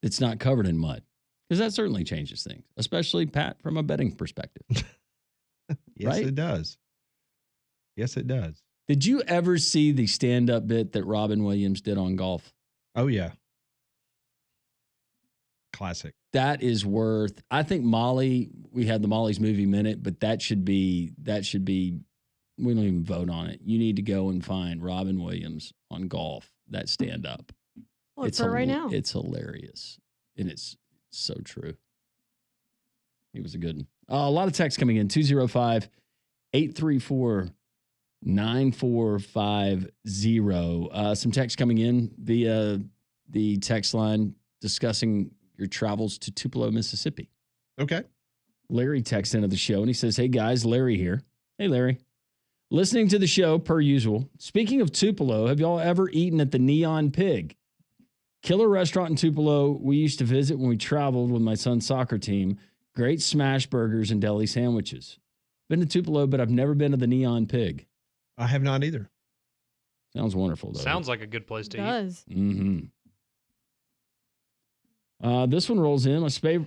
that's not covered in mud, because that certainly changes things, especially, Pat, from a betting perspective. Yes, right? It does. Yes, it does. Did you ever see the stand-up bit that Robin Williams did on golf? Oh, yeah. Classic. That is worth, I think Molly, we had the Molly's Movie Minute, but that should be, we don't even vote on it. You need to go and find Robin Williams on golf, that stand-up. Look for it right now. It's hilarious. And it's so true. He was a good one. A lot of text coming in. 205-834-9450. Some text coming in via the text line discussing your travels to Tupelo, Mississippi. Okay. Larry texts into the show and he says, "Hey guys, Larry here." Hey, Larry. Listening to the show per usual. Speaking of Tupelo, have y'all ever eaten at the Neon Pig? Killer restaurant in Tupelo we used to visit when we traveled with my son's soccer team. Great smash burgers and deli sandwiches. Been to Tupelo, but I've never been to the Neon Pig. I have not either. Sounds wonderful, though. Sounds like a good place to eat. It does. Mm-hmm. This one rolls in.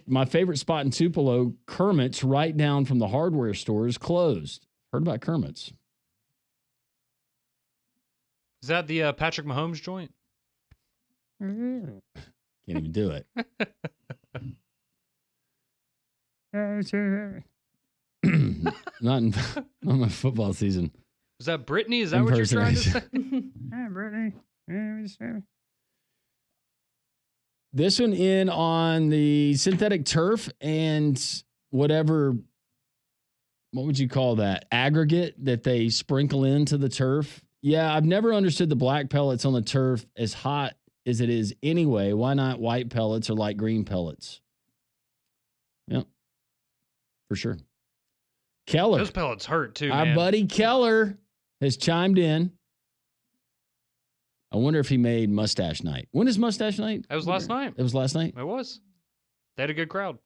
My favorite spot in Tupelo, Kermit's, right down from the hardware store, is closed. Heard about Kermit's. Is that the Patrick Mahomes joint? Can't even do it. Not in my football season. Is that Brittany? Is that what you're trying to say? Hi, Brittany. This one in on the synthetic turf and whatever, what would you call that? Aggregate that they sprinkle into the turf. Yeah, I've never understood the black pellets on the turf as hot as it is anyway. Why not white pellets or light green pellets? Yep, for sure. Keller. Those pellets hurt too, Our man. buddy Keller has chimed in. I wonder if he made Mustache Night. When is Mustache Night? That was last night. It was last night? It was. They had a good crowd.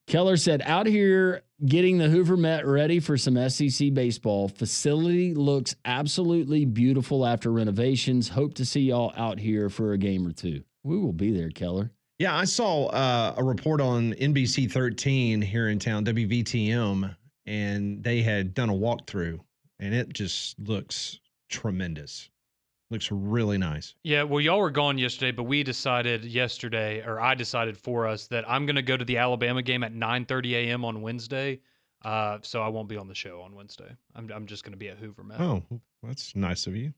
Keller said, out here getting the Hoover Met ready for some SEC baseball. Facility looks absolutely beautiful after renovations. Hope to see y'all out here for a game or two. We will be there, Keller. Yeah, I saw a report on NBC 13 here in town, WVTM, and they had done a walkthrough, and it just looks tremendous. Looks really nice. Yeah, well, y'all were gone yesterday, but we decided yesterday, or I decided for us, that I'm going to go to the Alabama game at 9:30 a.m. on Wednesday, so I won't be on the show on Wednesday. I'm just going to be at Hoover Met. Oh, that's nice of you.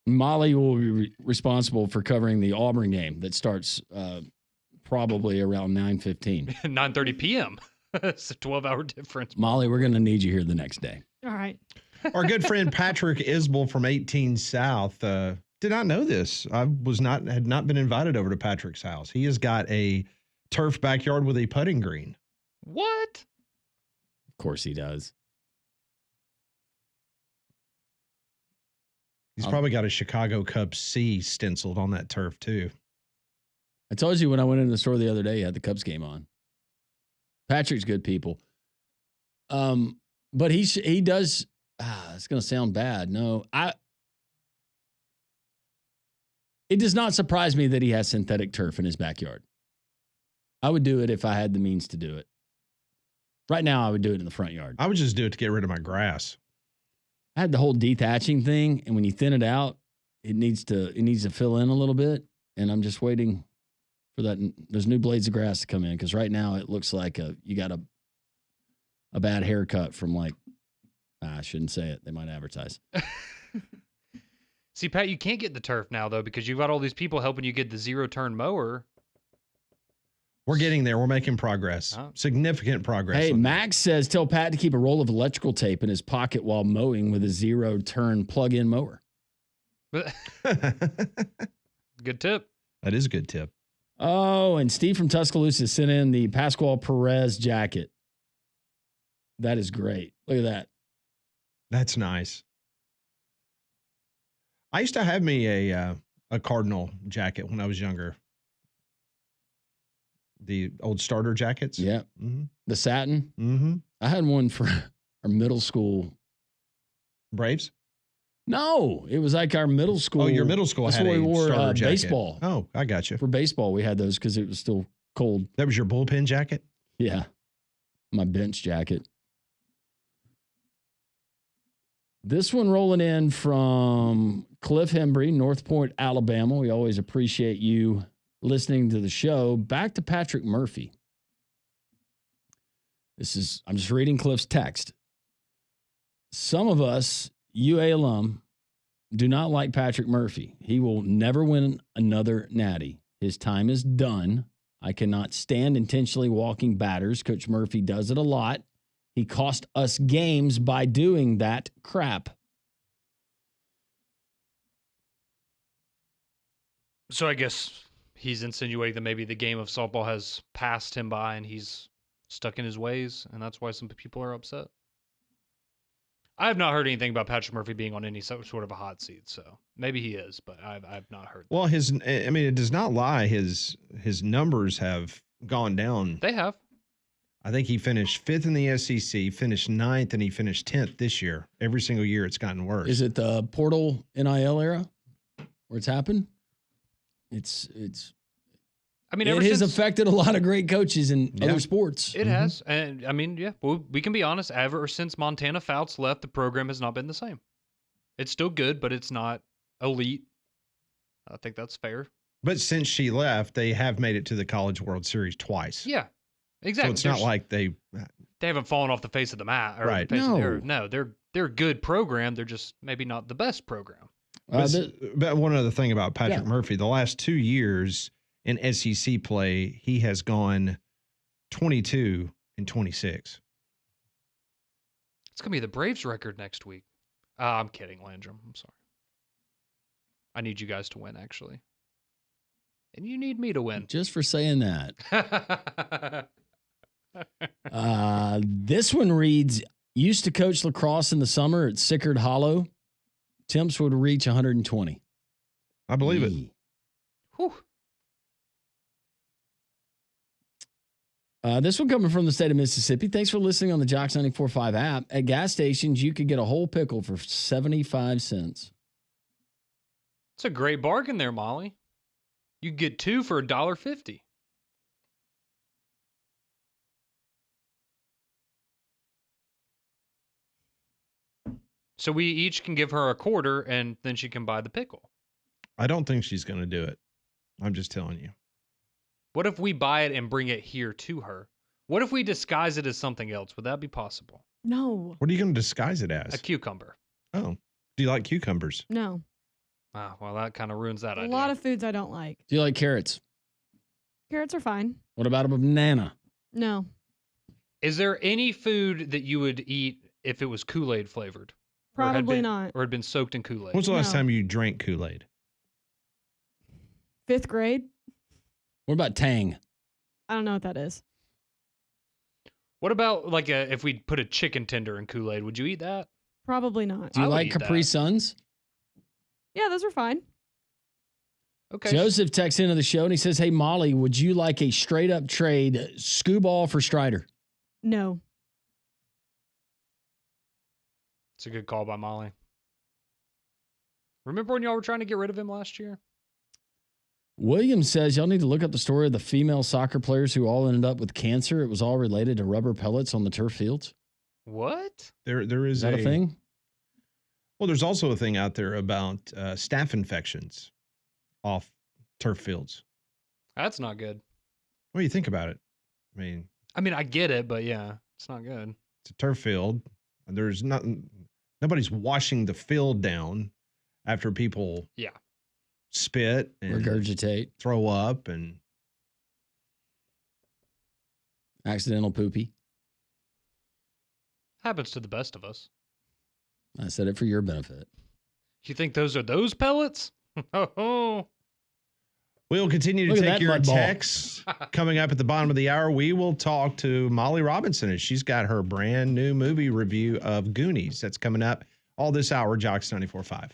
Molly will be responsible for covering the Auburn game that starts probably around 9:15. 9:30 p.m. It's a 12-hour difference. Molly, we're going to need you here the next day. All right. Our good friend Patrick Isbell from 18 South did not know this. I had not been invited over to Patrick's house. He has got a turf backyard with a putting green. What? Of course he does. He's probably got a Chicago Cubs C stenciled on that turf too. I told you when I went into the store the other day, he had the Cubs game on. Patrick's good people. But he does. It's going to sound bad. No, it does not surprise me that he has synthetic turf in his backyard. I would do it if I had the means to do it. Right now, I would do it in the front yard. I would just do it to get rid of my grass. I had the whole dethatching thing, and when you thin it out, it needs to fill in a little bit, and I'm just waiting for that. Those new blades of grass to come in, because right now it looks like you got a bad haircut from like. I shouldn't say it. They might advertise. See, Pat, you can't get the turf now, though, because you've got all these people helping you get the zero-turn mower. We're getting there. We're making progress. Significant progress. Hey, Max says, tell Pat to keep a roll of electrical tape in his pocket while mowing with a zero-turn plug-in mower. Good tip. That is a good tip. Oh, and Steve from Tuscaloosa sent in the Pascual Perez jacket. That is great. Look at that. That's nice. I used to have me a Cardinal jacket when I was younger. The old starter jackets. Yeah. Mm-hmm. The satin. Mm-hmm. I had one for our middle school. Braves? No, it was like our middle school. Oh, your middle school That's had what a we wore, starter jacket. baseball. Oh, I got you. For baseball, we had those because it was still cold. That was your bullpen jacket? Yeah. My bench jacket. This one rolling in from Cliff Hembry, North Point, Alabama. We always appreciate you listening to the show. Back to Patrick Murphy. I'm just reading Cliff's text. Some of us, UA alum, do not like Patrick Murphy. He will never win another natty. His time is done. I cannot stand intentionally walking batters. Coach Murphy does it a lot. He cost us games by doing that crap. So I guess he's insinuating that maybe the game of softball has passed him by and he's stuck in his ways, and that's why some people are upset. I have not heard anything about Patrick Murphy being on any sort of a hot seat, so maybe he is, but I've not heard that. Well, it does not lie. His numbers have gone down. They have. I think he finished 5th in the SEC, finished 9th, and he finished 10th this year. Every single year it's gotten worse. Is it the portal NIL era where it's happened? It's. I mean, it has affected a lot of great coaches in other sports. It has. And I mean, yeah, we can be honest. Ever since Montana Fouts left, the program has not been the same. It's still good, but it's not elite. I think that's fair. But since she left, they have made it to the College World Series twice. Yeah, exactly. So it's not like they haven't fallen off the face of the mat. Or right. The face of the earth. No, they're a good program. They're just maybe not the best program. But one other thing about Patrick Murphy, the last 2 years in SEC play, he has gone 22 and 26. It's going to be the Braves record next week. I'm kidding, Landrum. I'm sorry. I need you guys to win, actually. And you need me to win. Just for saying that. This one reads, used to coach lacrosse in the summer at Sickard Hollow. Temps would reach 120. I believe it. Whew. This one coming from the state of Mississippi. Thanks for listening on the Jocks 94.5 app. At gas stations, you could get a whole pickle for 75 cents. It's a great bargain there, Molly. You get 2 for $1.50. So we each can give her a quarter, and then she can buy the pickle. I don't think she's going to do it. I'm just telling you. What if we buy it and bring it here to her? What if we disguise it as something else? Would that be possible? No. What are you going to disguise it as? A cucumber. Oh. Do you like cucumbers? No. Ah, well, that kind of ruins that idea. A lot of foods I don't like. Do you like carrots? Carrots are fine. What about a banana? No. Is there any food that you would eat if it was Kool-Aid flavored? Probably not. Or had been soaked in Kool-Aid? When's the last time you drank Kool-Aid? 5th grade. What about Tang? I don't know what that is. What about like if we put a chicken tender in Kool-Aid? Would you eat that? Probably not. Do you like Capri Suns? Yeah, those are fine. Okay. Joseph texts into the show and he says, hey, Molly, would you like a straight up trade Scooball for Strider? No. It's a good call by Molly. Remember when y'all were trying to get rid of him last year? Williams says y'all need to look up the story of the female soccer players who all ended up with cancer. It was all related to rubber pellets on the turf fields. What? There is that a thing? Well, there's also a thing out there about staph infections off turf fields. That's not good. What do you think about it? I mean, I get it, but yeah, it's not good. It's a turf field. There's nobody's washing the field down after people spit and regurgitate, throw up, and accidental poopy. Happens to the best of us. I said it for your benefit. You think those are those pellets? Oh. We'll continue to Look at take that your mud ball. texts. Coming up at the bottom of the hour, we will talk to Molly Robinson, and she's got her brand new movie review of Goonies. That's coming up all this hour, Jocks 94.5.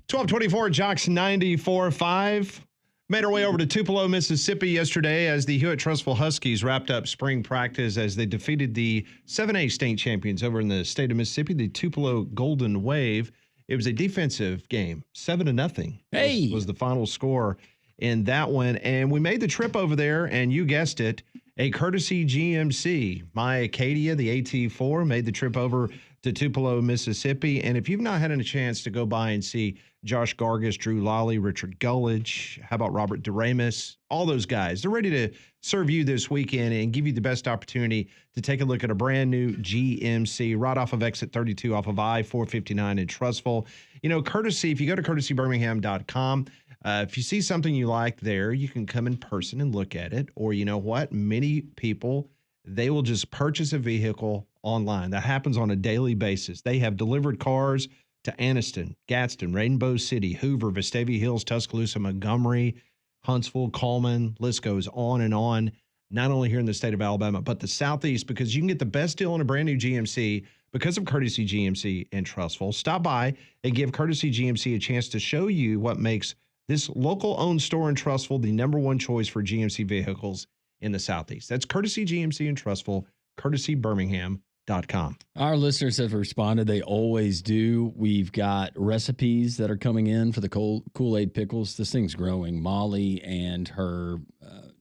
Twelve 1224 Jocks 94.5. Made our way over to Tupelo, Mississippi yesterday as the Hewitt-Trussville Huskies wrapped up spring practice as they defeated the 7A state champions over in the state of Mississippi, the Tupelo Golden Wave. It was a defensive game, 7-0. Hey, was the final score in that one. And we made the trip over there, and you guessed it, a courtesy GMC. My Acadia, the AT4, made the trip over to Tupelo, Mississippi. And if you've not had a chance to go by and see Josh Gargis, Drew Lawley, Richard Gullidge, how about Robert Doremus, all those guys, they're ready to serve you this weekend and give you the best opportunity to take a look at a brand new GMC right off of exit 32 off of I-459 in Trussville. You know, courtesy, if you go to courtesybirmingham.com, if you see something you like there, you can come in person and look at it. Or you know what? Many people, they will just purchase a vehicle online. That happens on a daily basis. They have delivered cars to Anniston, Gadsden, Rainbow City, Hoover, Vestavia Hills, Tuscaloosa, Montgomery, Huntsville, Coleman. List goes on and on, not only here in the state of Alabama, but the Southeast, because you can get the best deal on a brand new GMC because of Courtesy GMC in Trussville. Stop by and give Courtesy GMC a chance to show you what makes this local-owned store in Trussville the #1 choice for GMC vehicles in the Southeast. That's Courtesy GMC in Trussville, courtesybirmingham.com. Our listeners have responded. They always do. We've got recipes that are coming in for the Kool-Aid pickles. This thing's growing. Molly and her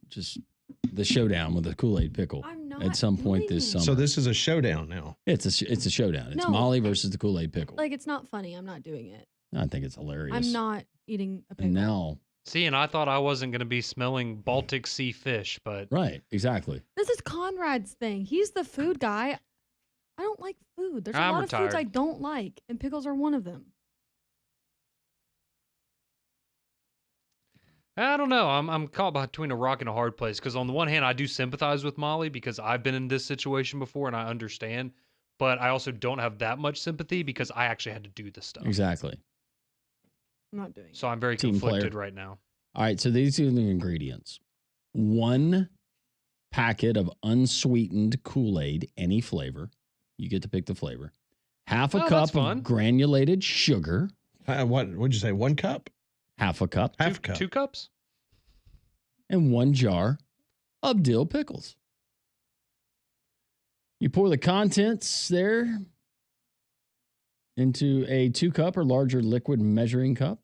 just the showdown with the Kool-Aid pickle at some point this summer. So this is a showdown now. It's a showdown. It's No. Molly versus the Kool-Aid pickle. Like, it's not funny. I'm not doing it. I think it's hilarious. I'm not eating a pickle. And now, See, and I thought I wasn't going to be smelling Baltic Sea fish, but right, exactly. This is Conrad's thing. He's the food guy. I don't like food. There's a I'm lot of foods retired. I don't like, and pickles are one of them. I don't know. I'm caught between a rock and a hard place because on the one hand, I do sympathize with Molly because I've been in this situation before and I understand, but I also don't have that much sympathy because I actually had to do this stuff. Exactly. I'm not doing it. So I'm very Team conflicted player. right now. All right, so these are the ingredients. 1 packet of unsweetened Kool-Aid, any flavor. You get to pick the flavor. Half a Oh, that's cup fun. of granulated sugar. What'd you say? 1 cup? Half a cup. Half a cup. 2 cups? And 1 jar of dill pickles. You pour the contents there into a 2-cup or larger liquid measuring cup.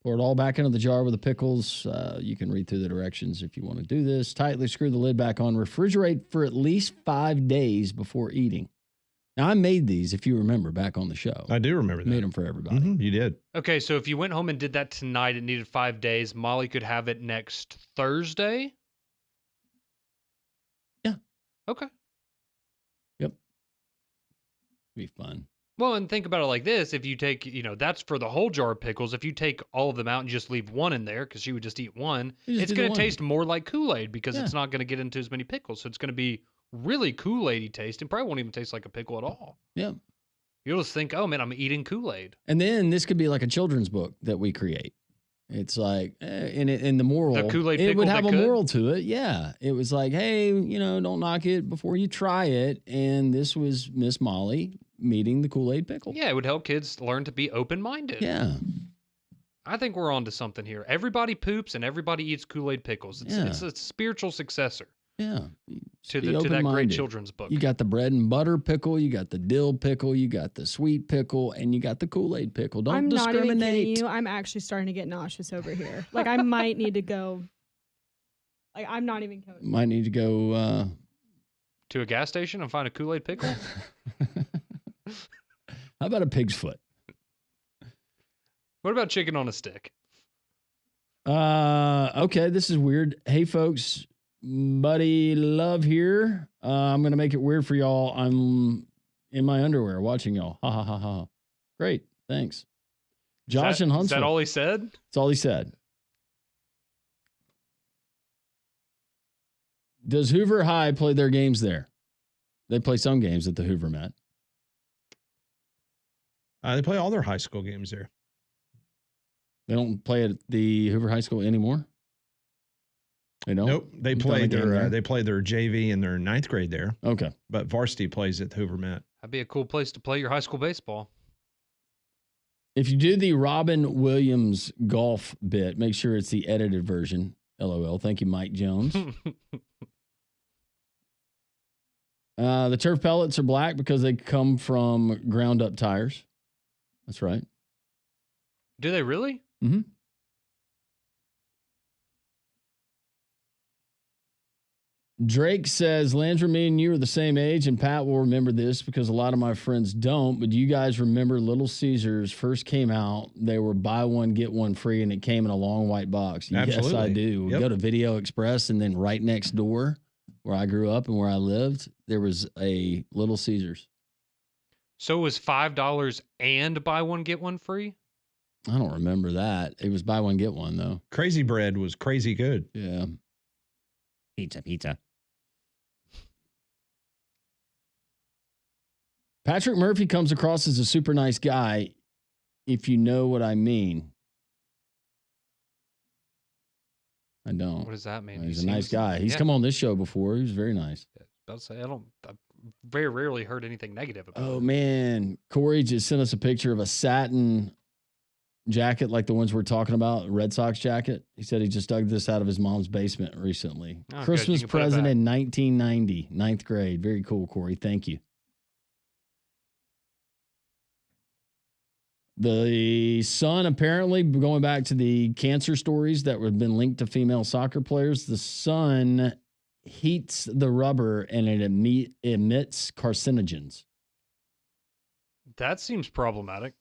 Pour it all back into the jar with the pickles. You can read through the directions if you want to do this. Tightly screw the lid back on. Refrigerate for at least 5 days before eating. Now, I made these, if you remember, back on the show. I do remember that. Made them for everybody. You did. Okay, so if you went home and did that tonight, it needed 5 days. Molly could have it next Thursday? Yeah. Okay. Yep. Be fun. Well, and think about it like this. If you take, that's for the whole jar of pickles. If you take all of them out and just leave 1 in there, because she would just eat 1, You just it's do the going to one. taste more like Kool-Aid because Yeah. it's not going to get into as many pickles. So it's going to be really Kool-Aid-y taste and probably won't even taste like a pickle at all. Yeah. You'll just think, oh, man, I'm eating Kool-Aid. And then this could be like a children's book that we create. It's like, in the moral, The Kool-Aid it pickle would that have a could? moral to it. Yeah. It was like, hey, don't knock it before you try it. And this was Miss Molly meeting the Kool-Aid pickle. Yeah, it would help kids learn to be open-minded. Yeah. I think we're on to something here. Everybody poops and everybody eats Kool-Aid pickles. It's, Yeah. it's a spiritual successor Yeah. to Be that great open-minded. children's book. You got the bread and butter pickle, you got the dill pickle, you got the sweet pickle, and you got the Kool-Aid pickle. Don't I'm not even kidding discriminate. you. I'm actually starting to get nauseous over here. Like, I might need to go. Like, I'm not even kidding. Might need to go. To a gas station and find a Kool-Aid pickle? How about a pig's foot? What about chicken on a stick? Okay, this is weird. Hey, folks, buddy Love here. I'm going to make it weird for y'all. I'm in my underwear watching y'all. Ha, ha, ha, ha. Great. Thanks. Josh and Is Huntsville. that all he said? That's all he said. Does Hoover High play their games there? They play some games at the Hoover Met. They play all their high school games there. They don't play at the Hoover High School anymore? They don't? Nope. They You've play done a game there? they play their JV in their 9th grade there. Okay. But varsity plays at the Hoover Met. That'd be a cool place to play your high school baseball. If you do the Robin Williams golf bit, make sure it's the edited version. LOL. Thank you, Mike Jones. The turf pellets are black because they come from ground up tires. That's right. Do they really? Drake says, Landry, me and you are the same age, and Pat will remember this because a lot of my friends don't. But do you guys remember Little Caesars first came out? They were buy one, get one free, and it came in a long white box. Absolutely. Yes, I do. We go to Video Express, and then right next door where I grew up and where I lived, there was a Little Caesars. So it was $5 and buy one, get one free? I don't remember that. It was buy one, get one, though. Crazy Bread was crazy good. Yeah. Pizza. Patrick Murphy comes across as a super nice guy, if you know what I mean. I don't. What does that mean? He's a nice guy. He's come on this show before. He was very nice. I was about to say, I very rarely heard anything negative about Oh, him. man. Corey just sent us a picture of a satin jacket like the ones we're talking about, Red Sox jacket. He said he just dug this out of his mom's basement recently. Oh, Christmas good. You can put it present back. in 1990, ninth grade. Very cool, Corey. Thank you. The Sun, apparently, going back to the cancer stories that have been linked to female soccer players, the Sun heats the rubber and it emits carcinogens. That seems problematic.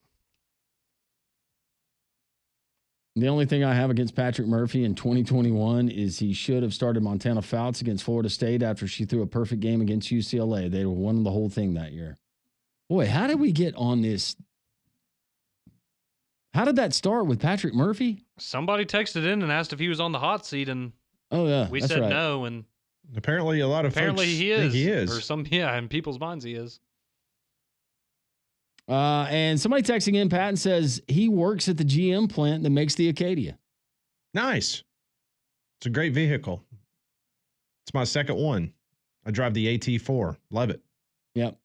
The only thing I have against Patrick Murphy in 2021 is he should have started Montana Fouts against Florida State after she threw a perfect game against UCLA. They won the whole thing that year. Boy, how did we get on this? How did that start with Patrick Murphy? Somebody texted in and asked if he was on the hot seat, and we said right. no. And apparently, a lot of folks he think is. he is. Or in people's minds, he is. And somebody texting in, Pat, and says he works at the GM plant that makes the Acadia. Nice. It's a great vehicle. It's my second one. I drive the AT4. Love it. Yep.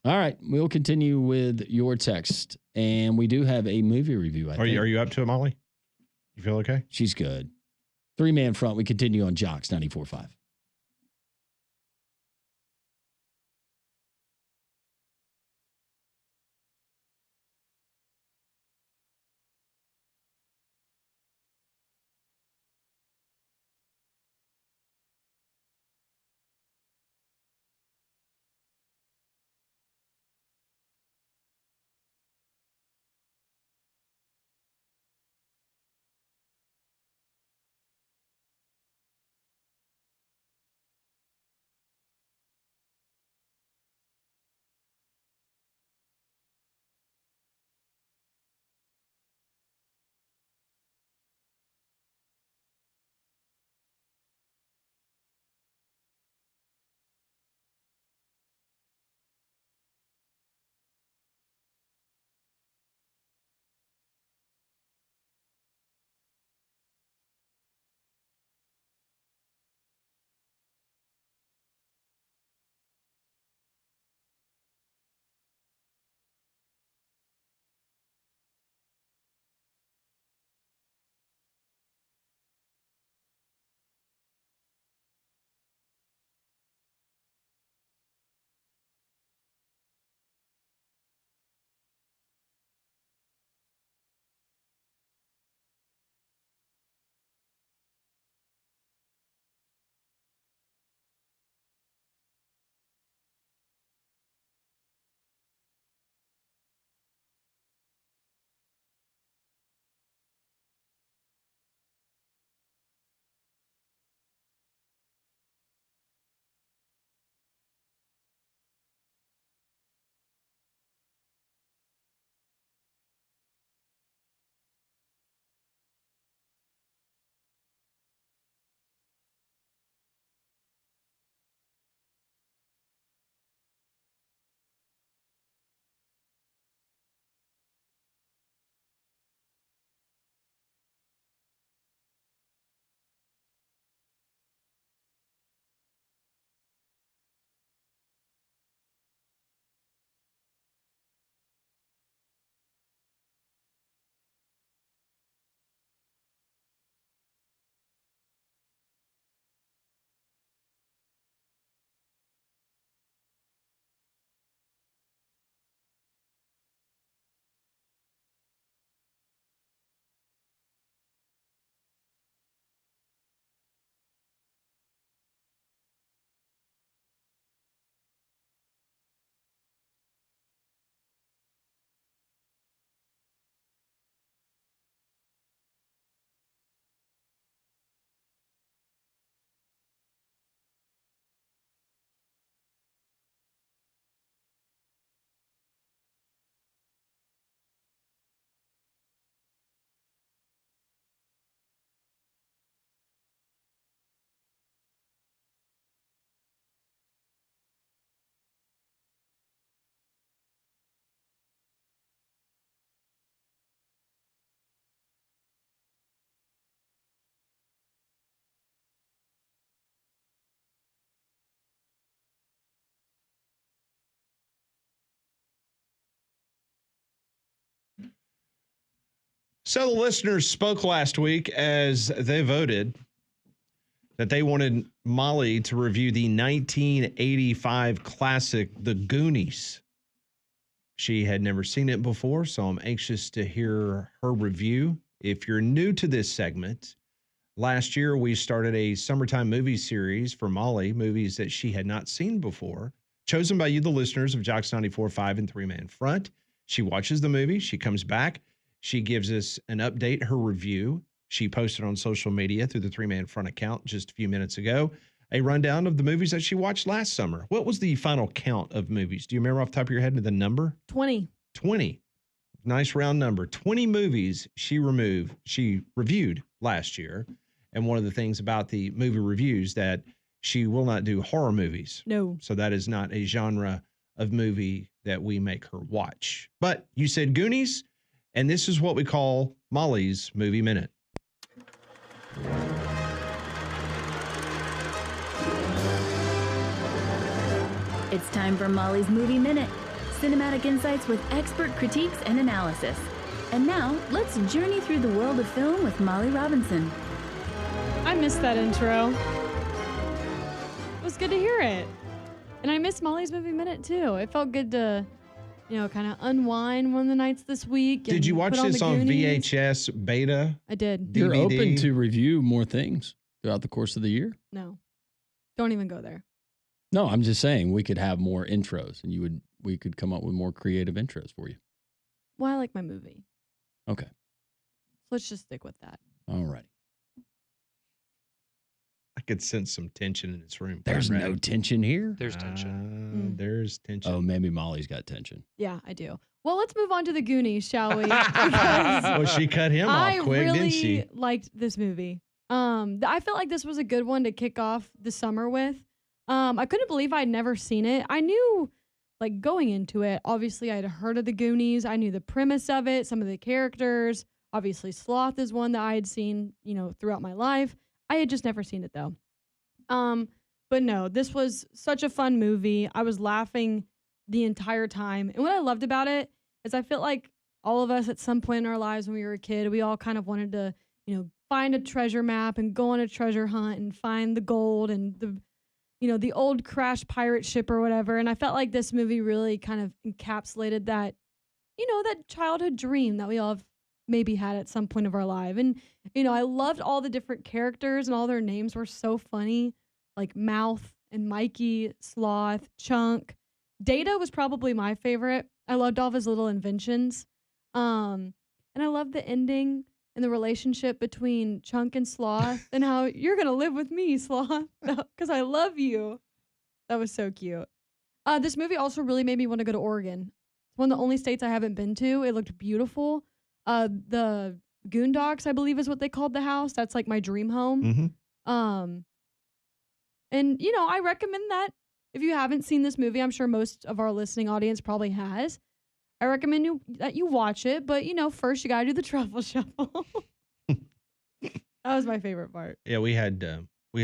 All right. We'll continue with your text. And we do have a movie review, I think. Are you up to it, Molly? You feel okay? She's good. 3-man front. We continue on Jocks 94.5. So the listeners spoke last week as they voted that they wanted Molly to review the 1985 classic, The Goonies. She had never seen it before, so I'm anxious to hear her review. If you're new to this segment, last year we started a summertime movie series for Molly, movies that she had not seen before, chosen by you, the listeners of Jocks 94.5 and 3 Man Front. She watches the movie, she comes back, she gives us an update, her review. She posted on social media through the 3 Man Front account just a few minutes ago a rundown of the movies that she watched last summer. What was the final count of movies? Do you remember off the top of your head the number? 20. 20. Nice round number. 20 movies she reviewed last year. And one of the things about the movie reviews that she will not do horror movies. No. So that is not a genre of movie that we make her watch. But you said Goonies, and this is what we call Molly's Movie Minute. It's time for Molly's Movie Minute. Cinematic insights with expert critiques and analysis. And now, let's journey through the world of film with Molly Robinson. I missed that intro. It was good to hear it. And I missed Molly's Movie Minute too. It felt good to, kind of unwind one of the nights this week. Did you watch this on Goonies. VHS beta? I did. You're DVD? open to review more things throughout the course of the year? No. Don't even go there. No, I'm just saying we could have more intros and we could come up with more creative intros for you. Well, I like my movie. Okay. So let's just stick with that. All right. I could sense some tension in this room. There's Conrad. no tension here. There's tension. There's tension. Oh, maybe Molly's got tension. Yeah, I do. Well, let's move on to the Goonies, shall we? Well, she cut him off quick, didn't she? I really liked this movie. I felt like this was a good one to kick off the summer with. I couldn't believe I'd never seen it. I knew, going into it, obviously I'd heard of the Goonies. I knew the premise of it, some of the characters. Obviously, Sloth is one that I had seen, throughout my life. I had just never seen it, though. But no, this was such a fun movie. I was laughing the entire time. And what I loved about it is I felt like all of us at some point in our lives when we were a kid, we all kind of wanted to, find a treasure map and go on a treasure hunt and find the gold and the old crashed pirate ship or whatever. And I felt like this movie really kind of encapsulated that, that childhood dream that we all have maybe had at some point of our life. And, I loved all the different characters and all their names were so funny, like Mouth and Mikey, Sloth, Chunk. Data was probably my favorite. I loved all of his little inventions. And I loved the ending and the relationship between Chunk and Sloth and how you're going to live with me, Sloth, because I love you. That was so cute. This movie also really made me want to go to Oregon. It's one of the only states I haven't been to. It looked beautiful. The Goondocks, I believe, is what they called the house. That's like my dream home. Mm-hmm. And, I recommend that if you haven't seen this movie, I'm sure most of our listening audience probably has. I recommend that you watch it, but, first you got to do the truffle shuffle. That was my favorite part. Yeah, we had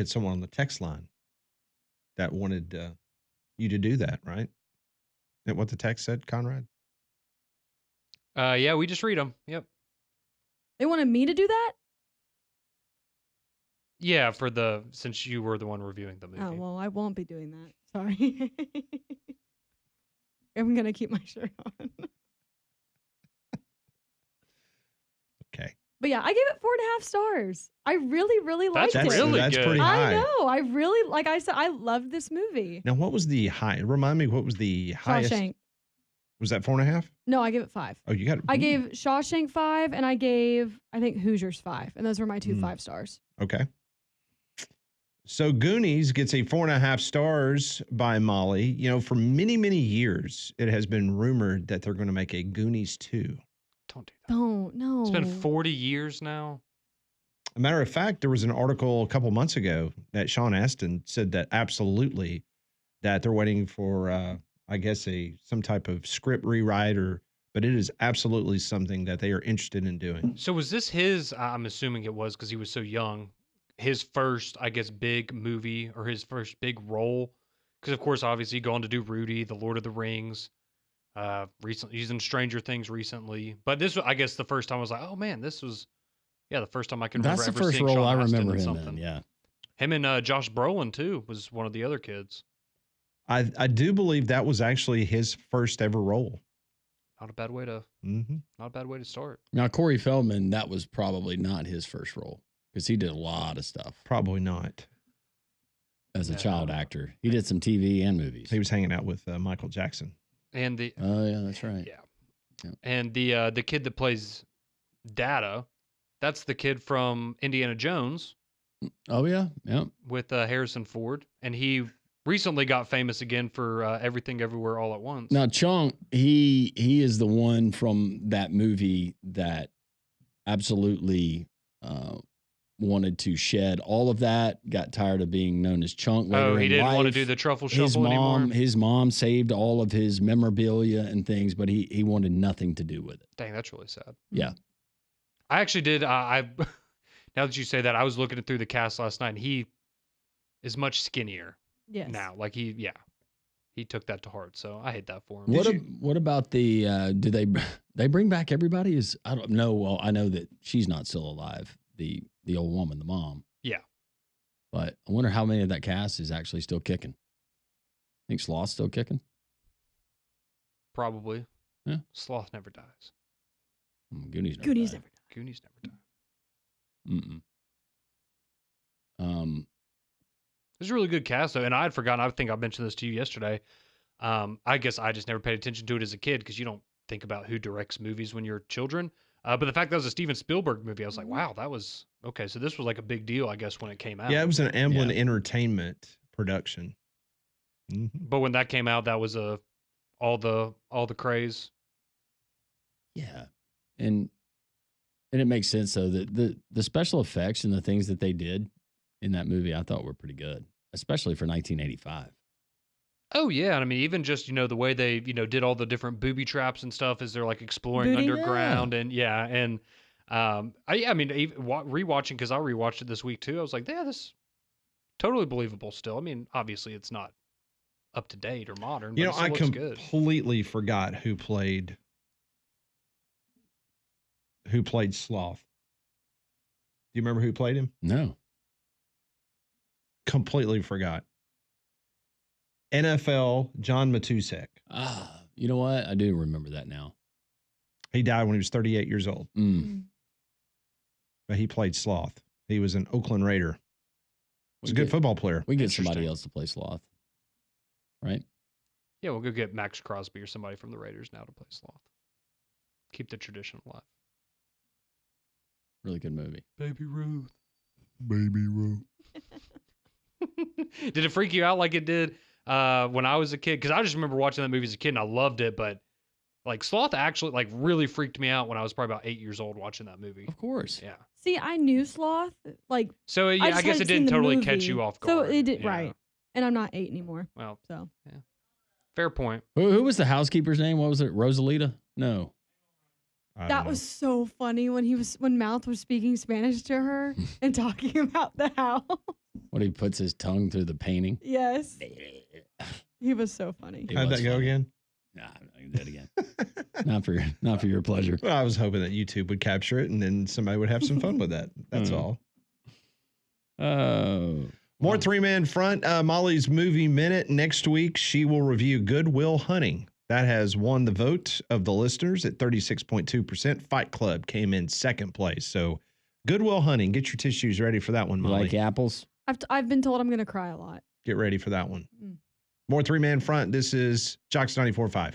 someone on the text line that wanted you to do that, right? Is that what the text said, Conrad? Yeah, we just read them. Yep. They wanted me to do that? Yeah, since you were the one reviewing the movie. Oh, well, I won't be doing that. Sorry. I'm going to keep my shirt on. Okay. But yeah, I gave it 4.5 stars. I really, really liked it. That's pretty high. I know. I really, like I said, I loved this movie. Now, what was the high? Remind me, what was the highest? Shawshank. Was that 4.5? No, I gave it 5. Oh, you got it. I gave Shawshank 5, and I gave, I think, Hoosiers 5. And those were my two 5 stars. Okay. So Goonies gets a 4.5 stars by Molly. For many, many years, it has been rumored that they're going to make a Goonies 2. Don't do that. Don't, no. It's been 40 years now. A matter of fact, there was an article a couple months ago that Sean Astin said that absolutely that they're waiting for, I guess, some type of script rewrite but it is absolutely something that they are interested in doing. So was this I'm assuming it was because he was so young, his first, I guess, big movie or his first big role? Because, of course, obviously going to do Rudy, The Lord of the Rings, Recently, he's in Stranger Things recently. But this, I guess, the first time I was like, oh man, this was, the first time I can remember That's the ever first seeing role Sean I Astin remember in him something. in. Yeah. Him and Josh Brolin too was one of the other kids. I do believe that was actually his first ever role. Not a bad way to. Mm-hmm. Not a bad way to start. Now, Corey Feldman, that was probably not his first role because he did a lot of stuff Probably not. as a child actor. He did some TV and movies. He was hanging out with Michael Jackson. And the Oh yeah, that's right. Yeah. And the kid that plays Data, that's the kid from Indiana Jones. Oh yeah, yeah. With Harrison Ford, and he recently got famous again for Everything Everywhere All at Once. Now Chunk, he is the one from that movie that absolutely wanted to shed all of that. Got tired of being known as Chunk. Oh, he didn't want to life. do the truffle shuffle anymore. His mom saved all of his memorabilia and things, but he wanted nothing to do with it. Dang, that's really sad. Yeah. I actually did. I now that you say that, I was looking through the cast last night, and he is much skinnier now. Like he took that to heart. So I hate that for him. What about the? Do they bring back everybody? I don't know. Well, I know that she's not still alive. The old woman, the mom. Yeah. But I wonder how many of that cast is actually still kicking. Think Sloth's still kicking? Probably. Yeah. Sloth never dies. Goonies never Goonies die. never die. Goonies never die. It's a really good cast, though, and I had forgotten. I think I mentioned this to you yesterday. I guess I just never paid attention to it as a kid because you don't think about who directs movies when you're children. But the fact that it was a Steven Spielberg movie, I was like, wow, that was okay. So this was like a big deal, I guess, when it came out. Yeah, it was an Amblin Entertainment production. Mm-hmm. But when that came out, that was all the craze. Yeah, and it makes sense though that the special effects and the things that they did in that movie I thought were pretty good, especially for 1985. Oh yeah, and I mean even just the way they did all the different booby traps and stuff as they're like exploring underground and I mean even rewatching because I rewatched it this week too. I was like, yeah, this is totally believable still. I mean obviously it's not up to date or modern. But it still I looks good. completely forgot who played Sloth. Do you remember who played him? No. Completely forgot. NFL John Matusek. You know what? I do remember that now. He died when he was 38 years old. But he played Sloth. He was an Oakland Raider. He's a good football player. We get somebody else to play Sloth. Right? Yeah, we'll go get Max Crosby or somebody from the Raiders now to play Sloth. Keep the tradition alive. Really good movie. Baby Ruth. Baby Ruth. Did it freak you out like it did when I was a kid? Because I just remember watching that movie as a kid and I loved it, but like Sloth actually like really freaked me out when I was probably about 8 years old watching that movie. Of course. Yeah. See, I knew Sloth. Like, so yeah, I guess it didn't totally catch you off guard. So it did, yeah. right. And I'm not 8 anymore. Well, so yeah. Fair point. Who was the housekeeper's name? What was it? Rosalita? No. That was so funny when Mouth was speaking Spanish to her and talking about the house. When he puts his tongue through the painting. Yes. He was so funny. How'd that go again? Nah, I'm not gonna do it again. not for your pleasure. Well, I was hoping that YouTube would capture it and then somebody would have some fun with that. That's all. Oh. More three-man front. Molly's Movie Minute. Next week, she will review Good Will Hunting. That has won the vote of the listeners at 36.2%. Fight Club came in second place. So Good Will Hunting. Get your tissues ready for that one, Molly. Like apples? I've been told I'm going to cry a lot. Get ready for that one. More three-man front. This is Jocks 94.5.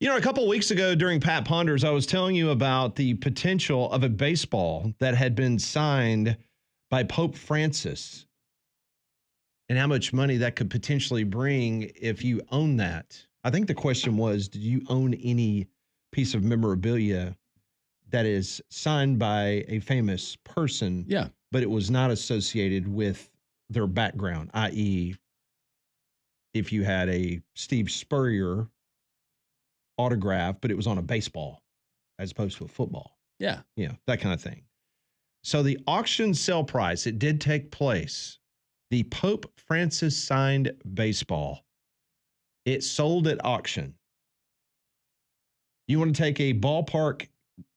You know, a couple of weeks ago during Pat Ponders, I was telling you about the potential of a baseball that had been signed by Pope Francis and how much money that could potentially bring if you own that. I think the question was, did you own any piece of memorabilia that is signed by a famous person, but it was not associated with their background, i.e., if you had a Steve Spurrier autograph, but it was on a baseball as opposed to a football. Yeah. Yeah, that kind of thing. So the auction sale price, it did take place. The Pope Francis signed baseball. It sold at auction. You want to take a ballpark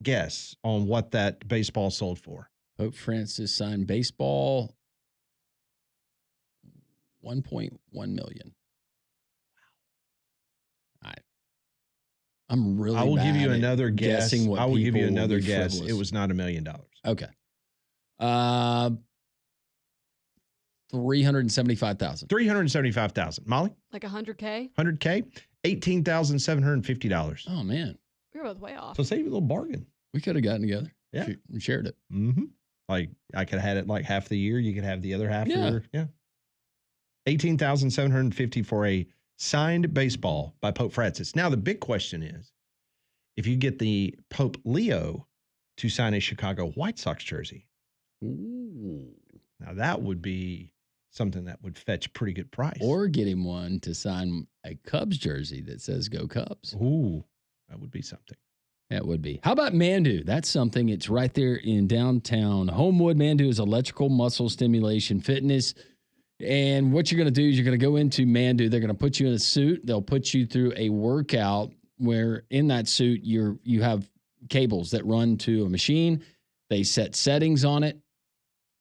guess on what that baseball sold for? Pope Francis signed baseball, $1.1 million. I'm really. I will give you bad at another guess. guessing what I will give you people will another be guess. frivolous. It was not $1 million. Okay. $375,000. $375,000. Molly? Like $100K? $100K? $18,750. Oh man, We were both way off. So save you a little bargain. we could have gotten together. Yeah. And shared it. Mm-hmm. Like I could have had it like half the year. You could have the other half. Yeah. Yeah. $18,750 for a signed baseball by Pope Francis. Now the big question is, if you get the Pope Leo to sign a Chicago White Sox jersey, Ooh. now that would be something that would fetch a pretty good price. Or get him one to sign a Cubs jersey that says "Go Cubs." Ooh, that would be something. That would be. How about Mandu? That's something. It's right there in downtown Homewood. Mandu is electrical muscle stimulation fitness. And what you're going to do is you're going to go into Mandu. They're going to put you in a suit. They'll put you through a workout where in that suit you have cables that run to a machine. They set settings on it,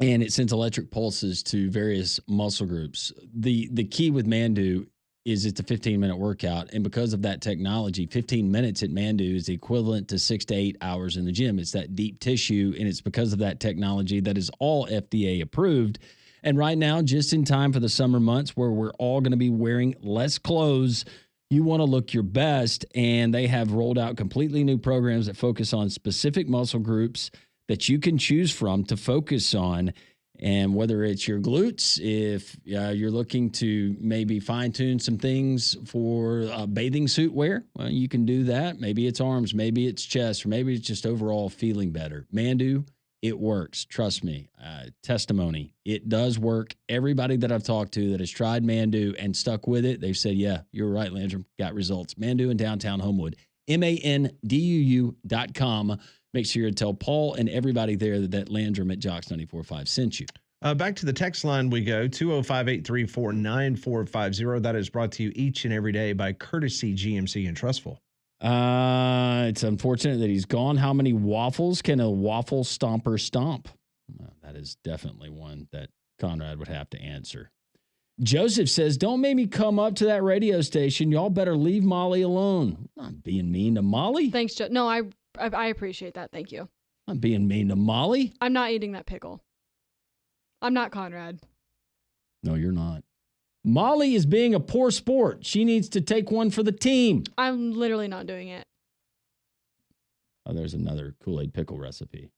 and it sends electric pulses to various muscle groups. The key with Mandu is it's a 15-minute workout, and because of that technology, 15 minutes at Mandu is equivalent to 6 to 8 hours in the gym. It's that deep tissue, and it's because of that technology that is all FDA approved. And right now, just in time for the summer months where we're all going to be wearing less clothes, you want to look your best, and they have rolled out completely new programs that focus on specific muscle groups that you can choose from to focus on. And whether it's your glutes, if you're looking to maybe fine-tune some things for bathing suit wear, well, you can do that. Maybe it's arms, maybe it's chest, or maybe it's just overall feeling better. Mandu, it works. Trust me. Testimony. It does work. Everybody that I've talked to that has tried Mandu and stuck with it, they've said, yeah, you're right, Landrum. Got results. Mandu in downtown Homewood. MANDUU.com. Make sure you tell Paul and everybody there that Landrum at Jocks 94.5 sent you. Back to the text line we go, 205-834-9450. That is brought to you each and every day by Courtesy GMC and Trustful. It's unfortunate that he's gone. How many waffles can a waffle stomper stomp? Well, that is definitely one that Conrad would have to answer. Joseph says, don't make me come up to that radio station. Y'all better leave Molly alone. I'm not being mean to Molly. Thanks, Joe. No, I appreciate that. Thank you. I'm being mean to Molly. I'm not eating that pickle. I'm not Conrad. No, you're not. Molly is being a poor sport. She needs to take one for the team. I'm literally not doing it. Oh, there's another Kool-Aid pickle recipe.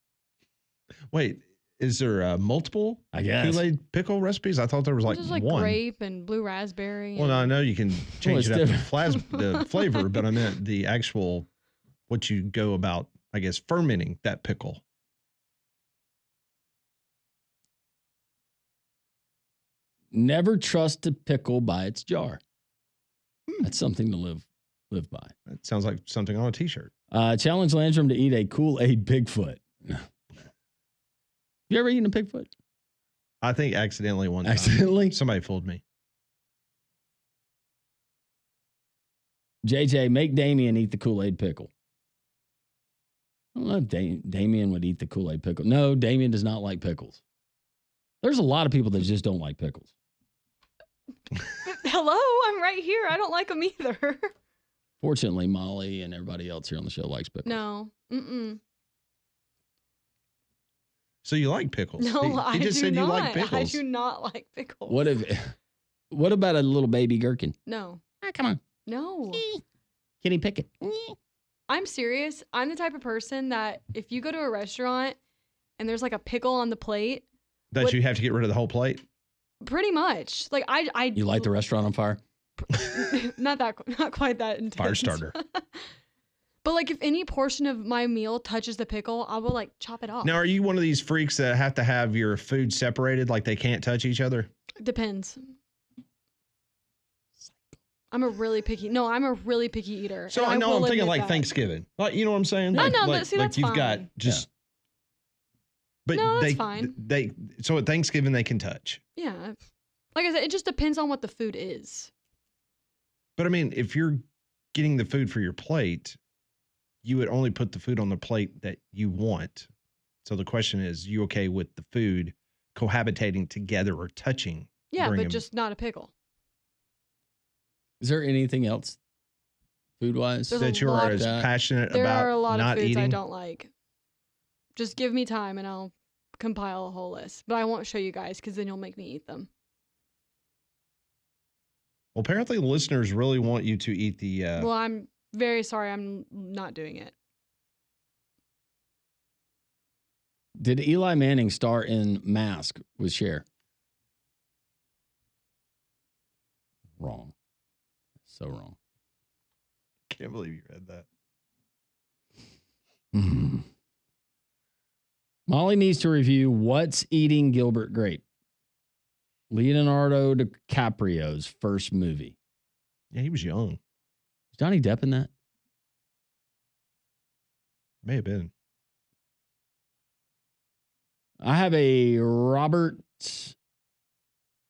Wait, is there multiple Kool-Aid pickle recipes? I thought there was like just like one. Grape and blue raspberry. Well, I know you can change Well, it up the flavor, but I meant the actual, what you go about, I guess, fermenting that pickle. Never trust a pickle by its jar. That's something to live by. That sounds like something on a t-shirt. Challenge Landrum to eat a Kool-Aid Bigfoot. You ever eaten a Bigfoot? I think accidentally one time. Accidentally? Somebody fooled me. JJ, make Damien eat the Kool-Aid pickle. I don't know if Damien would eat the Kool-Aid pickle. No, Damien does not like pickles. There's a lot of people that just don't like pickles. Hello, I'm right here. I don't like them either. Fortunately, Molly and everybody else here on the show likes pickles. No. Mm-mm. So you like pickles? No, he just said not. You like pickles. I do not like pickles. What about a little baby gherkin? No. Come on. No. Kenny Pickett. I'm serious. I'm the type of person that if you go to a restaurant and there's like a pickle on the plate, That you have to get rid of the whole plate? pretty much. Like I You light the restaurant on fire? not quite that intense. Fire starter. But like if any portion of my meal touches the pickle, I will like chop it off. Now, are you one of these freaks that have to have your food separated, like they can't touch each other? Depends. I'm a really picky eater. So and I know I'm thinking admit like that. Thanksgiving. Like, you know what I'm saying? No, Like, no, like, but see, like that's you've fine. got just. But No, that's they, fine. So at Thanksgiving they can touch. Yeah. Like I said, it just depends on what the food is. But I mean, if you're getting the food for your plate, you would only put the food on the plate that you want. So the question is, you okay with the food cohabitating together or touching? Yeah, during but a- just not a pickle. Is there anything else food-wise There's a that you are lot- as passionate There about are a lot not of foods eating? I don't like. Just give me time and I'll compile a whole list. But I won't show you guys because then you'll make me eat them. Well, apparently the listeners really want you to eat the. Well, I'm very sorry. I'm not doing it. Did Eli Manning star in Mask with Cher? Wrong. So wrong. Can't believe you read that. Molly needs to review What's Eating Gilbert Grape, Leonardo DiCaprio's first movie. Yeah, he was young. Is Johnny Depp in that? May have been. I have a Robert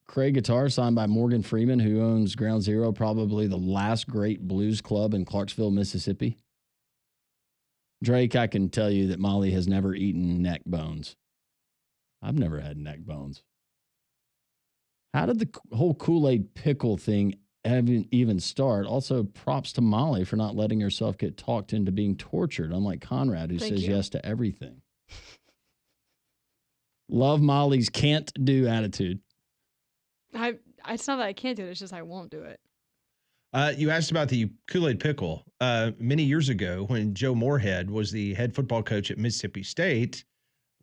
Cray guitar signed by Morgan Freeman, who owns Ground Zero, probably the last great blues club in Clarksville, Mississippi. Drake, I can tell you that Molly has never eaten neck bones. I've never had neck bones. How did the whole Kool-Aid pickle thing even start? Also, props to Molly for not letting herself get talked into being tortured, unlike Conrad, who Thank says you. yes to everything. Love Molly's can't do attitude. It's not that I can't do it. It's just I won't do it. You asked about the Kool-Aid pickle. Many years ago, when Joe Moorhead was the head football coach at Mississippi State,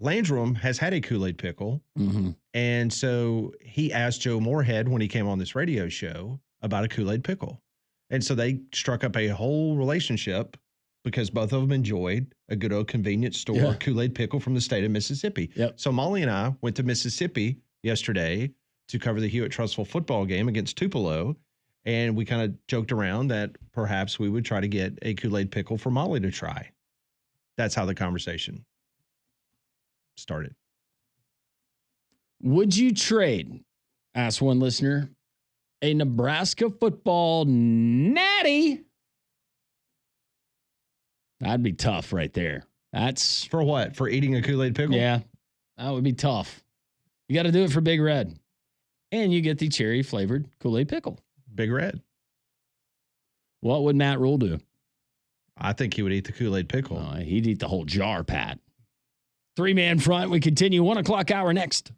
Landrum has had a Kool-Aid pickle. Mm-hmm. And so he asked Joe Moorhead when he came on this radio show about a Kool-Aid pickle. And so they struck up a whole relationship because both of them enjoyed a good old convenience store Kool-Aid pickle from the state of Mississippi. Yep. So Molly and I went to Mississippi yesterday to cover the Hewitt-Trussville football game against Tupelo. And we kind of joked around that perhaps we would try to get a Kool-Aid pickle for Molly to try. That's how the conversation started. Would you trade, asked one listener, a Nebraska football natty? That'd be tough right there. That's for what? For eating a Kool-Aid pickle? Yeah, that would be tough. You got to do it for Big Red. And you get the cherry flavored Kool-Aid pickle. Big Red. What would Matt Rule do? I think he would eat the Kool-Aid pickle. He'd eat the whole jar, Pat. 3-man front. We continue 1 o'clock hour next.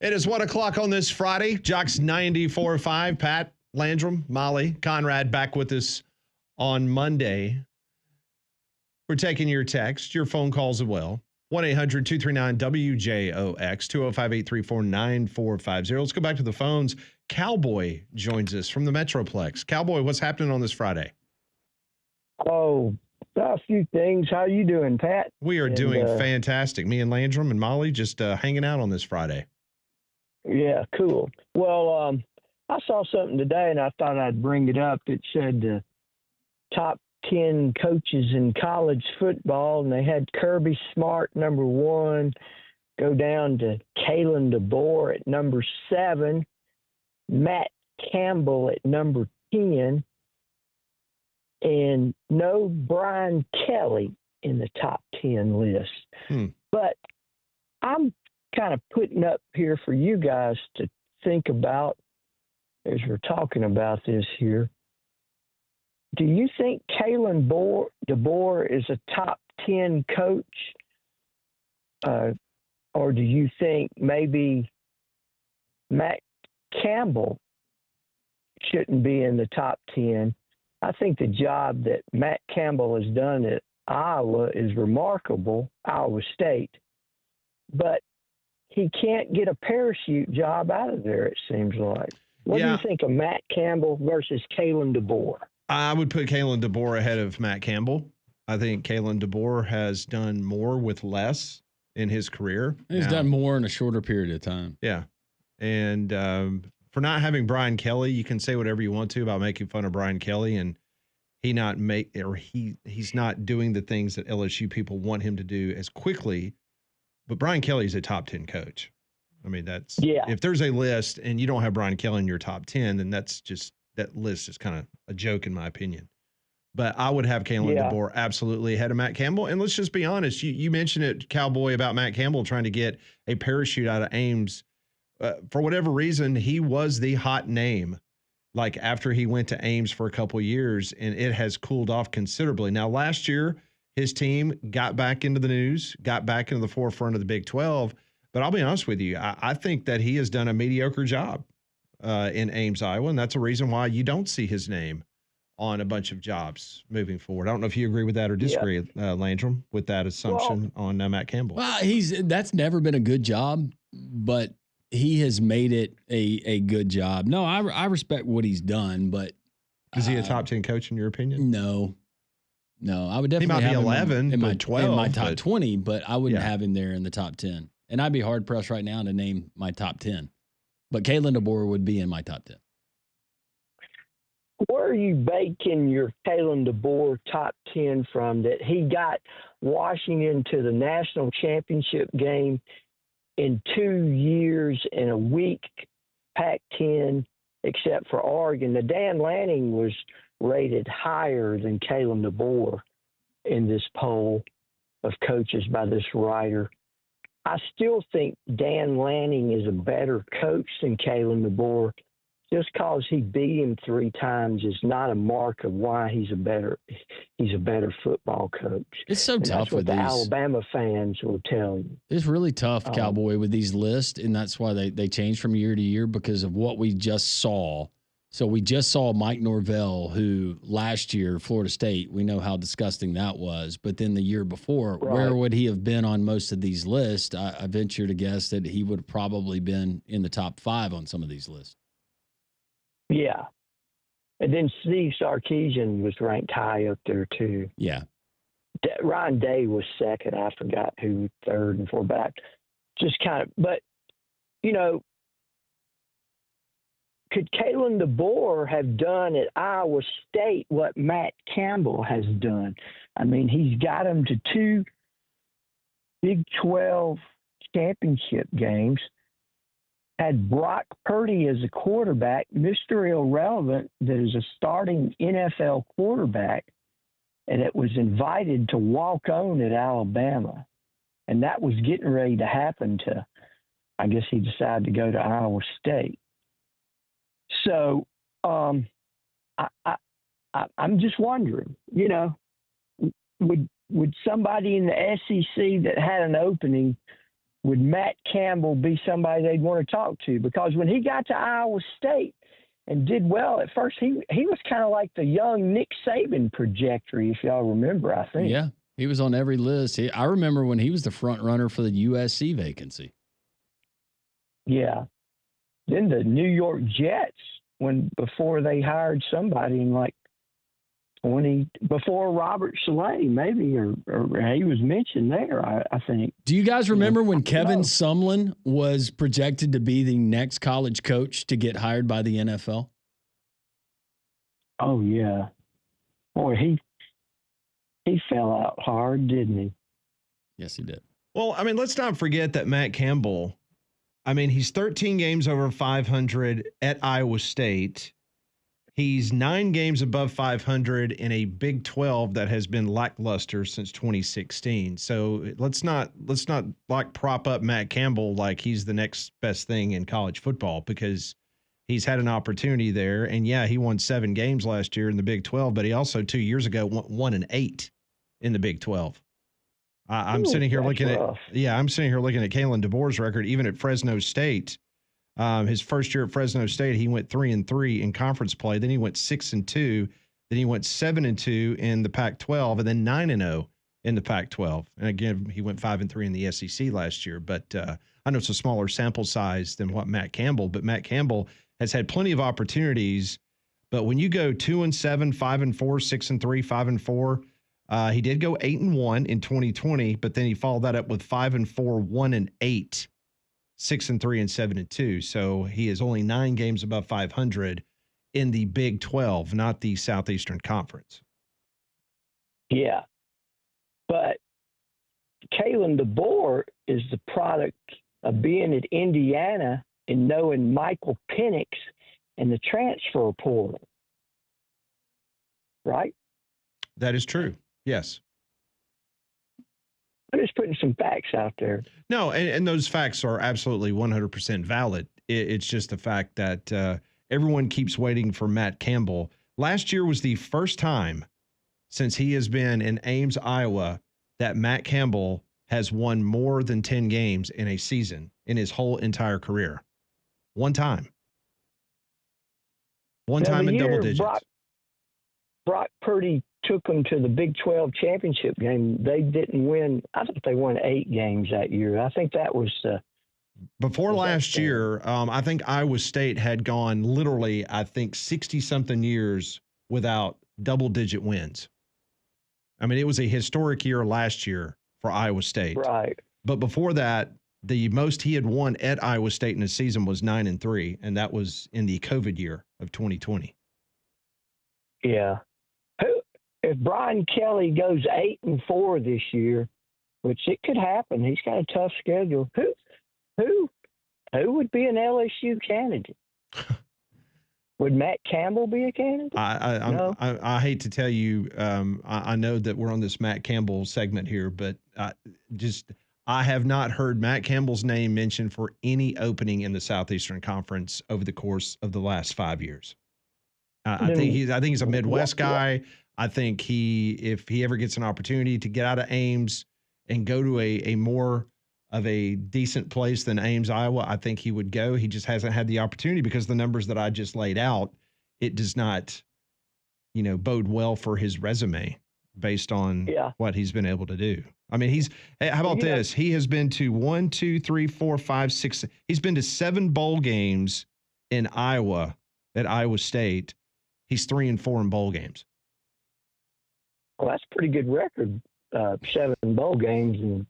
It is 1 o'clock on this Friday. Jocks 94.5. Pat, Landrum, Molly, Conrad back with us on Monday. We're taking your text, your phone calls as well. 1-800-239-WJOX, 205-834-9450. Let's go back to the phones. Cowboy joins us from the Metroplex. Cowboy, what's happening on this Friday? Oh, a few things. How you doing, Pat? We are doing fantastic. Me and Landrum and Molly just hanging out on this Friday. Yeah, cool. Well, I saw something today, and I thought I'd bring it up. It said top 10 coaches in college football, and they had Kirby Smart, number 1, go down to Kalen DeBoer at number 7, Matt Campbell at number 10, and no Brian Kelly in the top 10 list. But I'm kind of putting up here for you guys to think about as we're talking about this here. Do you think Kalen DeBoer is a top 10 coach? Or do you think maybe Matt Campbell shouldn't be in the top 10? I think the job that Matt Campbell has done at Iowa is remarkable, Iowa State. But he can't get a parachute job out of there, it seems like. What do you think of Matt Campbell versus Kalen DeBoer? I would put Kalen DeBoer ahead of Matt Campbell. I think Kalen DeBoer has done more with less in his career. He's done more in a shorter period of time. Yeah. And for not having Brian Kelly, you can say whatever you want to about making fun of Brian Kelly, and he's not doing the things that LSU people want him to do as quickly. But Brian Kelly's a top 10 coach. I mean, if there's a list and you don't have Brian Kelly in your top 10, then that list is kind of a joke in my opinion. But I would have Kalen DeBoer absolutely ahead of Matt Campbell. And let's just be honest. You mentioned it, Cowboy, about Matt Campbell trying to get a parachute out of Ames. For whatever reason, he was the hot name, like after he went to Ames for a couple of years, and it has cooled off considerably. Now, last year, his team got back into the news, got back into the forefront of the Big 12. But I'll be honest with you, I think that he has done a mediocre job in Ames, Iowa, and that's a reason why you don't see his name on a bunch of jobs moving forward. I don't know if you agree with that or disagree, Landrum, with that assumption on Matt Campbell. Well, that's never been a good job, but he has made it a good job. No, I respect what he's done, but is he a top 10 coach in your opinion? No, I would definitely he might have be 11 in my 12 in my top 20, but I wouldn't have him there in the top 10. And I'd be hard pressed right now to name my top 10. But Kalen DeBoer would be in my top 10. Where are you baking your Kalen DeBoer top 10 from, that he got Washington to the national championship game in 2 years and a week, Pac-10, except for Oregon? The Dan Lanning was rated higher than Kalen DeBoer in this poll of coaches by this writer. I still think Dan Lanning is a better coach than Kalen DeBoer. Just because he beat him 3 times is not a mark of why he's a better football coach. It's so tough with these. That's what the Alabama fans will tell you. It's really tough, Cowboy, with these lists, and that's why they change from year to year because of what we just saw. So we just saw Mike Norvell, who last year, Florida State, we know how disgusting that was. But then the year before, where would he have been on most of these lists? I venture to guess that he would have probably been in the top 5 on some of these lists. Yeah. And then Steve Sarkisian was ranked high up there, too. Yeah. Ryan Day was second. I forgot who third and fourth back. Just kind of, but, you know, could Kalen DeBoer have done at Iowa State what Matt Campbell has done? I mean, he's got them to 2 Big 12 championship games, had Brock Purdy as a quarterback, Mr. Irrelevant, that is a starting NFL quarterback, and it was invited to walk on at Alabama. And that was getting ready to happen to, I guess he decided to go to Iowa State. So I'm just wondering, you know, would somebody in the SEC that had an opening would Matt Campbell be somebody they'd want to talk to? Because when he got to Iowa State and did well at first, he was kind of like the young Nick Saban trajectory, if y'all remember, I think. Yeah, he was on every list. I remember when he was the front runner for the USC vacancy. Yeah. Then the New York Jets, before they hired somebody in like before Robert Saleh, maybe, or he was mentioned there, I think. Do you guys remember when Kevin Sumlin was projected to be the next college coach to get hired by the NFL? Oh, yeah. Boy, he fell out hard, didn't he? Yes, he did. Well, I mean, let's not forget that Matt Campbell, I mean, he's 13 games over 500 at Iowa State. He's 9 games above 500 in a Big 12 that has been lackluster since 2016. So let's not like prop up Matt Campbell like he's the next best thing in college football, because he's had an opportunity there. And yeah, he won 7 games last year in the Big 12, but he also 2 years ago won 8 in the Big 12. I'm sitting here looking at Kalen DeBoer's record, even at Fresno State. His first year at Fresno State, he went 3-3 in conference play. Then he went 6-2. Then he went 7-2 in the Pac-12, and then 9-0 in the Pac-12. And again, he went 5-3 in the SEC last year. But I know it's a smaller sample size than what Matt Campbell. But Matt Campbell has had plenty of opportunities. But when you go 2-7, 5-4, 6-3, 5-4, he did go 8-1 in 2020. But then he followed that up with 5-4, 1-8. 6-3 and 7-2. So he is only 9 games above 500 in the Big 12, not the Southeastern Conference. Yeah. But Kalen DeBoer is the product of being at Indiana and knowing Michael Penix and the transfer portal. Right? That is true. Yes. I'm just putting some facts out there. No, and those facts are absolutely 100% valid. It's just the fact that everyone keeps waiting for Matt Campbell. Last year was the first time since he has been in Ames, Iowa, that Matt Campbell has won more than 10 games in a season in his whole entire career. One time. One time in double digits. Brock Purdy took them to the Big 12 championship game. They didn't win. I think they won 8 games that year. I think that was before last year. I think Iowa State had gone literally, 60-something years without double-digit wins. I mean, it was a historic year last year for Iowa State. Right. But before that, the most he had won at Iowa State in a season was 9-3, and that was in the COVID year of 2020. Yeah. If Brian Kelly goes 8-4 this year, which it could happen, he's got a tough schedule. Who would be an LSU candidate? Would Matt Campbell be a candidate? No? I hate to tell you, I know that we're on this Matt Campbell segment here, but I have not heard Matt Campbell's name mentioned for any opening in the Southeastern Conference over the course of the last 5 years. I think he's a Midwest guy. I think if he ever gets an opportunity to get out of Ames and go to a more of a decent place than Ames, Iowa, I think he would go. He just hasn't had the opportunity because the numbers that I just laid out, it does not, bode well for his resume based on what he's been able to do. I mean, how about this? He has been to 1, 2, 3, 4, 5, 6. He's been to 7 bowl games in Iowa at Iowa State. He's 3-4 in bowl games. Well, that's a pretty good record. 7 bowl games in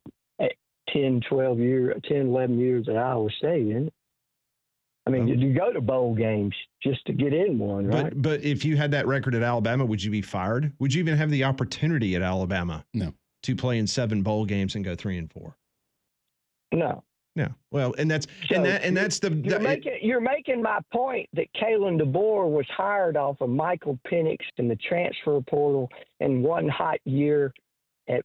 10, 11 years at Iowa State, isn't it? I mean, you go to bowl games just to get in one, right? But if you had that record at Alabama, would you be fired? Would you even have the opportunity at Alabama? No. To play in 7 bowl games and go 3-4? No. No. Well, and that's you're making my point that Kalen DeBoer was hired off of Michael Penix in the transfer portal in one hot year at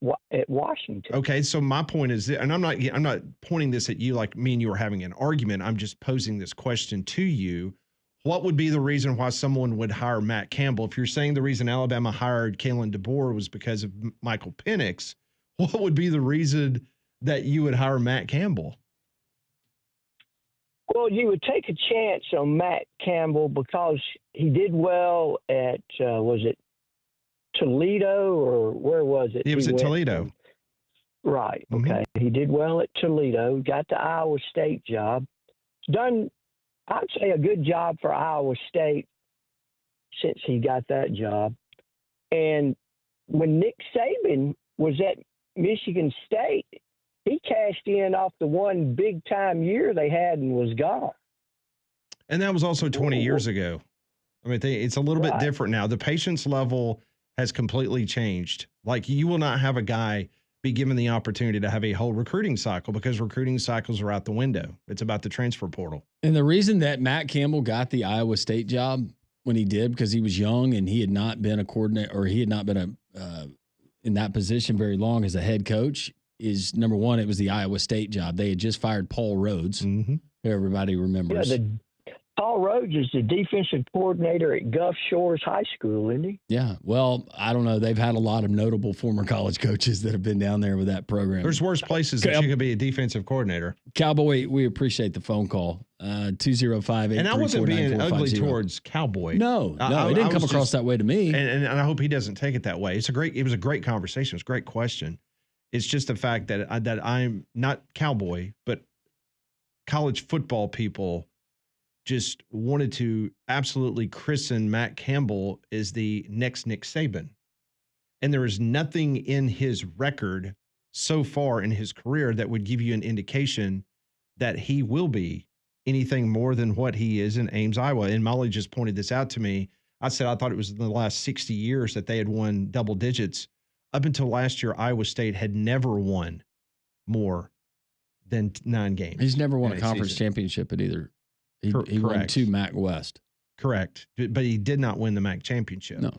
Washington. Okay, so my point is, and I'm not pointing this at you like me and you were having an argument. I'm just posing this question to you. What would be the reason why someone would hire Matt Campbell? If you're saying the reason Alabama hired Kalen DeBoer was because of Michael Penix, what would be the reason that you would hire Matt Campbell. Well, you would take a chance on Matt Campbell because he did well at, was it Toledo or where was it? He was at Toledo. Right. Okay. He did well at Toledo, got the Iowa State job. Done, I'd say, a good job for Iowa State since he got that job. And when Nick Saban was at Michigan State, he cashed in off the one big-time year they had and was gone. And that was also 20 years ago. I mean, it's a little bit different now. The patience level has completely changed. Like, you will not have a guy be given the opportunity to have a whole recruiting cycle because recruiting cycles are out the window. It's about the transfer portal. And the reason that Matt Campbell got the Iowa State job when he did, because he was young and he had not been a coordinator, or he had not been in that position very long as a head coach, is number one, it was the Iowa State job. They had just fired Paul Rhodes, who everybody remembers. Yeah, Paul Rhodes is the defensive coordinator at Gulf Shores High School, isn't he? Yeah. Well, I don't know. They've had a lot of notable former college coaches that have been down there with that program. There's worse places that you could be a defensive coordinator. Cowboy, we appreciate the phone call. 205-834-9494. And I wasn't being ugly towards Cowboy. No, it didn't come across that way to me. And I hope he doesn't take it that way. It was a great conversation. It was a great question. It's just the fact that I'm not Cowboy, but college football people just wanted to absolutely christen Matt Campbell as the next Nick Saban. And there is nothing in his record so far in his career that would give you an indication that he will be anything more than what he is in Ames, Iowa. And Molly just pointed this out to me. I said I thought it was in the last 60 years that they had won double digits. Up until last year, Iowa State had never won more than 9 games. He's never won a conference championship at either. He won 2 MAC West. Correct. But he did not win the MAC championship. No.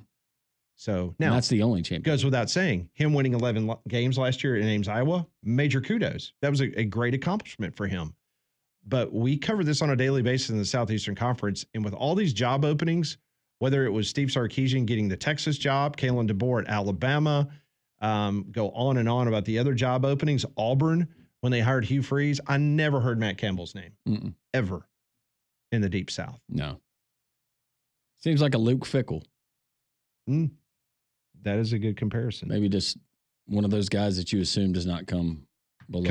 So now that's the only championship. Goes without saying, him winning 11 games last year in Ames, Iowa, major kudos. That was a great accomplishment for him. But we cover this on a daily basis in the Southeastern Conference. And with all these job openings, whether it was Steve Sarkisian getting the Texas job, Kalen DeBoer at Alabama, go on and on about the other job openings. Auburn, when they hired Hugh Freeze, I never heard Matt Campbell's name ever in the Deep South. No. Seems like a Luke Fickell. That is a good comparison. Maybe just one of those guys that you assume does not come below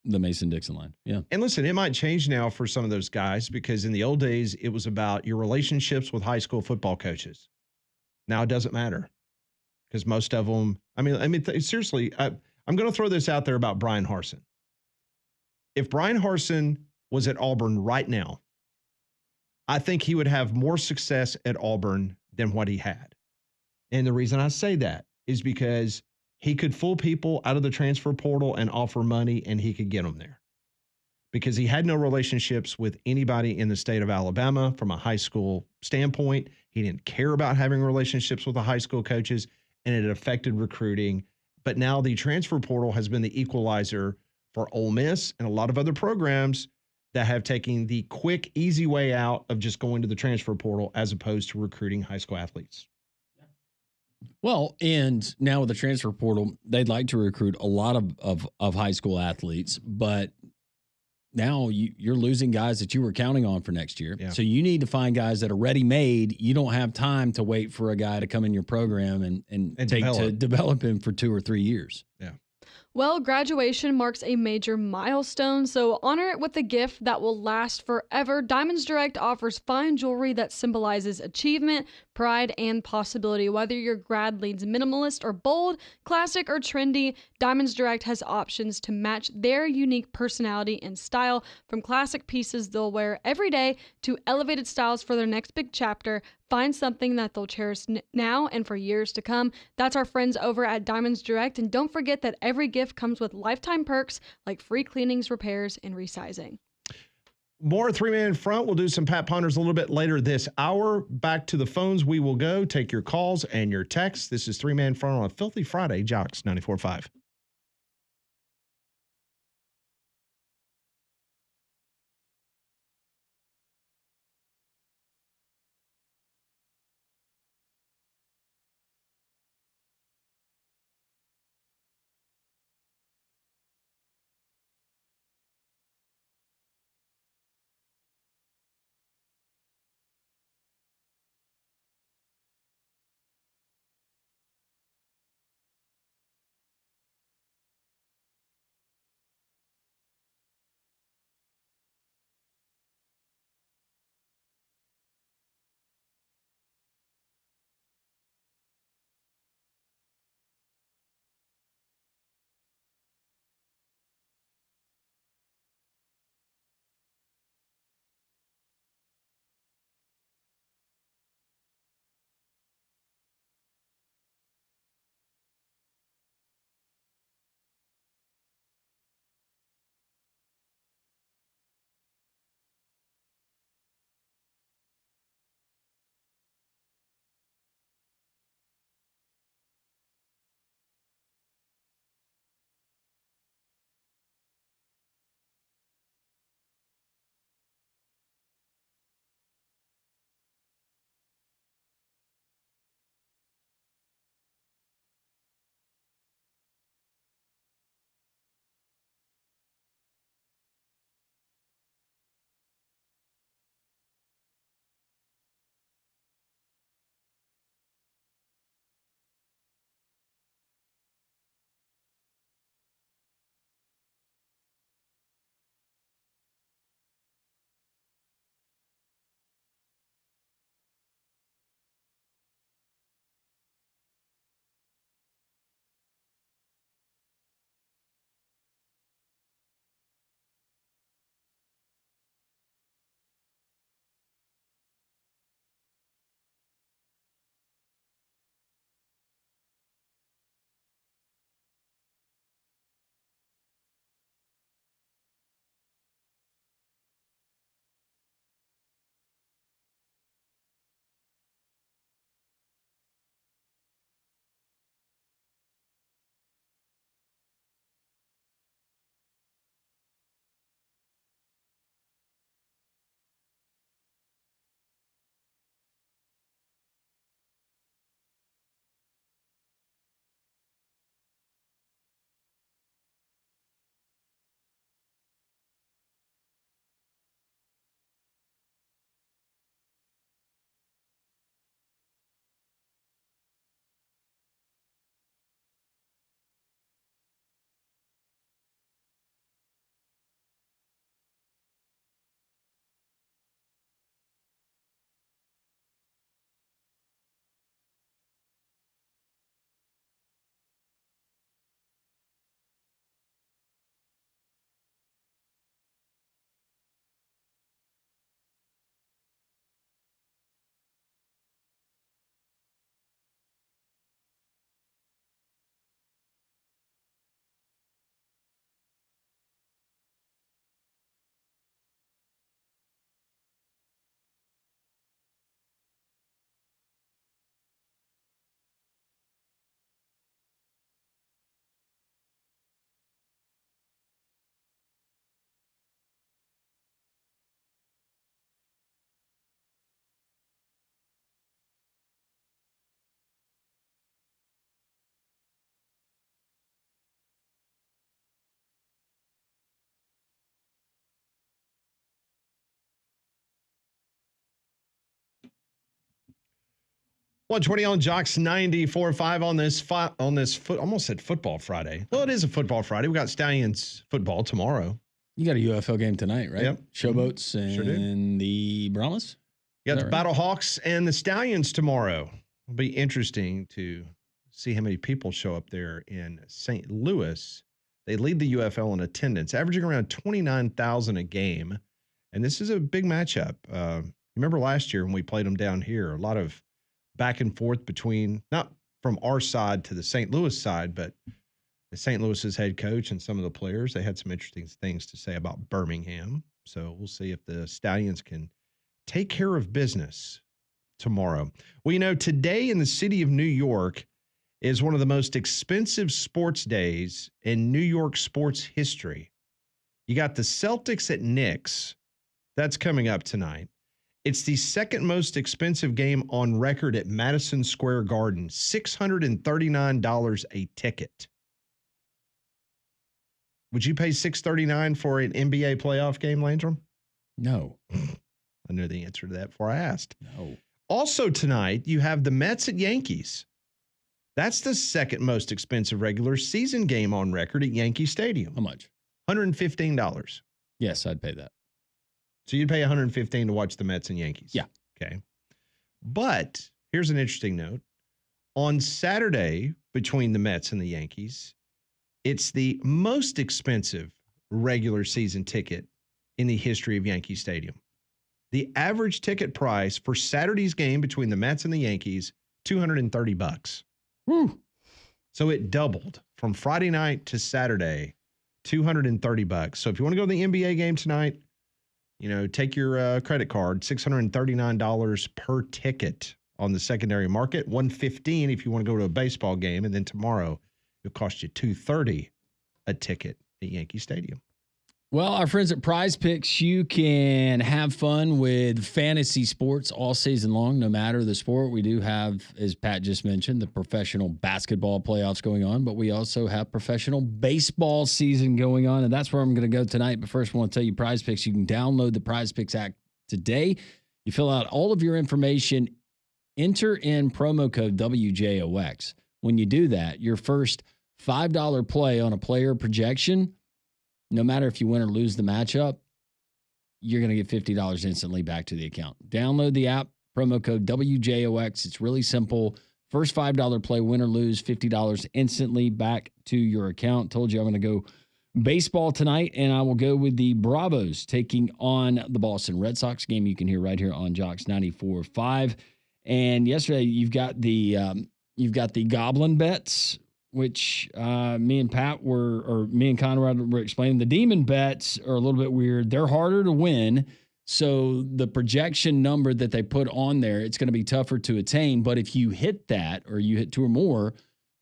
the Mason-Dixon line. Yeah. And listen, it might change now for some of those guys because in the old days, it was about your relationships with high school football coaches. Now it doesn't matter because most of them, seriously, I'm going to throw this out there about Brian Harsin. If Brian Harsin was at Auburn right now, I think he would have more success at Auburn than what he had. And the reason I say that is because he could fool people out of the transfer portal and offer money, and he could get them there. Because he had no relationships with anybody in the state of Alabama from a high school standpoint. He didn't care about having relationships with the high school coaches, and it affected recruiting. But now the transfer portal has been the equalizer for Ole Miss and a lot of other programs that have taken the quick, easy way out of just going to the transfer portal as opposed to recruiting high school athletes. Well, and now with the transfer portal, they'd like to recruit a lot of high school athletes, but now you're losing guys that you were counting on for next year. Yeah. So you need to find guys that are ready-made. You don't have time to wait for a guy to come in your program and take to develop him for 2 or 3 years. Yeah. Well, graduation marks a major milestone, so honor it with a gift that will last forever. Diamonds Direct offers fine jewelry that symbolizes achievement, pride, and possibility. Whether your grad leans minimalist or bold, classic or trendy, Diamonds Direct has options to match their unique personality and style. From classic pieces they'll wear every day to elevated styles for their next big chapter, find something that they'll cherish now and for years to come. That's our friends over at Diamonds Direct. And don't forget that every gift comes with lifetime perks like free cleanings, repairs, and resizing. More 3-Man in Front. We'll do some Pat Ponders a little bit later this hour. Back to the phones we will go. Take your calls and your texts. This is 3-Man in Front on a Filthy Friday, Jocks 94.5. 120 on Jocks 94.5 on this almost said football Friday. Well, it is a football Friday. We got Stallions football tomorrow. You got a UFL game tonight, right? Yep. Showboats and the Brahmas? You got the Battle Hawks and the Stallions tomorrow. It'll be interesting to see how many people show up there in St. Louis. They lead the UFL in attendance, averaging around 29,000 a game. And this is a big matchup. Remember last year when we played them down here, a lot of back and forth between, not from our side to the St. Louis side, but the St. Louis's head coach and some of the players. They had some interesting things to say about Birmingham. So we'll see if the Stallions can take care of business tomorrow. Well, you know, today in the city of New York is one of the most expensive sports days in New York sports history. You got the Celtics at Knicks. That's coming up tonight. It's the second most expensive game on record at Madison Square Garden, $639 a ticket. Would you pay $639 for an NBA playoff game, Landrum? No. I knew the answer to that before I asked. No. Also tonight, you have the Mets at Yankees. That's the second most expensive regular season game on record at Yankee Stadium. How much? $115. Yes, I'd pay that. So you'd pay $115 to watch the Mets and Yankees? Yeah. Okay. But here's an interesting note. On Saturday, between the Mets and the Yankees, it's the most expensive regular season ticket in the history of Yankee Stadium. The average ticket price for Saturday's game between the Mets and the Yankees, $230. Woo. So it doubled from Friday night to Saturday, $230. So if you want to go to the NBA game tonight, you know, take your credit card, $639 per ticket on the secondary market, $115 if you want to go to a baseball game, and then tomorrow it'll cost you $230 a ticket at Yankee Stadium. Well, our friends at Prize Picks, you can have fun with fantasy sports all season long, no matter the sport. We do have, as Pat just mentioned, the professional basketball playoffs going on, but we also have professional baseball season going on, and that's where I'm going to go tonight. But first, I want to tell you Prize Picks. You can download the Prize Picks app today. You fill out all of your information, enter in promo code WJOX. When you do that, your first $5 play on a player projection, no matter if you win or lose the matchup, you're going to get $50 instantly back to the account. Download the app, promo code WJOX. It's really simple. First $5 play, win or lose, $50 instantly back to your account. Told you I'm going to go baseball tonight, and I will go with the Bravos taking on the Boston Red Sox game. You can hear right here on Jocks 94.5. And yesterday you've got the Goblin bets, which me and Conrad were explaining. The Demon bets are a little bit weird. They're harder to win. So the projection number that they put on there, it's going to be tougher to attain. But if you hit that, or you hit two or more,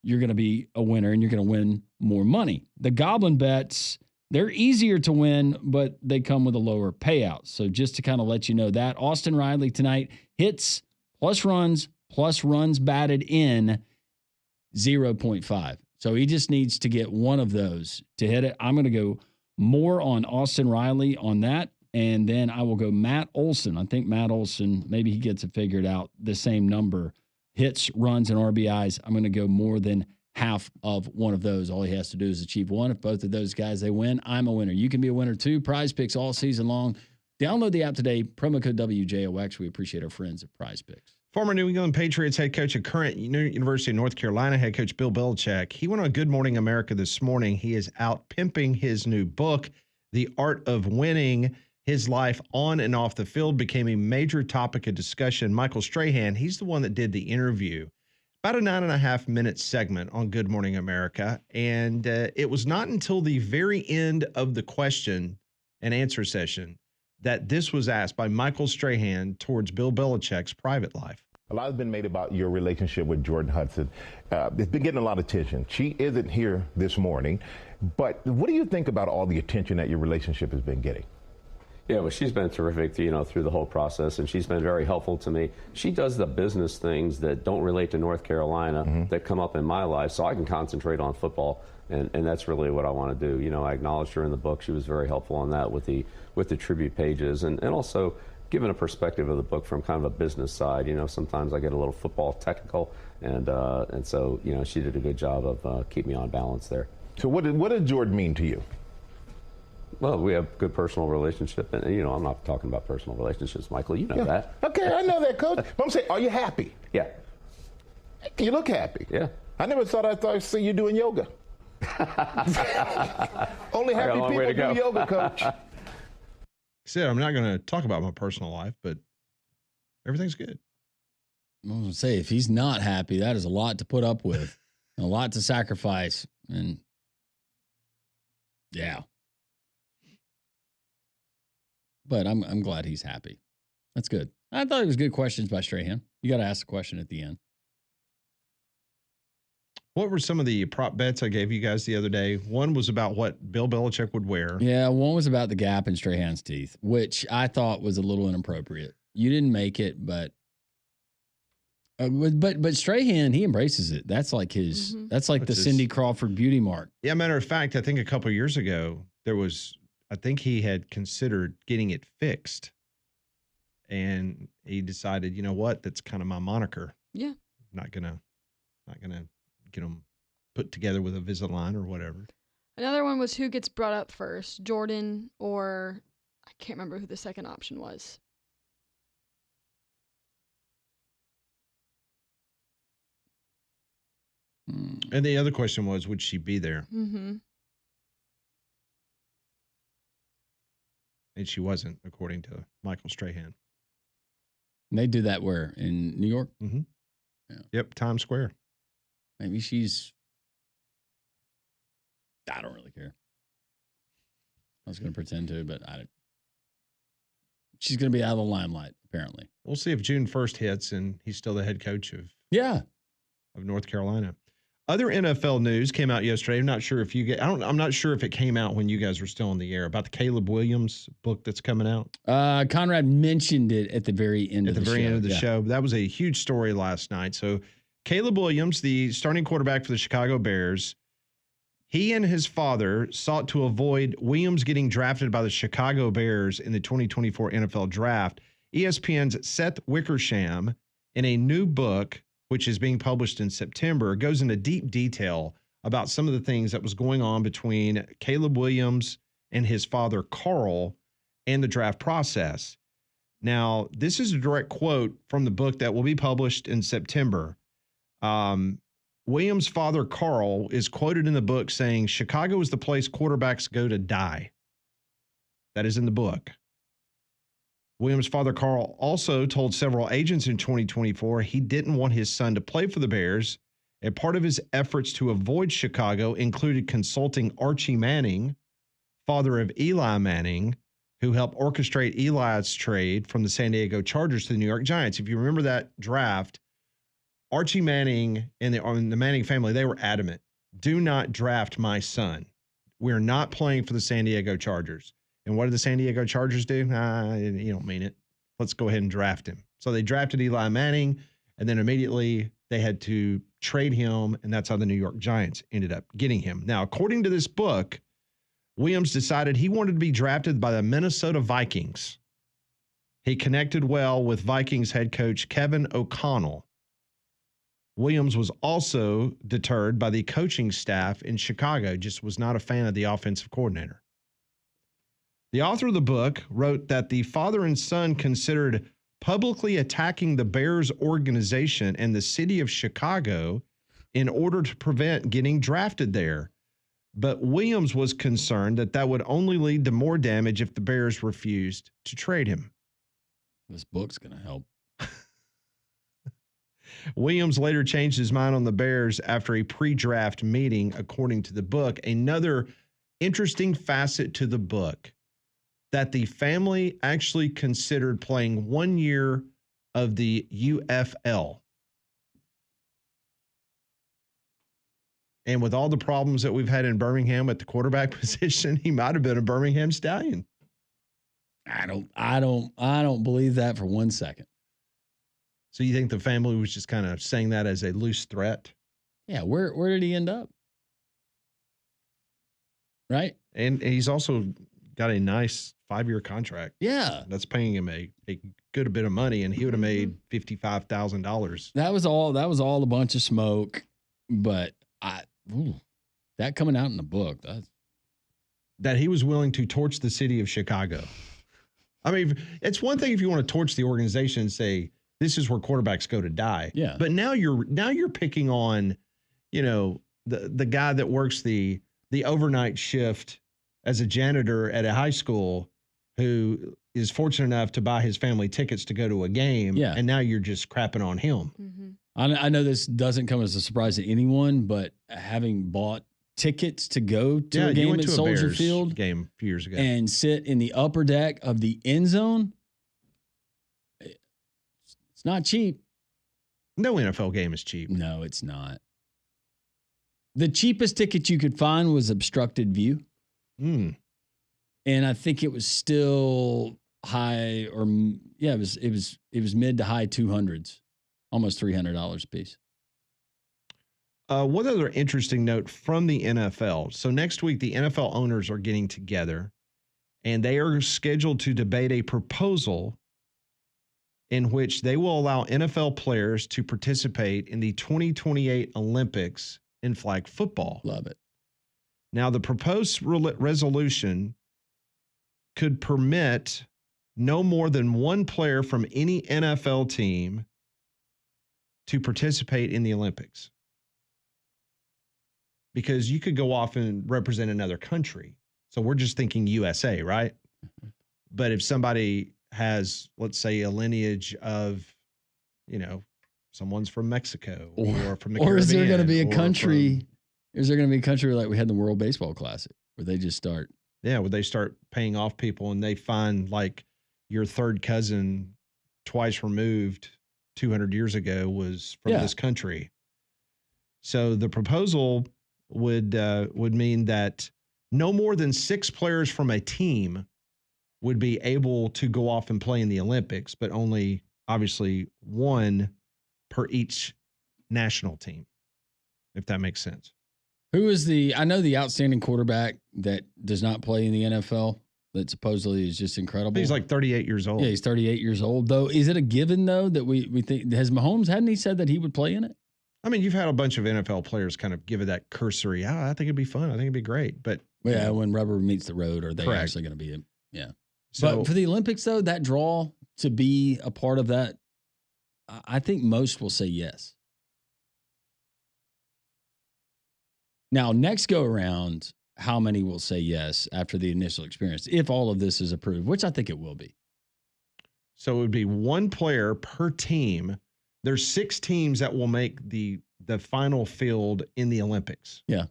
you're going to be a winner and you're going to win more money. The Goblin bets, they're easier to win, but they come with a lower payout. So just to kind of let you know that, Austin Riley tonight, hits plus runs batted in 0.5. So he just needs to get one of those to hit it. I'm going to go more on Austin Riley on that. And then I will go Matt Olson. I think Matt Olson, maybe he gets it figured out, the same number. Hits, runs, and RBIs. I'm going to go more than half of one of those. All he has to do is achieve one. If both of those guys, they win, I'm a winner. You can be a winner too. Prize Picks all season long. Download the app today. Promo code WJOX. We appreciate our friends at Prize Picks. Former New England Patriots head coach and current University of North Carolina head coach Bill Belichick, he went on Good Morning America this morning. He is out pimping his new book, The Art of Winning. His life on and off the field became a major topic of discussion. Michael Strahan, he's the one that did the interview, about a 9.5-minute segment on Good Morning America. And it was not until the very end of the question and answer session that this was asked by Michael Strahan towards Bill Belichick's private life. A lot has been made about your relationship with Jordan Hudson. It's been getting a lot of attention. She isn't here this morning, but what do you think about all the attention that your relationship has been getting? Yeah, well, she's been terrific, through the whole process, and she's been very helpful to me. She does the business things that don't relate to North Carolina that come up in my life, so I can concentrate on football, and that's really what I want to do. I acknowledged her in the book. She was very helpful on that with the tribute pages, and also given a perspective of the book from kind of a business side. Sometimes I get a little football technical, and so she did a good job of keeping me on balance there. So what did Jordan mean to you? Well, we have good personal relationship, and I'm not talking about personal relationships, Michael. You know that. Okay, I know that, Coach. But I'm saying, are you happy? Yeah. You look happy. Yeah. I never thought I'd see you doing yoga. Only happy people do yoga, Coach. Said I'm not going to talk about my personal life, but everything's good. I was going to say, if he's not happy, that is a lot to put up with, and a lot to sacrifice, and yeah. But I'm glad he's happy. That's good. I thought it was good questions by Strahan. You got to ask the question at the end. What were some of the prop bets I gave you guys the other day? One was about what Bill Belichick would wear. Yeah, one was about the gap in Strahan's teeth, which I thought was a little inappropriate. You didn't make it, but Strahan, he embraces it. That's like his. Mm-hmm. That's like the Cindy Crawford beauty mark. Yeah, matter of fact, I think a couple of years ago I think he had considered getting it fixed, and he decided, you know what, that's kind of my moniker. Yeah, not gonna get them put together with a Invisalign or whatever. Another one was who gets brought up first, Jordan or I can't remember who the second option was. And the other question was, would she be there? Mm-hmm. And she wasn't, according to Michael Strahan. And they do that where? In New York? Mm-hmm. Yeah. Yep, Times Square. Maybe I don't really care. I was going to pretend to, but she's going to be out of the limelight, apparently. We'll see if June 1st hits and he's still the head coach of North Carolina. Other NFL news came out yesterday. I'm not sure if I'm not sure if it came out when you guys were still on the air, about the Caleb Williams book that's coming out. Conrad mentioned it at the very end of the show. At the very end of the show. That was a huge story last night. So Caleb Williams, the starting quarterback for the Chicago Bears, he and his father sought to avoid Williams getting drafted by the Chicago Bears in the 2024 NFL Draft. ESPN's Seth Wickersham, in a new book, which is being published in September, goes into deep detail about some of the things that was going on between Caleb Williams and his father, Carl, and the draft process. Now, this is a direct quote from the book that will be published in September. Williams' father, Carl, is quoted in the book saying, "Chicago is the place quarterbacks go to die." That is in the book. Williams' father, Carl, also told several agents in 2024 he didn't want his son to play for the Bears, and part of his efforts to avoid Chicago included consulting Archie Manning, father of Eli Manning, who helped orchestrate Eli's trade from the San Diego Chargers to the New York Giants. If you remember that draft, Archie Manning and the Manning family, they were adamant, do not draft my son. We're not playing for the San Diego Chargers. And what did the San Diego Chargers do? You don't mean it. Let's go ahead and draft him. So they drafted Eli Manning, and then immediately they had to trade him, and that's how the New York Giants ended up getting him. Now, according to this book, Williams decided he wanted to be drafted by the Minnesota Vikings. He connected well with Vikings head coach Kevin O'Connell. Williams was also deterred by the coaching staff in Chicago, just was not a fan of the offensive coordinator. The author of the book wrote that the father and son considered publicly attacking the Bears organization and the city of Chicago in order to prevent getting drafted there. But Williams was concerned that would only lead to more damage if the Bears refused to trade him. This book's going to help. Williams later changed his mind on the Bears after a pre-draft meeting, according to the book. Another interesting facet to the book, that the family actually considered playing 1 year of the UFL. And with all the problems that we've had in Birmingham at the quarterback position, he might have been a Birmingham Stallion. I don't believe that for 1 second. So you think the family was just kind of saying that as a loose threat? Yeah, where did he end up? Right? And he's also got a nice 5-year contract. Yeah. That's paying him a good bit of money, and he would have made $55,000. That was all a bunch of smoke. But that coming out in the book, that he was willing to torch the city of Chicago. I mean, it's one thing if you want to torch the organization and say this is where quarterbacks go to die. Yeah. But now you're picking on, the guy that works the overnight shift as a janitor at a high school who is fortunate enough to buy his family tickets to go to a game. Yeah. And now you're just crapping on him. Mm-hmm. I know this doesn't come as a surprise to anyone, but having bought tickets to go to a game at Soldier Field game a few years ago and sit in the upper deck of the end zone, it's not cheap. No NFL game is cheap. No, it's not. The cheapest ticket you could find was obstructed view. And I think it was still high it was mid to high 200s, almost $300 a piece. One other interesting note from the NFL. So next week, the NFL owners are getting together and they are scheduled to debate a proposal in which they will allow NFL players to participate in the 2028 Olympics in flag football. Love it. Now, the proposed resolution could permit no more than one player from any NFL team to participate in the Olympics. Because you could go off and represent another country. So we're just thinking USA, right? But if somebody has, let's say, a lineage of, someone's from Mexico or from the Caribbean. Or is there going to be a country? Is there going to be a country like we had in the World Baseball Classic where they just start? Yeah, where they start paying off people and they find like your third cousin twice removed 200 years ago was from this country. So the proposal would mean that no more than 6 players from a team would be able to go off and play in the Olympics, but only obviously 1 per each national team, if that makes sense. Who is I know the outstanding quarterback that does not play in the NFL that supposedly is just incredible. He's like 38 years old. Yeah, he's 38 years old, though. Is it a given, though, that we think, has Mahomes, hadn't he said that he would play in it? I mean, you've had a bunch of NFL players kind of give it that cursory, I think it'd be fun. I think it'd be great. But yeah, when rubber meets the road, are they correct. actually going to be yeah. So, but for the Olympics, though, that draw to be a part of that, I think most will say yes. Now, next go around, how many will say yes after the initial experience, if all of this is approved, which I think it will be. So it would be 1 player per team. There's 6 teams that will make the final field in the Olympics. Yeah.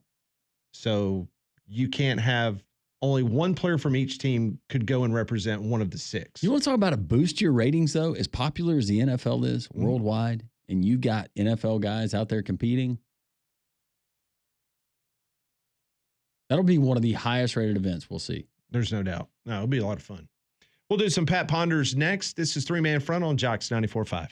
So you can't have only 1 player from each team could go and represent one of the 6. You want to talk about a boost to your ratings, though? As popular as the NFL is worldwide, and you got NFL guys out there competing, that'll be one of the highest rated events we'll see. There's no doubt. No, it'll be a lot of fun. We'll do some Pat Ponders next. This is 3-Man Front on Jocks 94.5.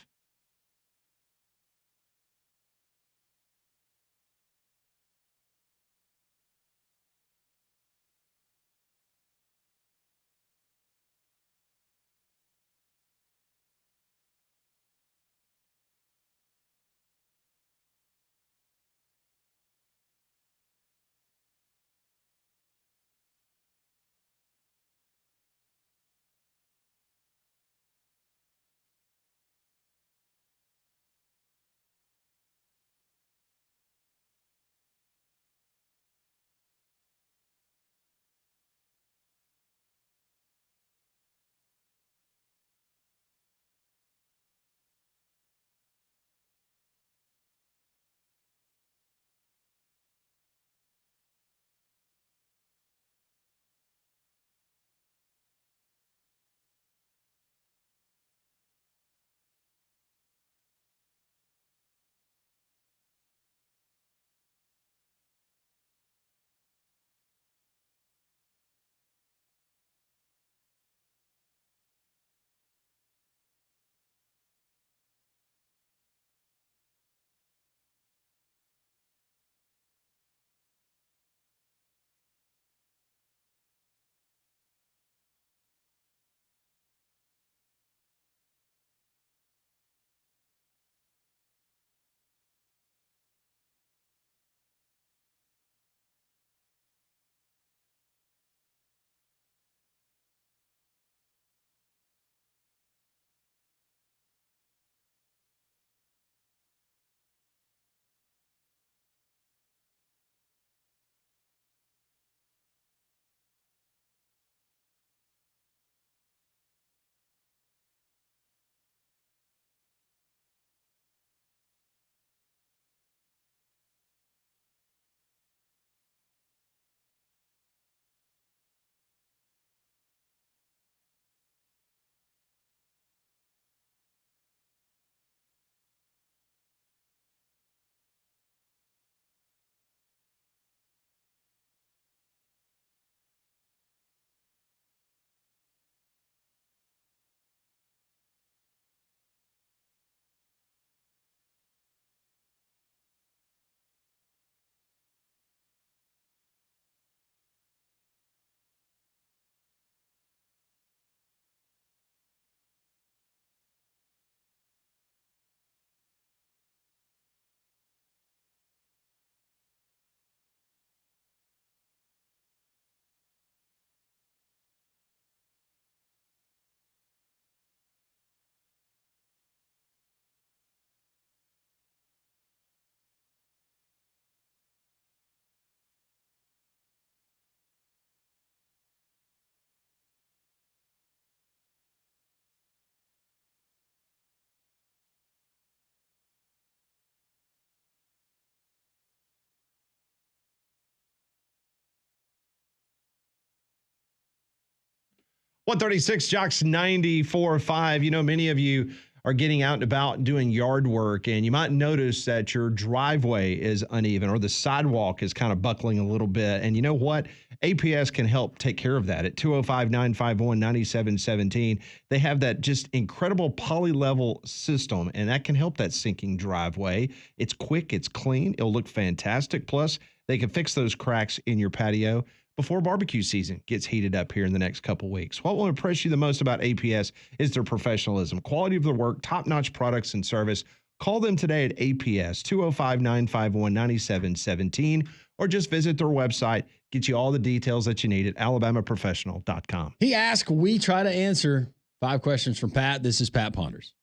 136 Jocks 94.5. You know, many of you are getting out and about doing yard work, and you might notice that your driveway is uneven or the sidewalk is kind of buckling a little bit. And you know what? APS can help take care of that at 205-951-9717. They have that just incredible poly-level system, and that can help that sinking driveway. It's quick, it's clean, it'll look fantastic. Plus, they can fix those cracks in your patio before barbecue season gets heated up here in the next couple weeks. What will impress you the most about APS is their professionalism, quality of their work, top-notch products and service. Call them today at APS, 205-951-9717, or just visit their website. Get you all the details that you need at alabamaprofessional.com. He asked, we try to answer 5 questions from Pat. This is Pat Ponders.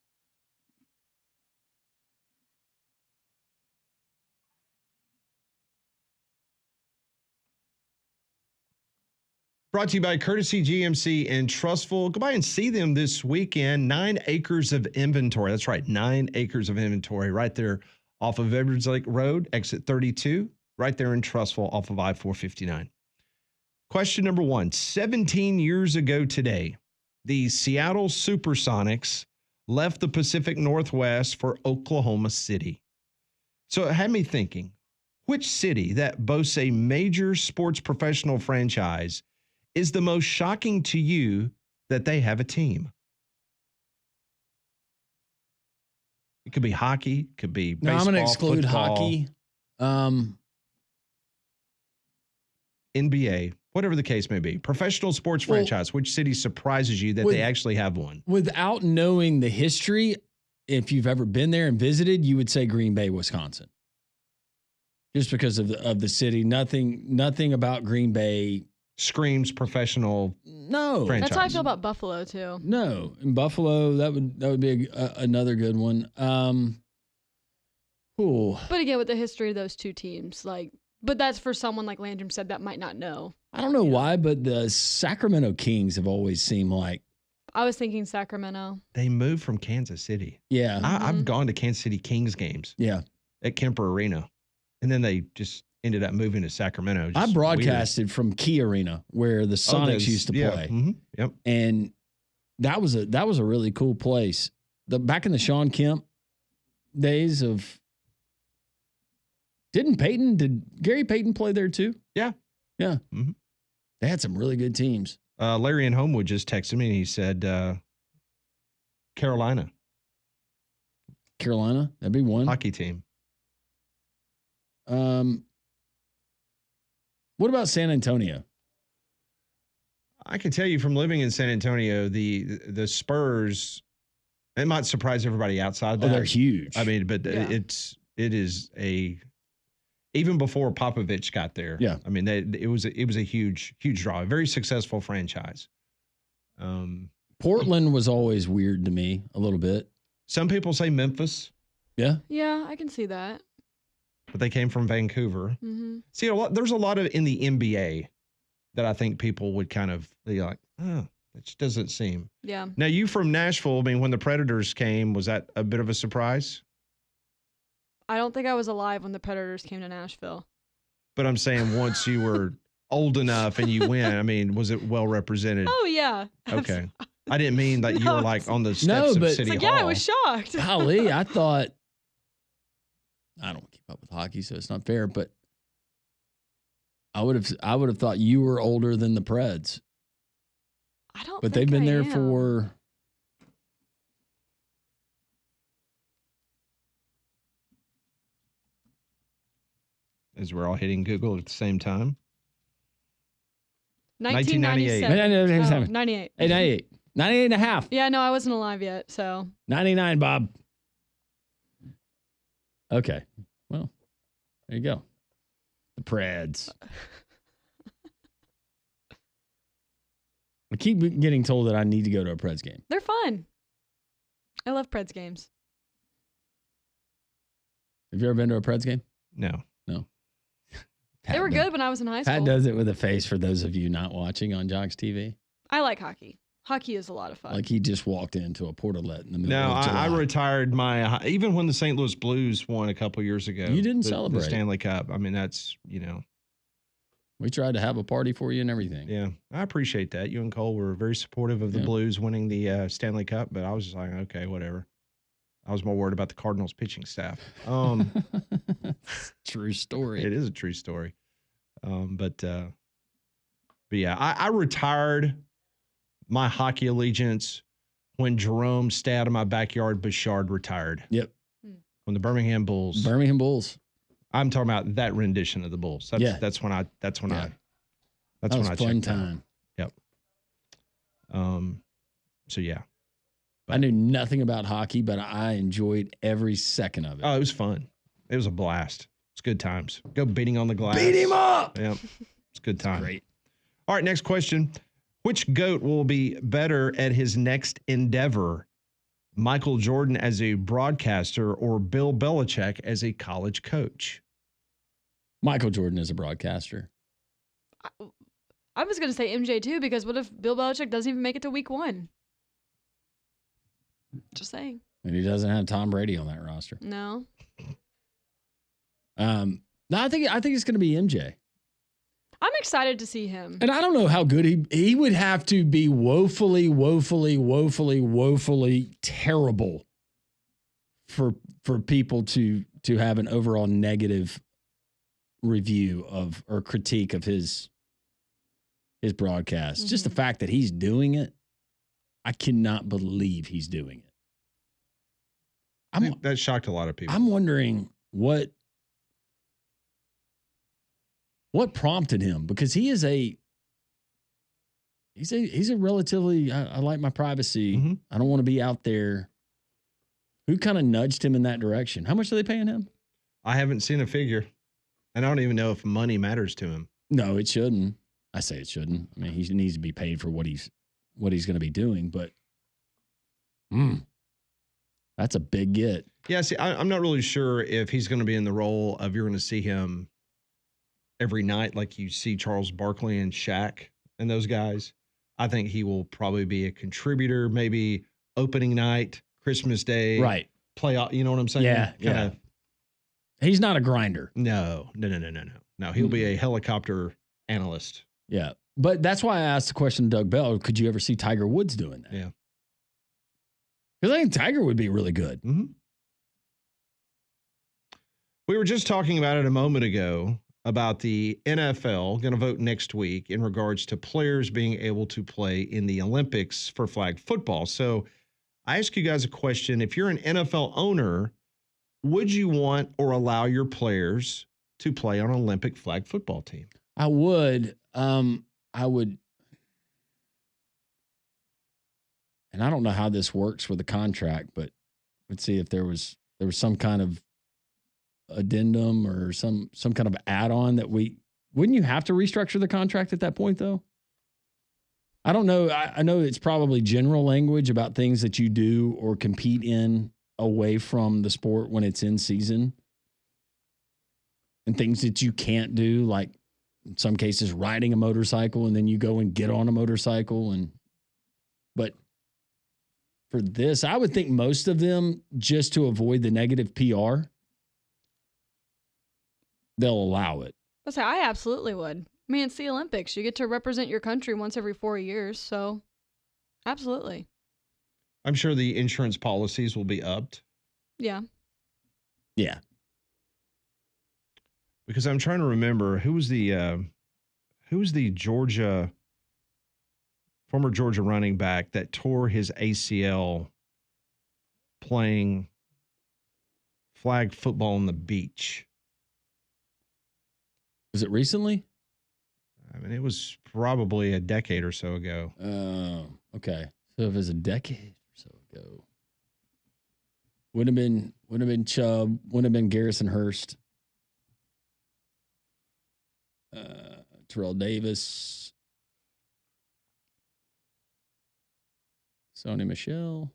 Brought to you by Courtesy GMC in Trustful. Go by and see them this weekend. 9 acres of inventory. That's right, 9 acres of inventory right there off of Edwards Lake Road, exit 32, right there in Trustful off of I-459. Question number 1. 17 years ago today, the Seattle Supersonics left the Pacific Northwest for Oklahoma City. So it had me thinking, which city that boasts a major sports professional franchise is the most shocking to you that they have a team? It could be hockey, could be baseball, I'm going to exclude football, hockey. NBA, whatever the case may be. Professional sports franchise, which city surprises you that they actually have one? Without knowing the history, if you've ever been there and visited, you would say Green Bay, Wisconsin. Just because of the city. Nothing about Green Bay screams professional. No, franchise. That's how I feel about Buffalo too. No, in Buffalo, that would be another good one. But again, with the history of those two teams, but that's for someone like Landrum said that might not know. I don't know why, but the Sacramento Kings have always seemed like. I was thinking Sacramento. They moved from Kansas City. Yeah, I've gone to Kansas City Kings games. Yeah, at Kemper Arena, and then they just ended up moving to Sacramento. I broadcasted from Key Arena where the Sonics used to play. Mm-hmm. Yep. And that was a really cool place. Back in the Sean Kemp days of did Gary Payton play there too? Yeah. Yeah. Mm-hmm. They had some really good teams. Larry in Homewood just texted me and he said Carolina. Carolina, that'd be one. Hockey team. What about San Antonio? I can tell you from living in San Antonio, the Spurs, it might surprise everybody outside that. They're huge. I mean, but it is even before Popovich got there. Yeah. I mean, it was a huge draw, a very successful franchise. Portland was always weird to me a little bit. Some people say Memphis. Yeah. Yeah, I can see that. But they came from Vancouver. Mm-hmm. See, there's a lot of in the NBA that I think people would kind of be like, oh, it just doesn't seem. Yeah. Now, you from Nashville, I mean, when the Predators came, was that a bit of a surprise? I don't think I was alive when the Predators came to Nashville. But I'm saying once you were old enough and you went, I mean, was it well represented? Oh, yeah. Okay. I didn't mean that you were like on the steps of City Hall. Yeah, I was shocked. Golly, I thought, I don't keep up with hockey, so it's not fair, but I would have thought you were older than the Preds. I don't But think they've been I there am. for As we're all hitting Google at the same time. 1997. 98. 98. 98 and a half. Yeah, no, I wasn't alive yet, so. 99, Bob. Okay. Well, there you go. The Preds. I keep getting told that I need to go to a Preds game. They're fun. I love Preds games. Have you ever been to a Preds game? No. They were good when I was in high school. Pat does it with a face for those of you not watching on Jocks TV. I like hockey. Hockey is a lot of fun. Like he just walked into a portalet in the middle No, of July. I retired even when the St. Louis Blues won a couple years ago. You didn't the celebrate. the Stanley Cup. I mean, that's, We tried to have a party for you and everything. Yeah, I appreciate that. You and Cole were very supportive of the Blues winning the Stanley Cup, but I was just like, okay, whatever. I was more worried about the Cardinals pitching staff. True story. It is a true story. But yeah, I retired my hockey allegiance when Jerome stay out of my backyard Bouchard retired. Yep. When the Birmingham Bulls. I'm talking about that rendition of the Bulls. That's when I checked fun out. time. Yep. So yeah. I knew nothing about hockey, but I enjoyed every second of it. Oh, it was fun. It was a blast. It's good times. Go beating on the glass. Beat him up. Yep. It's good time. Great. All right, next question. Which GOAT will be better at his next endeavor? Michael Jordan as a broadcaster or Bill Belichick as a college coach? Michael Jordan as a broadcaster. I was going to say MJ too, because what if Bill Belichick doesn't even make it to week 1? Just saying. And he doesn't have Tom Brady on that roster. No. No, I think it's going to be MJ. I'm excited to see him. And I don't know how good he would have to be woefully terrible for people to have an overall negative review of or critique of his broadcast. Just the fact that he's doing it, I cannot believe he's doing it. I think that shocked a lot of people. I'm wondering what prompted him, because he's a relatively, I like my privacy. I don't want to be out there. Who kind of nudged him in that direction? How much are they paying him? I haven't seen a figure. And I don't even know if money matters to him. No, it shouldn't. I say it shouldn't. I mean, he needs to be paid for what he's going to be doing, but that's a big get. Yeah, see, I'm not really sure if he's going to be in the role of you're going to see him every night like you see Charles Barkley and Shaq and those guys. I think he will probably be a contributor, maybe opening night, Christmas Day. Right. Playoff, you know what I'm saying? Yeah. He's not a grinder. No. He'll be a helicopter analyst. Yeah. But that's why I asked the question to Doug Bell, could you ever see Tiger Woods doing that? Yeah. Because I think Tiger would be really good. Mm-hmm. We were just talking about it a moment ago about the NFL going to vote next week in regards to players being able to play in the Olympics for flag football. So I ask you guys a question. If you're an NFL owner, would you want or allow your players to play on an Olympic flag football team? I would. I would. And I don't know how this works with the contract, but let's see if there was some kind of addendum or some kind of add-on that wouldn't you have to restructure the contract at that point though? I don't know. I know it's probably general language about things that you do or compete in away from the sport when it's in season, and things that you can't do, like in some cases riding a motorcycle and then you go and get on a motorcycle. But for this, I would think most of them, just to avoid the negative PR, they'll allow it. I absolutely would. I mean, it's the Olympics. You get to represent your country once every 4 years, so absolutely. I'm sure the insurance policies will be upped. Yeah. Yeah. Because I'm trying to remember who was the former Georgia running back that tore his ACL playing flag football on the beach. Was it recently? I mean, it was probably a decade or so ago. Oh, okay. So if it was a decade or so ago, would have been Chubb, would have been Garrison Hurst, Terrell Davis, Sony Michel.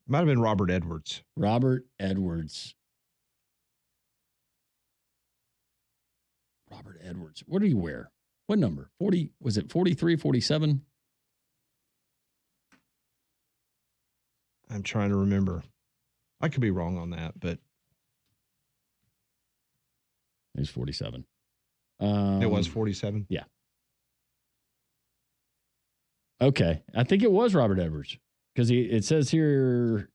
Might have been Robert Edwards. Robert Edwards. What do you wear? What number? 40? Was it 43, 47? I'm trying to remember. I could be wrong on that, but He's 47. It was 47. Yeah. Okay. I think it was Robert Edwards because it says here.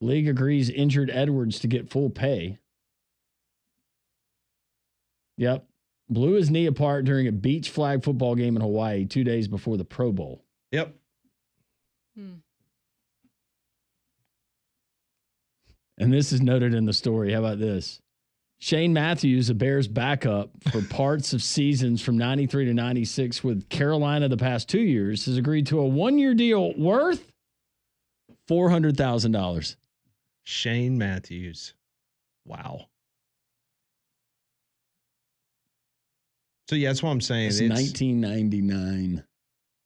League agrees injured Edwards to get full pay. Yep. Blew his knee apart during a beach flag football game in Hawaii 2 days before the Pro Bowl. Yep. And this is noted in the story. How about this? Shane Matthews, a Bears backup for parts of seasons from 93 to 96 with Carolina the past 2 years, has agreed to a 1-year deal worth $400,000. Shane Matthews. Wow. So, yeah, that's what I'm saying. It's 1999.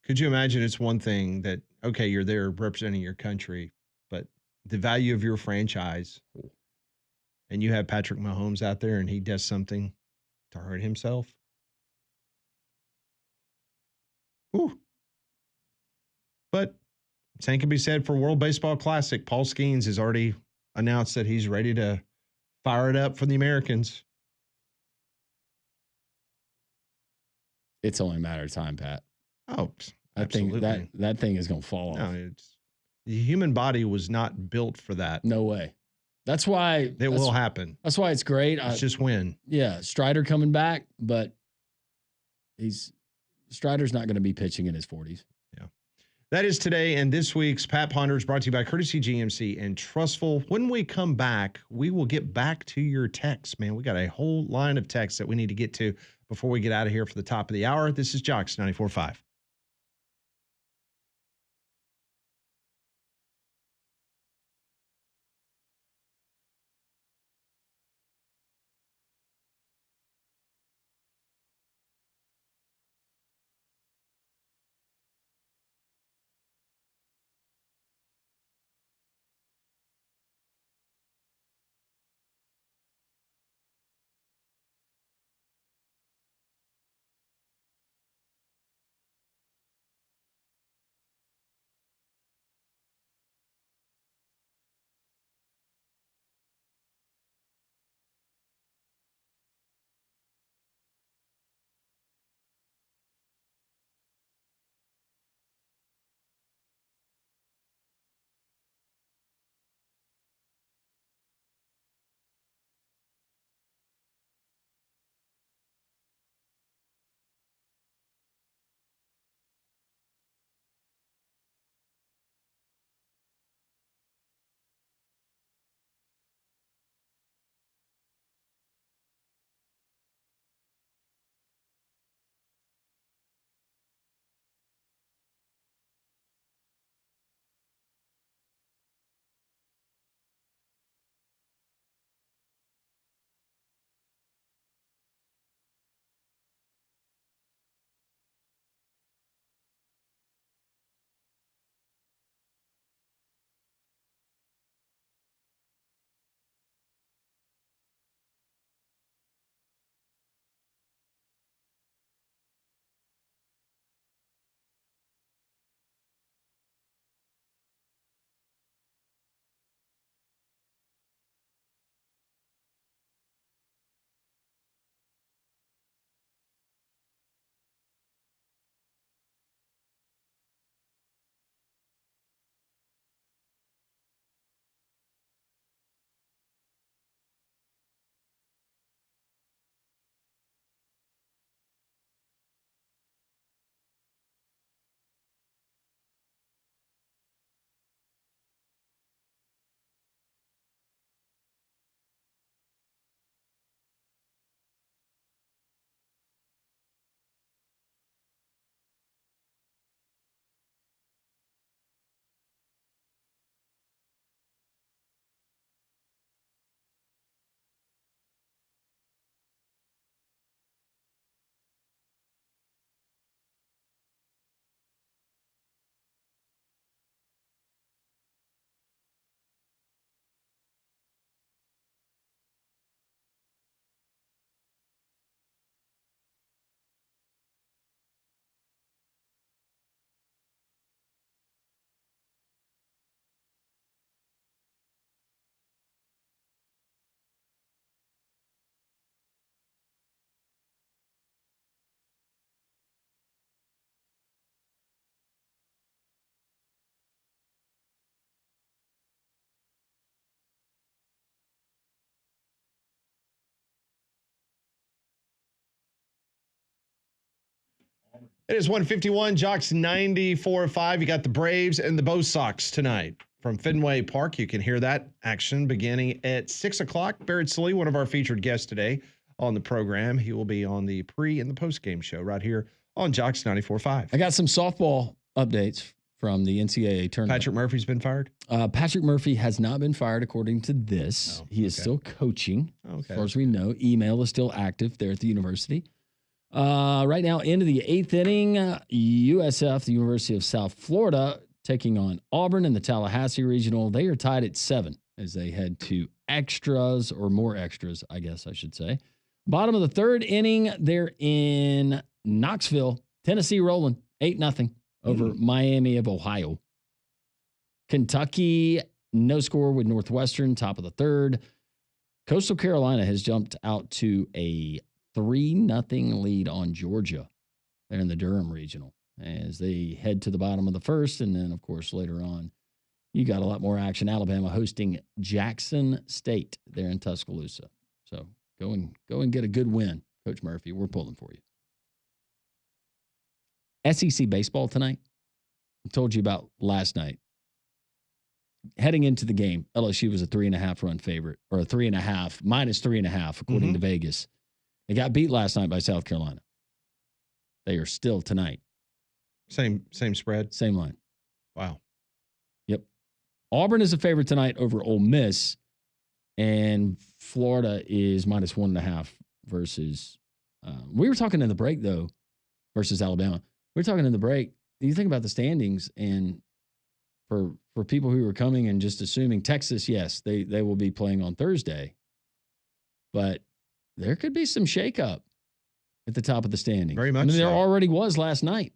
Could you imagine it's one thing that, okay, you're there representing your country, but the value of your franchise, and you have Patrick Mahomes out there and he does something to hurt himself? Whew. But same can be said for World Baseball Classic. Paul Skeens has already announced that he's ready to fire it up for the Americans. It's only a matter of time, Pat. Oh, I absolutely. think that thing is going to fall off. No, the human body was not built for that. No way. That's why it will happen. That's why it's great. It's just win. Yeah, Strider coming back, but Strider's not going to be pitching in his 40s. Yeah. That is today and this week's Pat Ponders, brought to you by Courtesy GMC and Trustful. When we come back, we will get back to your texts, man. We got a whole line of texts that we need to get to before we get out of here for the top of the hour. This is Jocks 94.5. It is 151, Jocks 94.5. You got the Braves and the Bo Sox tonight from Fenway Park. You can hear that action beginning at 6 o'clock. Barrett Sully, one of our featured guests today on the program. He will be on the pre- and the post-game show right here on Jocks 94.5. I got some softball updates from the NCAA tournament. Patrick Murphy's been fired? Patrick Murphy has not been fired according to this. He is still coaching. As far as we know, email is still active there at the university. Right now, into the 8th inning, USF, the University of South Florida, taking on Auburn in the Tallahassee Regional. They are tied at 7 as they head to extras, or more extras, I guess I should say. Bottom of the 3rd inning, they're in Knoxville, Tennessee, rolling 8-0 over Miami of Ohio. Kentucky, no score with Northwestern, top of the 3rd. Coastal Carolina has jumped out to a 3-0 lead on Georgia. They're in the Durham Regional as they head to the bottom of the 1st. And then, of course, later on, you got a lot more action. Alabama hosting Jackson State there in Tuscaloosa. So go and get a good win, Coach Murphy. We're pulling for you. SEC baseball tonight. I told you about last night. Heading into the game, LSU was a 3.5 run favorite, or a 3.5, minus 3.5, according to Vegas. They got beat last night by South Carolina. They are still tonight. Same spread? Same line. Wow. Yep. Auburn is a favorite tonight over Ole Miss, and Florida is minus 1.5 versus, we were talking in the break, though, versus Alabama. We were talking in the break. You think about the standings, and for people who are coming and just assuming Texas, yes, they will be playing on Thursday, but there could be some shakeup at the top of the standings. Very much there so. already was last night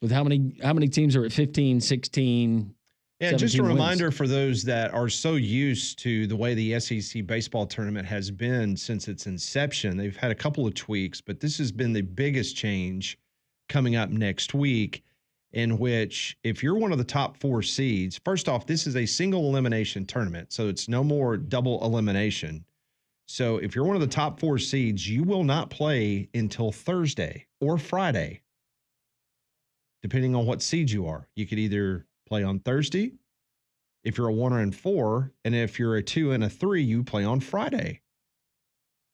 with how many teams are at 15, 16. Yeah, just a 17 reminder wins. for those that are so used to the way the SEC baseball tournament has been since its inception. They've had a couple of tweaks, but this has been the biggest change coming up next week, in which if you're one of the top 4 seeds, first off, this is a single elimination tournament, so it's no more double elimination. So if you're one of the top 4 seeds, you will not play until Thursday or Friday, depending on what seed you are. You could either play on Thursday if you're a 1 and 4, and if you're a 2 and a 3, you play on Friday.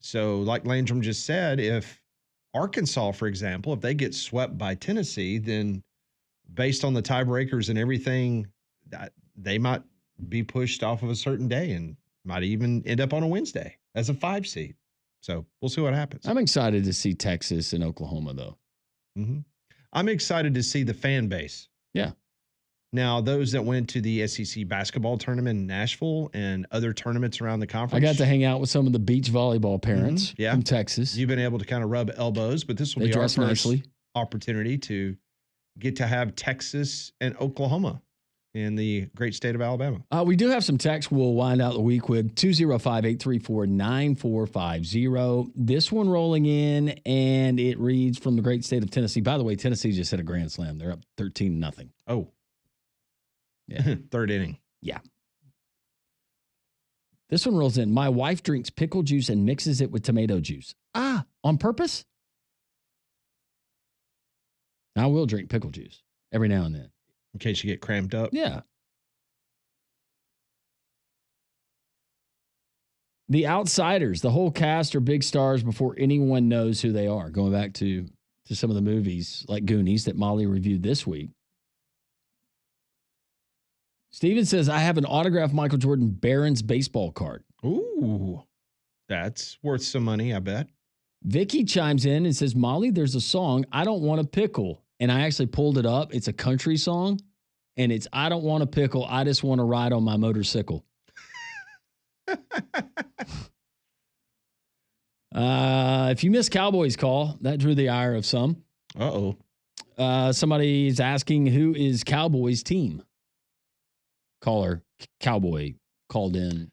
So like Landrum just said, if Arkansas, for example, if they get swept by Tennessee, then based on the tiebreakers and everything, that they might be pushed off of a certain day and might even end up on a Wednesday as a 5 seed. So we'll see what happens. I'm excited to see Texas and Oklahoma, though. I'm excited to see the fan base. Yeah. Now, those that went to the SEC basketball tournament in Nashville and other tournaments around the conference. I got to hang out with some of the beach volleyball parents from Texas. You've been able to kind of rub elbows, but this will be our first opportunity to get to have Texas and Oklahoma in the great state of Alabama. We do have some text we'll wind out the week with. 205-834-9450. This one rolling in, and it reads from the great state of Tennessee. By the way, Tennessee just hit a grand slam. They're up 13-0. Oh. Yeah. 3rd inning. Yeah. This one rolls in. My wife drinks pickle juice and mixes it with tomato juice. On purpose? I will drink pickle juice every now and then. In case you get cramped up? Yeah. The Outsiders, the whole cast are big stars before anyone knows who they are. Going back to some of the movies like Goonies that Molly reviewed this week. Steven says, I have an autographed Michael Jordan Barron's baseball card. Ooh, that's worth some money, I bet. Vicky chimes in and says, Molly, there's a song, I Don't Want a Pickle. And I actually pulled it up. It's a country song. And it's, I don't want a pickle. I just want to ride on my motorcycle. If you missed Cowboys call, that drew the ire of some. Somebody's asking, who is Cowboys team? Caller, Cowboy, called in.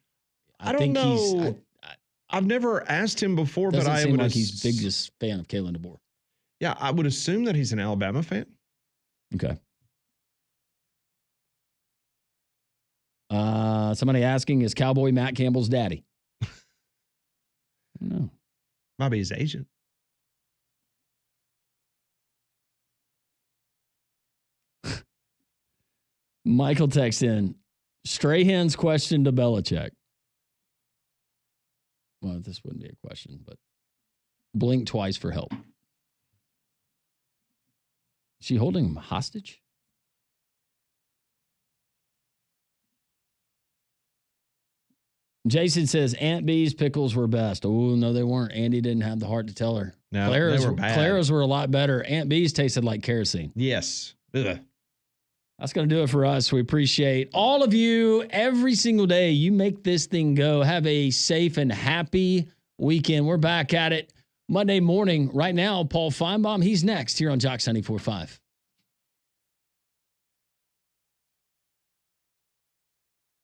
I don't know. I've never asked him before, but I would like he's biggest fan of Kalen DeBoer. Yeah, I would assume that he's an Alabama fan. Okay. Somebody asking, is Cowboy Matt Campbell's daddy? No. Might be his agent. Michael texts in, Strahan's question to Belichick. Well, this wouldn't be a question, but blink twice for help. Is she holding him hostage? Jason says Aunt B's pickles were best. Oh, no, they weren't. Andy didn't have the heart to tell her. No, Clara's, they were bad. Clara's were a lot better. Aunt B's tasted like kerosene. Yes. Ugh. That's going to do it for us. We appreciate all of you every single day. You make this thing go. Have a safe and happy weekend. We're back at it Monday morning. Right now, Paul Feinbaum, he's next here on Jock 94.5.